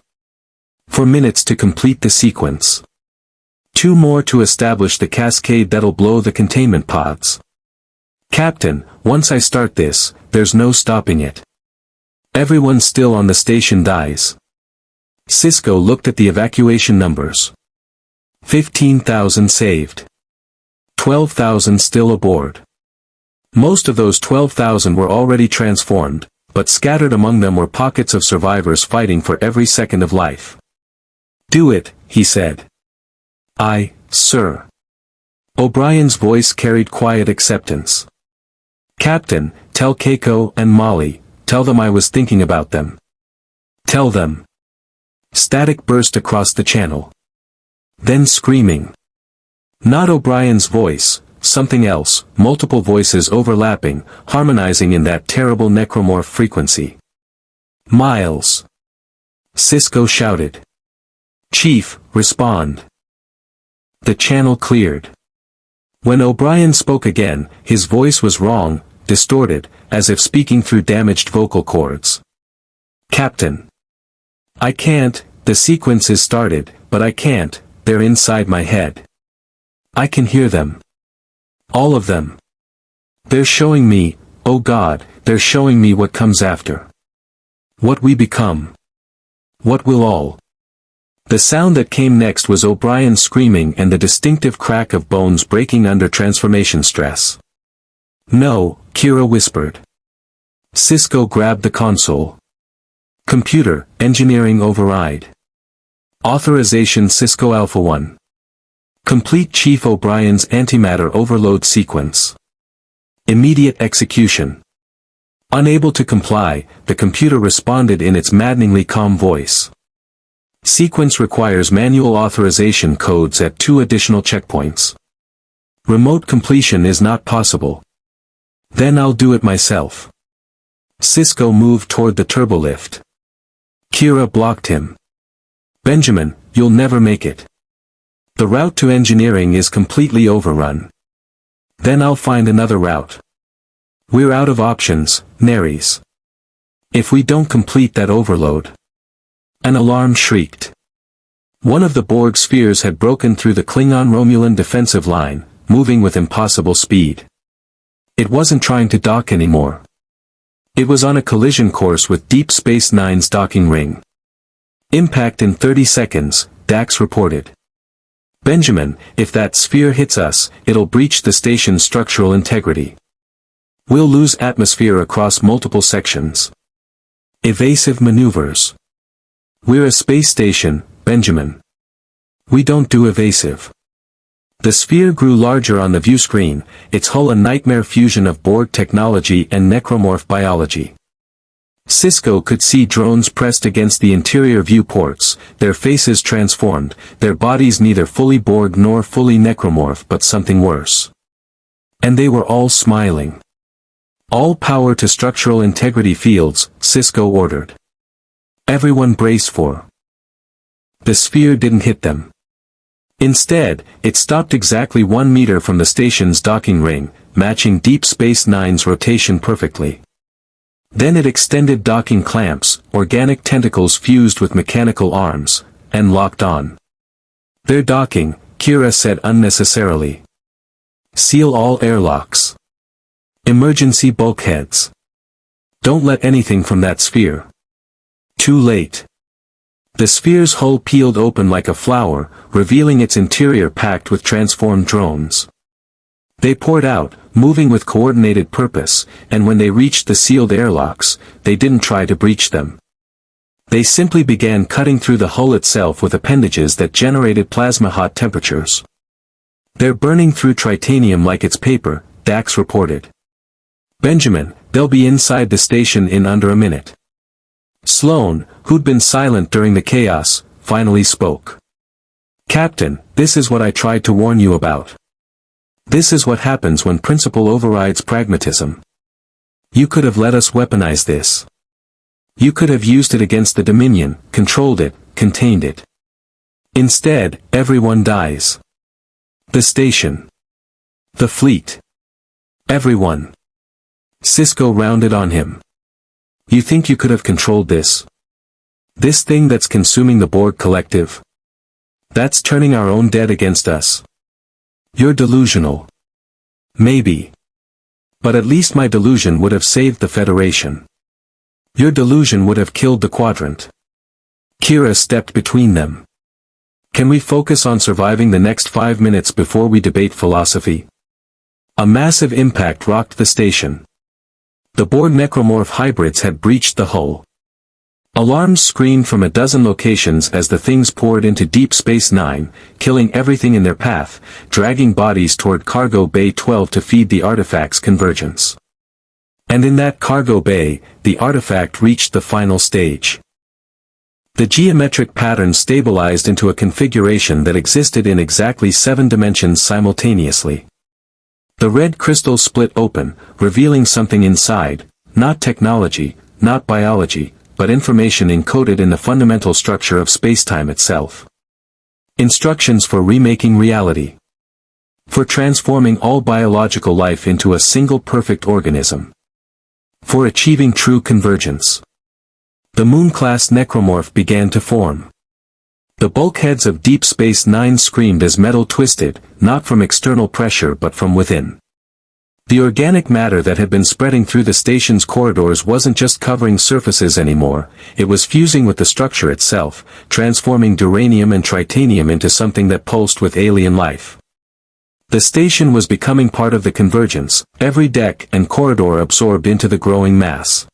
"For minutes to complete the sequence. 2 more to establish the cascade that'll blow the containment pods. Captain, once I start this, there's no stopping it. Everyone still on the station dies." Sisko looked at the evacuation numbers. 15,000 saved. 12,000 still aboard. Most of those 12,000 were already transformed, but scattered among them were pockets of survivors fighting for every second of life. "Do it," he said. "Aye, sir." O'Brien's voice carried quiet acceptance. "Captain, tell Keiko and Molly, tell them I was thinking about them. Tell them." Static burst across the channel. Then screaming. Not O'Brien's voice, something else, multiple voices overlapping, harmonizing in that terrible necromorph frequency. Miles. Sisko shouted. Chief, respond. The channel cleared. When O'Brien spoke again, his voice was wrong, distorted, as if speaking through damaged vocal cords. Captain. I can't, the sequence is started, but I can't, they're inside my head. I can hear them. All of them. They're showing me, oh God, they're showing me what comes after. What we become. What we'll all. The sound that came next was O'Brien screaming and the distinctive crack of bones breaking under transformation stress. No, Kira whispered. Sisko grabbed the console. Computer, engineering override. Authorization Sisko Alpha 1. Complete Chief O'Brien's antimatter overload sequence. Immediate execution. Unable to comply, the computer responded in its maddeningly calm voice. Sequence requires manual authorization codes at 2 additional checkpoints. Remote completion is not possible. Then I'll do it myself. Sisko moved toward the turbolift. Kira blocked him. Benjamin, you'll never make it. The route to engineering is completely overrun. Then I'll find another route. We're out of options, Neres. If we don't complete that overload. An alarm shrieked. One of the Borg spheres had broken through the Klingon-Romulan defensive line, moving with impossible speed. It wasn't trying to dock anymore. It was on a collision course with Deep Space Nine's docking ring. Impact in 30 seconds, Dax reported. Benjamin, if that sphere hits us, it'll breach the station's structural integrity. We'll lose atmosphere across multiple sections. Evasive maneuvers. We're a space station, Benjamin. We don't do evasive. The sphere grew larger on the view screen, its hull a nightmare fusion of Borg technology and necromorph biology. Sisko could see drones pressed against the interior viewports, their faces transformed, their bodies neither fully Borg nor fully necromorph but something worse. And they were all smiling. All power to structural integrity fields, Sisko ordered. Everyone brace for. The sphere didn't hit them. Instead, it stopped exactly 1 meter from the station's docking ring, matching Deep Space Nine's rotation perfectly. Then it extended docking clamps, organic tentacles fused with mechanical arms, and locked on. They're docking, Kira said unnecessarily. Seal all airlocks. Emergency bulkheads. Don't let anything from that sphere. Too late. The sphere's hull peeled open like a flower, revealing its interior packed with transformed drones. They poured out, moving with coordinated purpose, and when they reached the sealed airlocks, they didn't try to breach them. They simply began cutting through the hull itself with appendages that generated plasma-hot temperatures. They're burning through tritanium like it's paper, Dax reported. Benjamin, they'll be inside the station in under a minute. Sloan, who'd been silent during the chaos, finally spoke. Captain, this is what I tried to warn you about. This is what happens when principle overrides pragmatism. You could have let us weaponize this. You could have used it against the Dominion, controlled it, contained it. Instead, everyone dies. The station. The fleet. Everyone. Sisko rounded on him. You think you could have controlled this? This thing that's consuming the Borg collective? That's turning our own dead against us. You're delusional. Maybe. But at least my delusion would have saved the Federation. Your delusion would have killed the Quadrant. Kira stepped between them. Can we focus on surviving the next 5 minutes before we debate philosophy? A massive impact rocked the station. The Borg necromorph hybrids had breached the hull. Alarms screamed from a dozen locations as the things poured into Deep Space Nine, killing everything in their path, dragging bodies toward Cargo Bay 12 to feed the artifact's convergence. And in that cargo bay, the artifact reached the final stage. The geometric pattern stabilized into a configuration that existed in exactly 7 dimensions simultaneously. The red crystal split open, revealing something inside, not technology, not biology, but information encoded in the fundamental structure of spacetime itself. Instructions for remaking reality. For transforming all biological life into a single perfect organism. For achieving true convergence. The Moon-class Necromorph began to form. The bulkheads of Deep Space Nine screamed as metal twisted, not from external pressure but from within. The organic matter that had been spreading through the station's corridors wasn't just covering surfaces anymore, it was fusing with the structure itself, transforming duranium and tritanium into something that pulsed with alien life. The station was becoming part of the convergence, every deck and corridor absorbed into the growing mass.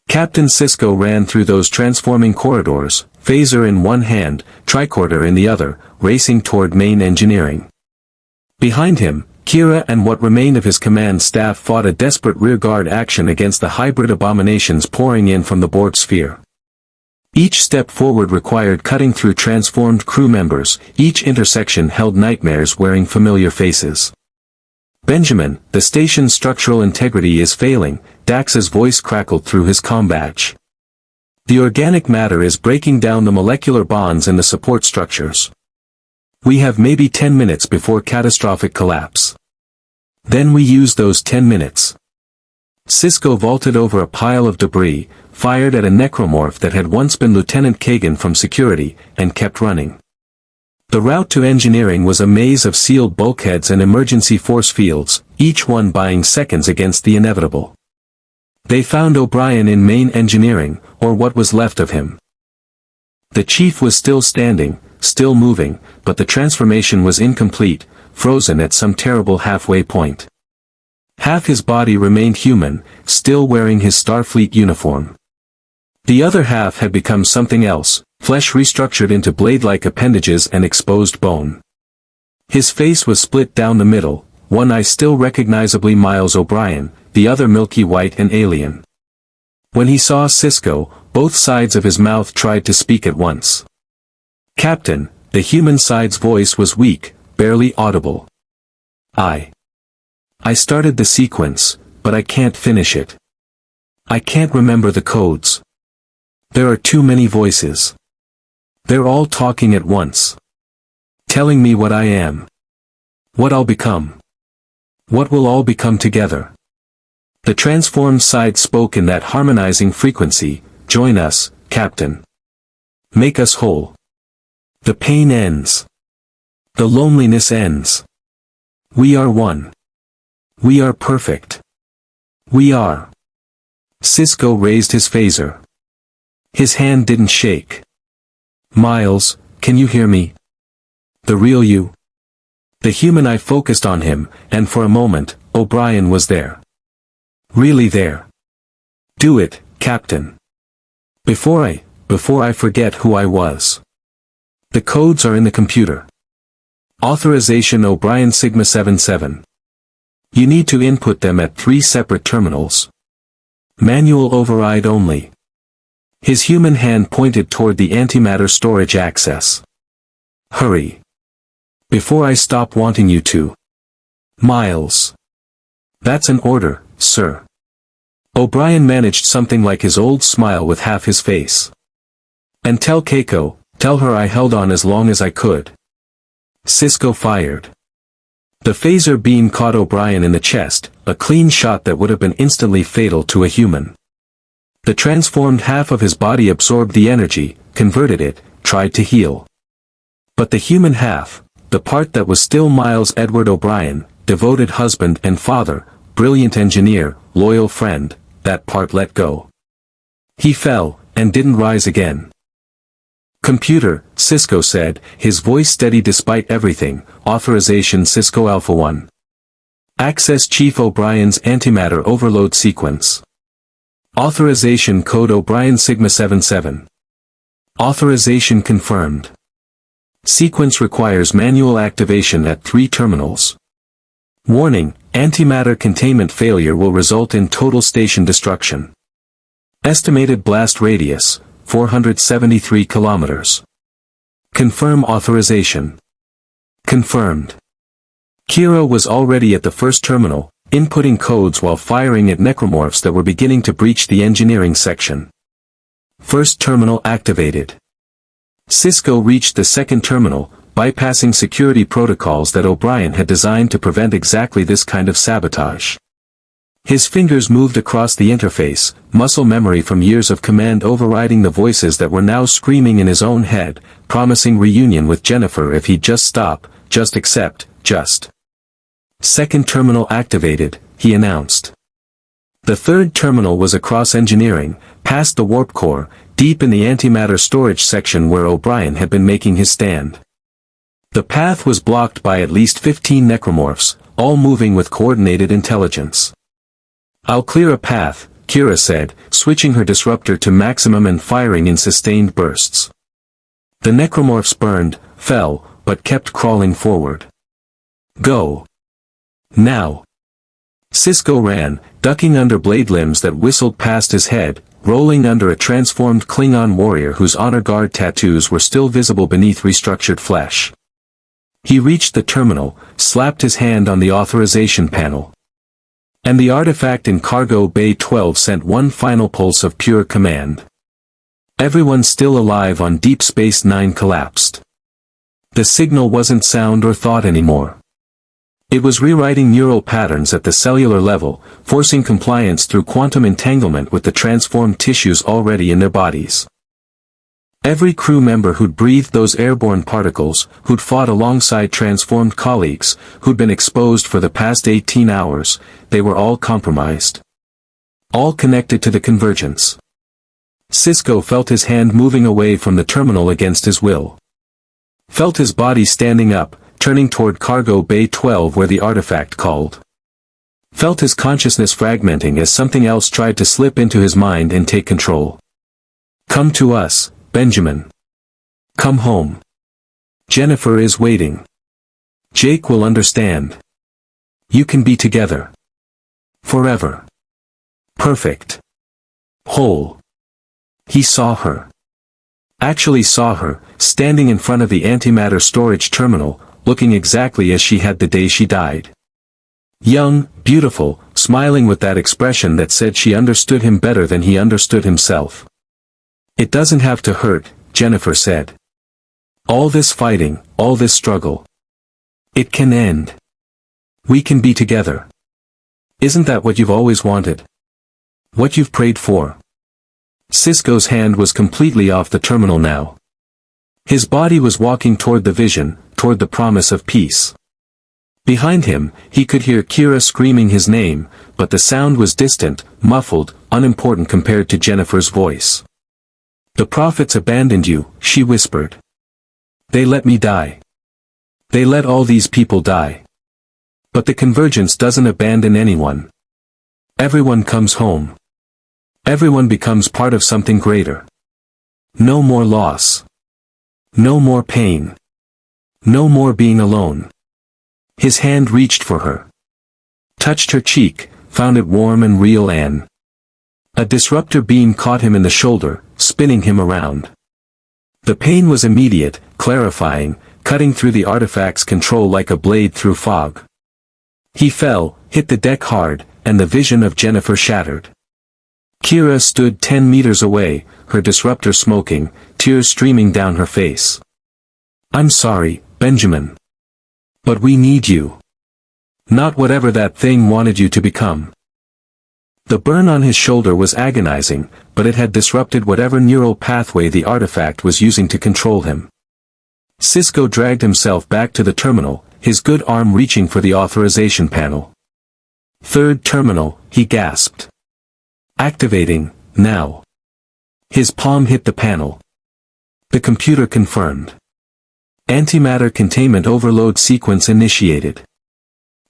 Captain Sisko ran through those transforming corridors, phaser in one hand, tricorder in the other, racing toward main engineering. Behind him, Kira and what remained of his command staff fought a desperate rearguard action against the hybrid abominations pouring in from the Borg sphere. Each step forward required cutting through transformed crew members, each intersection held nightmares wearing familiar faces. "Benjamin, the station's structural integrity is failing," Dax's voice crackled through his comm badge. "The organic matter is breaking down the molecular bonds in the support structures. We have maybe 10 minutes before catastrophic collapse. Then we use those 10 minutes." Sisko vaulted over a pile of debris, fired at a necromorph that had once been Lieutenant Kagan from security, and kept running. The route to engineering was a maze of sealed bulkheads and emergency force fields, each one buying seconds against the inevitable. They found O'Brien in main engineering, or what was left of him. The chief was still standing, still moving, but the transformation was incomplete, frozen at some terrible halfway point. Half his body remained human, still wearing his Starfleet uniform. The other half had become something else, flesh restructured into blade-like appendages and exposed bone. His face was split down the middle, one eye still recognizably Miles O'Brien, the other milky white and alien. When he saw Sisko, both sides of his mouth tried to speak at once. "Captain," the human side's voice was weak, barely audible. I started the sequence, but I can't finish it. I can't remember the codes. There are too many voices. They're all talking at once. Telling me what I am. What I'll become. What we'll all become together." The transformed side spoke in that harmonizing frequency, "Join us, Captain. Make us whole. The pain ends. The loneliness ends. We are one. We are perfect. We are." Sisko raised his phaser. His hand didn't shake. "Miles, can you hear me? The real you?" The human eye focused on him, and for a moment, O'Brien was there. Really there. "Do it, Captain. Before I forget who I was. The codes are in the computer. Authorization O'Brien Sigma 77. You need to input them at 3 separate terminals. Manual override only." His human hand pointed toward the antimatter storage access. "Hurry. Before I stop wanting you to." "Miles." "That's an order, sir." O'Brien managed something like his old smile with half his face. "And tell Keiko, tell her I held on as long as I could." Sisko fired. The phaser beam caught O'Brien in the chest, a clean shot that would have been instantly fatal to a human. The transformed half of his body absorbed the energy, converted it, tried to heal. But the human half, the part that was still Miles Edward O'Brien, devoted husband and father, brilliant engineer, loyal friend, that part let go. He fell, and didn't rise again. "Computer," Sisko said, his voice steady despite everything, "Authorization Sisko Alpha 1. Access Chief O'Brien's antimatter overload sequence. Authorization code O'Brien Sigma 77. Authorization confirmed. Sequence requires manual activation at 3 terminals. Warning, antimatter containment failure will result in total station destruction. Estimated blast radius, 473 kilometers. Confirm authorization. Confirmed. Kira was already at the first terminal, inputting codes while firing at necromorphs that were beginning to breach the engineering section. First terminal activated. Sisko reached the second terminal, bypassing security protocols that O'Brien had designed to prevent exactly this kind of sabotage. His fingers moved across the interface, muscle memory from years of command overriding the voices that were now screaming in his own head, promising reunion with Jennifer if he'd just stop, just accept, just. Second terminal activated, he announced. The third terminal was across engineering, past the warp core, deep in the antimatter storage section where O'Brien had been making his stand. The path was blocked by at least 15 necromorphs, all moving with coordinated intelligence. "I'll clear a path," Kira said, switching her disruptor to maximum and firing in sustained bursts. The necromorphs burned, fell, but kept crawling forward. "Go. Now." Sisko ran, ducking under blade limbs that whistled past his head, rolling under a transformed Klingon warrior whose honor guard tattoos were still visible beneath restructured flesh. He reached the terminal, slapped his hand on the authorization panel. And the artifact in Cargo Bay 12 sent one final pulse of pure command. Everyone still alive on Deep Space Nine collapsed. The signal wasn't sound or thought anymore. It was rewriting neural patterns at the cellular level, forcing compliance through quantum entanglement with the transformed tissues already in their bodies. Every crew member who'd breathed those airborne particles, who'd fought alongside transformed colleagues, who'd been exposed for the past 18 hours, they were all compromised. All connected to the convergence. Sisko felt his hand moving away from the terminal against his will. Felt his body standing up, turning toward Cargo Bay 12 where the artifact called. Felt his consciousness fragmenting as something else tried to slip into his mind and take control. "Come to us, Benjamin. Come home. Jennifer is waiting. Jake will understand. You can be together. Forever. Perfect. Whole." He saw her. Actually saw her, standing in front of the antimatter storage terminal, looking exactly as she had the day she died. Young, beautiful, smiling with that expression that said she understood him better than he understood himself. "It doesn't have to hurt," Jennifer said. "All this fighting, all this struggle. It can end. We can be together. Isn't that what you've always wanted? What you've prayed for?" Sisko's hand was completely off the terminal now. His body was walking toward the vision, toward the promise of peace. Behind him, he could hear Kira screaming his name, but the sound was distant, muffled, unimportant compared to Jennifer's voice. "The prophets abandoned you," she whispered. "They let me die. They let all these people die. But the convergence doesn't abandon anyone. Everyone comes home. Everyone becomes part of something greater. No more loss. No more pain. No more being alone." His hand reached for her. Touched her cheek, found it warm and real and... A disruptor beam caught him in the shoulder, spinning him around. The pain was immediate, clarifying, cutting through the artifact's control like a blade through fog. He fell, hit the deck hard, and the vision of Jennifer shattered. Kira stood 10 meters away, her disruptor smoking, tears streaming down her face. "I'm sorry, Benjamin. But we need you. Not whatever that thing wanted you to become." The burn on his shoulder was agonizing, but it had disrupted whatever neural pathway the artifact was using to control him. Sisko dragged himself back to the terminal, his good arm reaching for the authorization panel. "Third terminal," he gasped. "Activating, now." His palm hit the panel. The computer confirmed. Antimatter containment overload sequence initiated.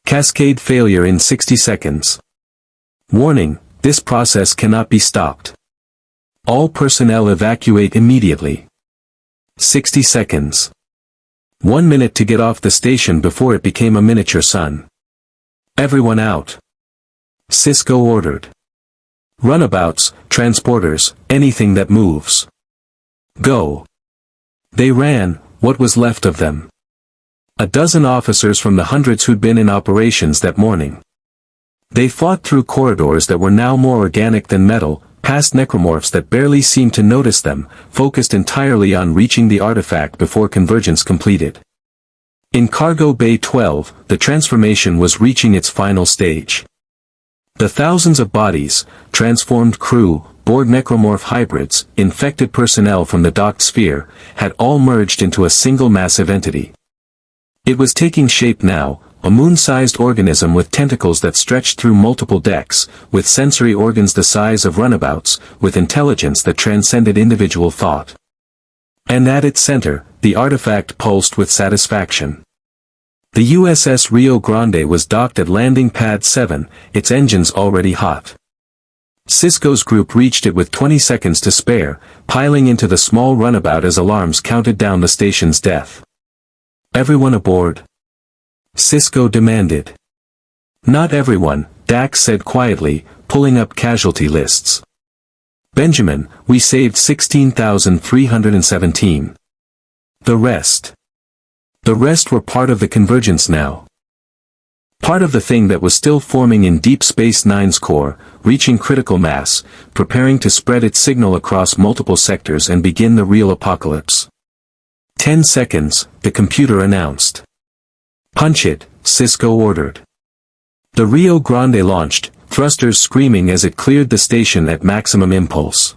Cascade failure in 60 seconds. Warning, this process cannot be stopped. All personnel evacuate immediately. 60 seconds. 1 minute to get off the station before it became a miniature sun. Everyone out. Sisko ordered. Runabouts, transporters, anything that moves. Go. They ran, what was left of them. A dozen officers from the hundreds who'd been in operations that morning. They fought through corridors that were now more organic than metal, past necromorphs that barely seemed to notice them, focused entirely on reaching the artifact before convergence completed. In Cargo Bay 12, the transformation was reaching its final stage. The thousands of bodies, transformed crew, Borg necromorph hybrids, infected personnel from the docked sphere, had all merged into a single massive entity. It was taking shape now, a moon-sized organism with tentacles that stretched through multiple decks, with sensory organs the size of runabouts, with intelligence that transcended individual thought. And at its center, the artifact pulsed with satisfaction. The USS Rio Grande was docked at Landing Pad 7, its engines already hot. Sisko's group reached it with 20 seconds to spare, piling into the small runabout as alarms counted down the station's death. "Everyone aboard?" Sisko demanded. "Not everyone," Dax said quietly, pulling up casualty lists. "Benjamin, we saved 16,317. The rest. The rest were part of the convergence now. Part of the thing that was still forming in Deep Space Nine's core, reaching critical mass, preparing to spread its signal across multiple sectors and begin the real apocalypse." 10 seconds, the computer announced. "Punch it," Sisko ordered. The Rio Grande launched, thrusters screaming as it cleared the station at maximum impulse.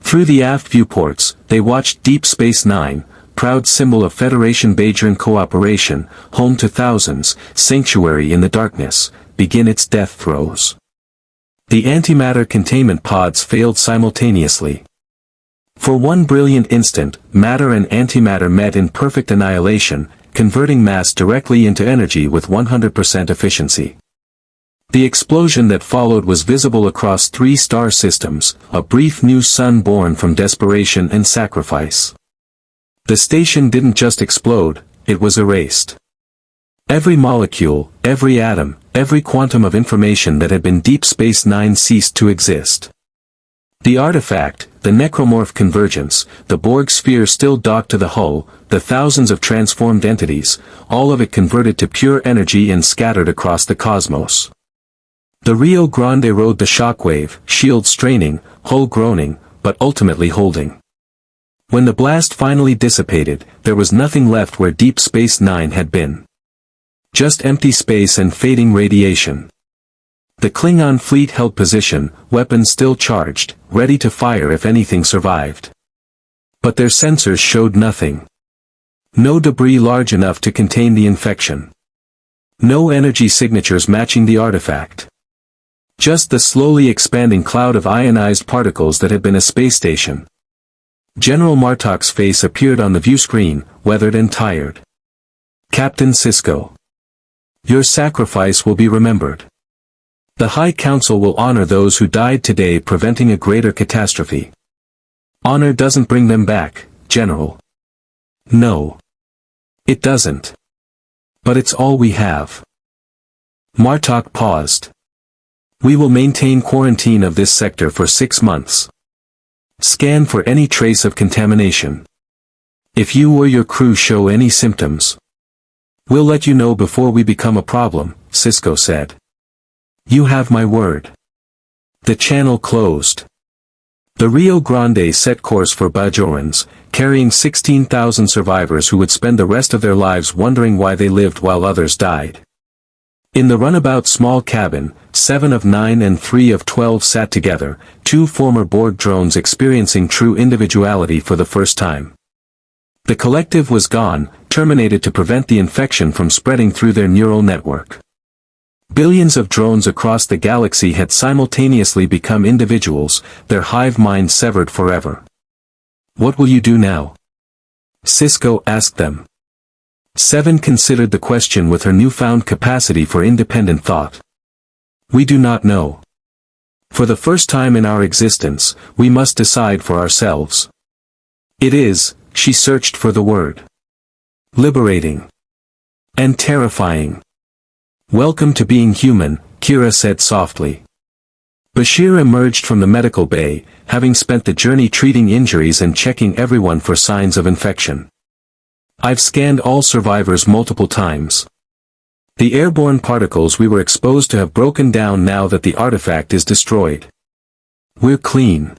Through the aft viewports, they watched Deep Space Nine, proud symbol of Federation Bajoran cooperation, home to thousands, sanctuary in the darkness, begin its death throes. The antimatter containment pods failed simultaneously. For one brilliant instant, matter and antimatter met in perfect annihilation, converting mass directly into energy with 100% efficiency. The explosion that followed was visible across 3 star systems, a brief new sun born from desperation and sacrifice. The station didn't just explode, it was erased. Every molecule, every atom, every quantum of information that had been Deep Space Nine ceased to exist. The artifact, the necromorph convergence, the Borg sphere still docked to the hull, the thousands of transformed entities, all of it converted to pure energy and scattered across the cosmos. The Rio Grande rode the shockwave, shield straining, hull groaning, but ultimately holding. When the blast finally dissipated, there was nothing left where Deep Space Nine had been. Just empty space and fading radiation. The Klingon fleet held position, weapons still charged, ready to fire if anything survived. But their sensors showed nothing. No debris large enough to contain the infection. No energy signatures matching the artifact. Just the slowly expanding cloud of ionized particles that had been a space station. General Martok's face appeared on the view screen, weathered and tired. "Captain Sisko. Your sacrifice will be remembered. The High Council will honor those who died today preventing a greater catastrophe. Honor doesn't bring them back, General. No. It doesn't. But it's all we have." Martok paused. "We will maintain quarantine of this sector for 6 months. Scan for any trace of contamination. If you or your crew show any symptoms, we'll let you know before we become a problem," Sisko said. "You have my word." The channel closed. The Rio Grande set course for Bajorans, carrying 16,000 survivors who would spend the rest of their lives wondering why they lived while others died. In the runabout small cabin, 7 of 9 and 3 of 12 sat together, 2 former Borg drones experiencing true individuality for the first time. The collective was gone, terminated to prevent the infection from spreading through their neural network. Billions of drones across the galaxy had simultaneously become individuals, their hive mind severed forever. "What will you do now?" Sisko asked them. 7 considered the question with her newfound capacity for independent thought. "We do not know. For the first time in our existence, we must decide for ourselves. It is," she searched for the word, "liberating. And terrifying. Welcome to being human," Kira said softly. Bashir emerged from the medical bay, having spent the journey treating injuries and checking everyone for signs of infection. I've scanned all survivors multiple times. The airborne particles we were exposed to have broken down now that the artifact is destroyed. We're clean.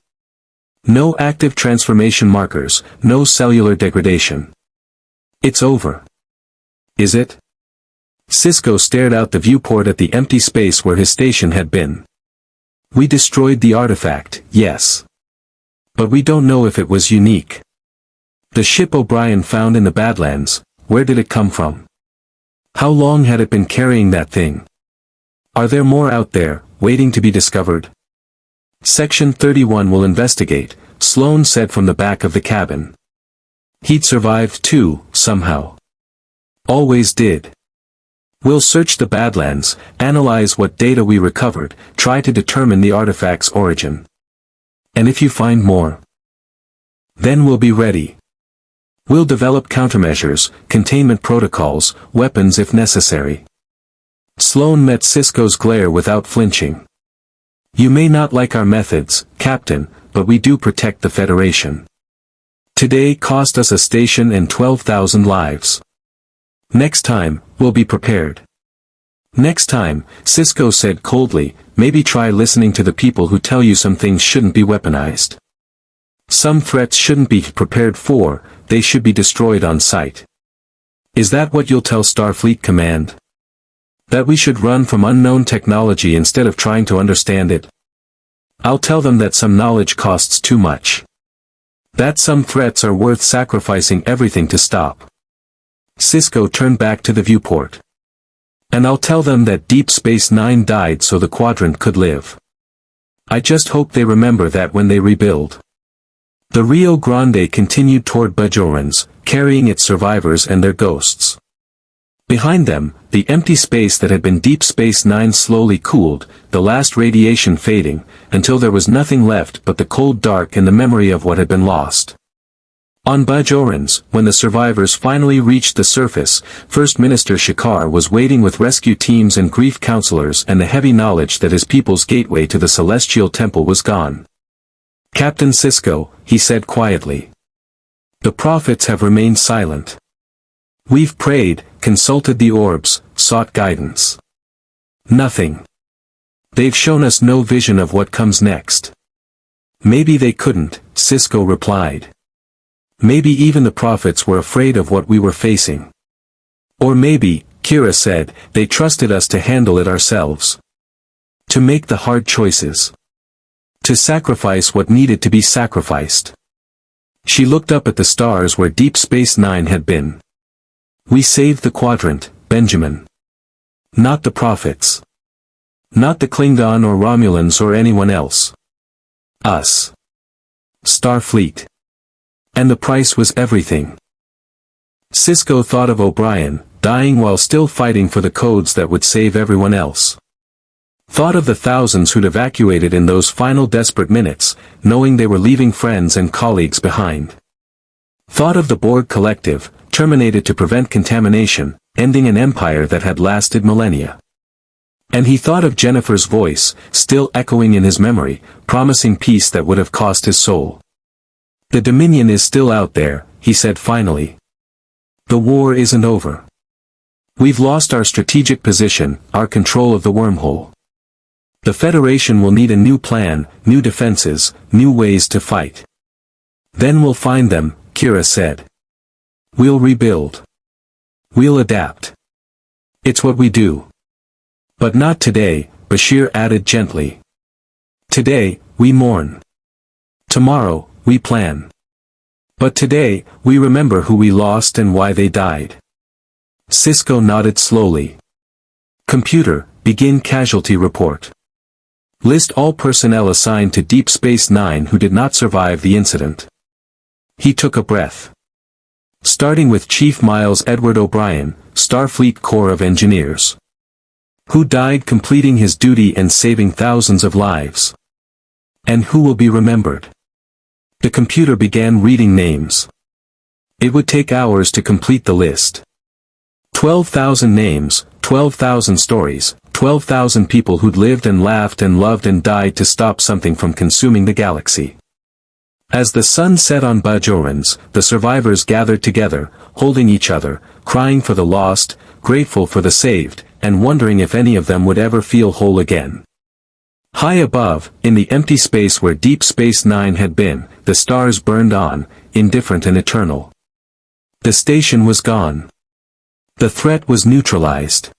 No active transformation markers, no cellular degradation. It's over. Is it? Sisko stared out the viewport at the empty space where his station had been. We destroyed the artifact, yes. But we don't know if it was unique. The ship O'Brien found in the Badlands, where did it come from? How long had it been carrying that thing? Are there more out there, waiting to be discovered? Section 31 will investigate, Sloane said from the back of the cabin. He'd survived too, somehow. Always did. We'll search the Badlands, analyze what data we recovered, try to determine the artifact's origin. And if you find more, then we'll be ready. We'll develop countermeasures, containment protocols, weapons if necessary. Sloane met Sisko's glare without flinching. You may not like our methods, Captain, but we do protect the Federation. Today cost us a station and 12,000 lives. Next time, we'll be prepared. Next time, Sisko said coldly, maybe try listening to the people who tell you some things shouldn't be weaponized. Some threats shouldn't be prepared for, they should be destroyed on sight. Is that what you'll tell Starfleet Command? That we should run from unknown technology instead of trying to understand it? I'll tell them that some knowledge costs too much. That some threats are worth sacrificing everything to stop. Sisko turned back to the viewport. And I'll tell them that Deep Space Nine died so the Quadrant could live. I just hope they remember that when they rebuild. The Rio Grande continued toward Bajorans, carrying its survivors and their ghosts. Behind them, the empty space that had been Deep Space Nine slowly cooled, the last radiation fading, until there was nothing left but the cold dark and the memory of what had been lost. On Bajorans, when the survivors finally reached the surface, First Minister Shakar was waiting with rescue teams and grief counselors and the heavy knowledge that his people's gateway to the Celestial Temple was gone. Captain Sisko, he said quietly. The prophets have remained silent. We've prayed, consulted the orbs, sought guidance. Nothing. They've shown us no vision of what comes next. Maybe they couldn't, Sisko replied. Maybe even the prophets were afraid of what we were facing. Or maybe, Kira said, they trusted us to handle it ourselves. To make the hard choices. To sacrifice what needed to be sacrificed. She looked up at the stars where Deep Space Nine had been. We saved the Quadrant, Benjamin. Not the prophets. Not the Klingon or Romulans or anyone else. Us. Starfleet. And the price was everything. Sisko thought of O'Brien, dying while still fighting for the codes that would save everyone else. Thought of the thousands who'd evacuated in those final desperate minutes, knowing they were leaving friends and colleagues behind. Thought of the Borg collective, terminated to prevent contamination, ending an empire that had lasted millennia. And he thought of Jennifer's voice, still echoing in his memory, promising peace that would have cost his soul. The Dominion is still out there, he said finally. The war isn't over. We've lost our strategic position, our control of the wormhole. The Federation will need a new plan, new defenses, new ways to fight. Then we'll find them, Kira said. We'll rebuild. We'll adapt. It's what we do. But not today, Bashir added gently. Today, we mourn. Tomorrow, we plan. But today, we remember who we lost and why they died. Sisko nodded slowly. Computer, begin casualty report. List all personnel assigned to Deep Space Nine who did not survive the incident. He took a breath. Starting with Chief Miles Edward O'Brien, Starfleet Corps of Engineers. Who died completing his duty and saving thousands of lives. And who will be remembered. The computer began reading names. It would take hours to complete the list. 12,000 names, 12,000 stories, 12,000 people who'd lived and laughed and loved and died to stop something from consuming the galaxy. As the sun set on Bajorans, the survivors gathered together, holding each other, crying for the lost, grateful for the saved, and wondering if any of them would ever feel whole again. High above, in the empty space where Deep Space Nine had been, the stars burned on, indifferent and eternal. The station was gone. The threat was neutralized.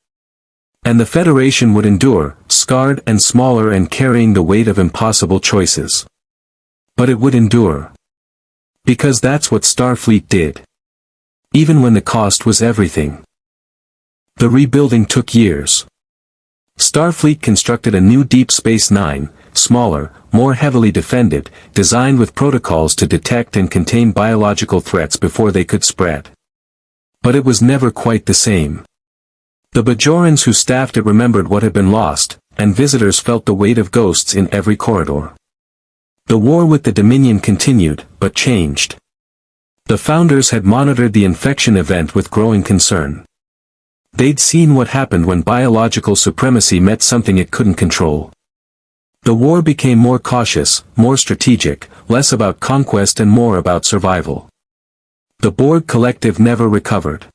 And the Federation would endure, scarred and smaller and carrying the weight of impossible choices. But it would endure. Because that's what Starfleet did. Even when the cost was everything. The rebuilding took years. Starfleet constructed a new Deep Space Nine, smaller, more heavily defended, designed with protocols to detect and contain biological threats before they could spread. But it was never quite the same. The Bajorans who staffed it remembered what had been lost, and visitors felt the weight of ghosts in every corridor. The war with the Dominion continued, but changed. The founders had monitored the infection event with growing concern. They'd seen what happened when biological supremacy met something it couldn't control. The war became more cautious, more strategic, less about conquest and more about survival. The Borg collective never recovered.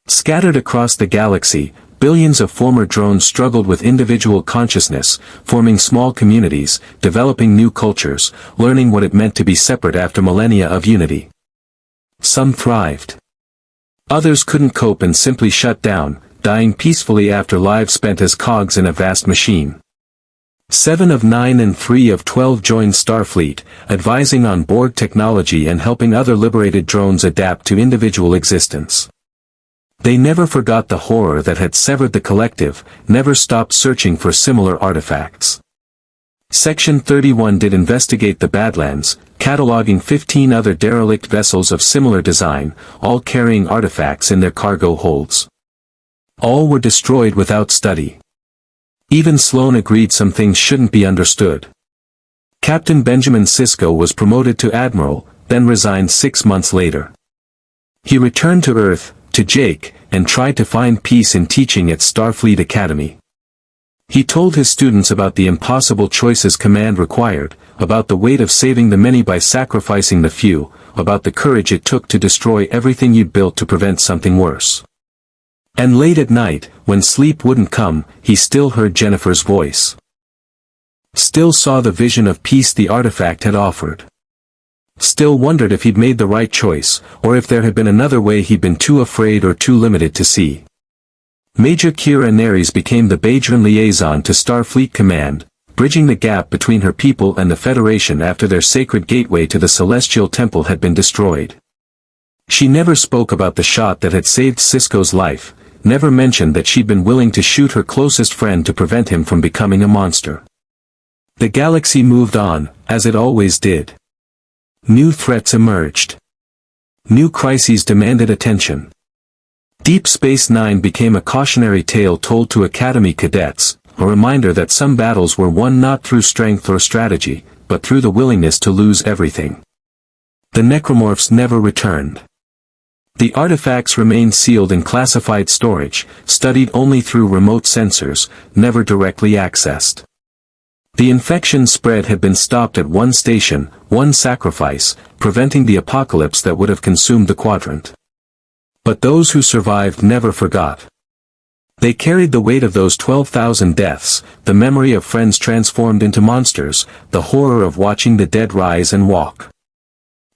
Scattered across the galaxy, billions of former drones struggled with individual consciousness, forming small communities, developing new cultures, learning what it meant to be separate after millennia of unity. Some thrived. Others couldn't cope and simply shut down, dying peacefully after lives spent as cogs in a vast machine. 7 of 9 and 3 of 12 joined Starfleet, advising on Borg technology and helping other liberated drones adapt to individual existence. They never forgot the horror that had severed the collective, never stopped searching for similar artifacts. Section 31 did investigate the Badlands, cataloging 15 other derelict vessels of similar design, all carrying artifacts in their cargo holds. All were destroyed without study. Even Sloan agreed some things shouldn't be understood. Captain Benjamin Sisko was promoted to admiral, then resigned 6 months later. He returned to Earth, to Jake, and tried to find peace in teaching at Starfleet Academy. He told his students about the impossible choices command required, about the weight of saving the many by sacrificing the few, about the courage it took to destroy everything you'd built to prevent something worse. And late at night, when sleep wouldn't come, he still heard Jennifer's voice. Still saw the vision of peace the artifact had offered. Still wondered if he'd made the right choice, or if there had been another way he'd been too afraid or too limited to see. Major Kira Nerys became the Bajoran liaison to Starfleet Command, bridging the gap between her people and the Federation after their sacred gateway to the Celestial Temple had been destroyed. She never spoke about the shot that had saved Sisko's life, never mentioned that she'd been willing to shoot her closest friend to prevent him from becoming a monster. The galaxy moved on, as it always did. New threats emerged. New crises demanded attention. Deep Space Nine became a cautionary tale told to Academy cadets, a reminder that some battles were won not through strength or strategy, but through the willingness to lose everything. The Necromorphs never returned. The artifacts remained sealed in classified storage, studied only through remote sensors, never directly accessed. The infection spread had been stopped at one station, one sacrifice, preventing the apocalypse that would have consumed the quadrant. But those who survived never forgot. They carried the weight of those 12,000 deaths, the memory of friends transformed into monsters, the horror of watching the dead rise and walk.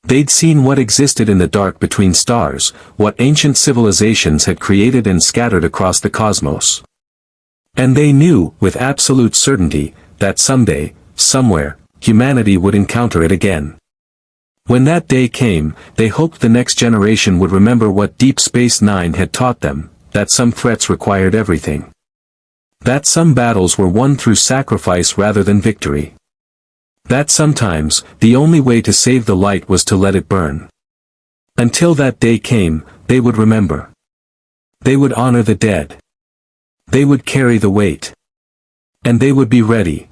They'd seen what existed in the dark between stars, what ancient civilizations had created and scattered across the cosmos. And they knew, with absolute certainty, that someday, somewhere, humanity would encounter it again. When that day came, they hoped the next generation would remember what Deep Space Nine had taught them, that some threats required everything. That some battles were won through sacrifice rather than victory. That sometimes, the only way to save the light was to let it burn. Until that day came, they would remember. They would honor the dead. They would carry the weight. And they would be ready.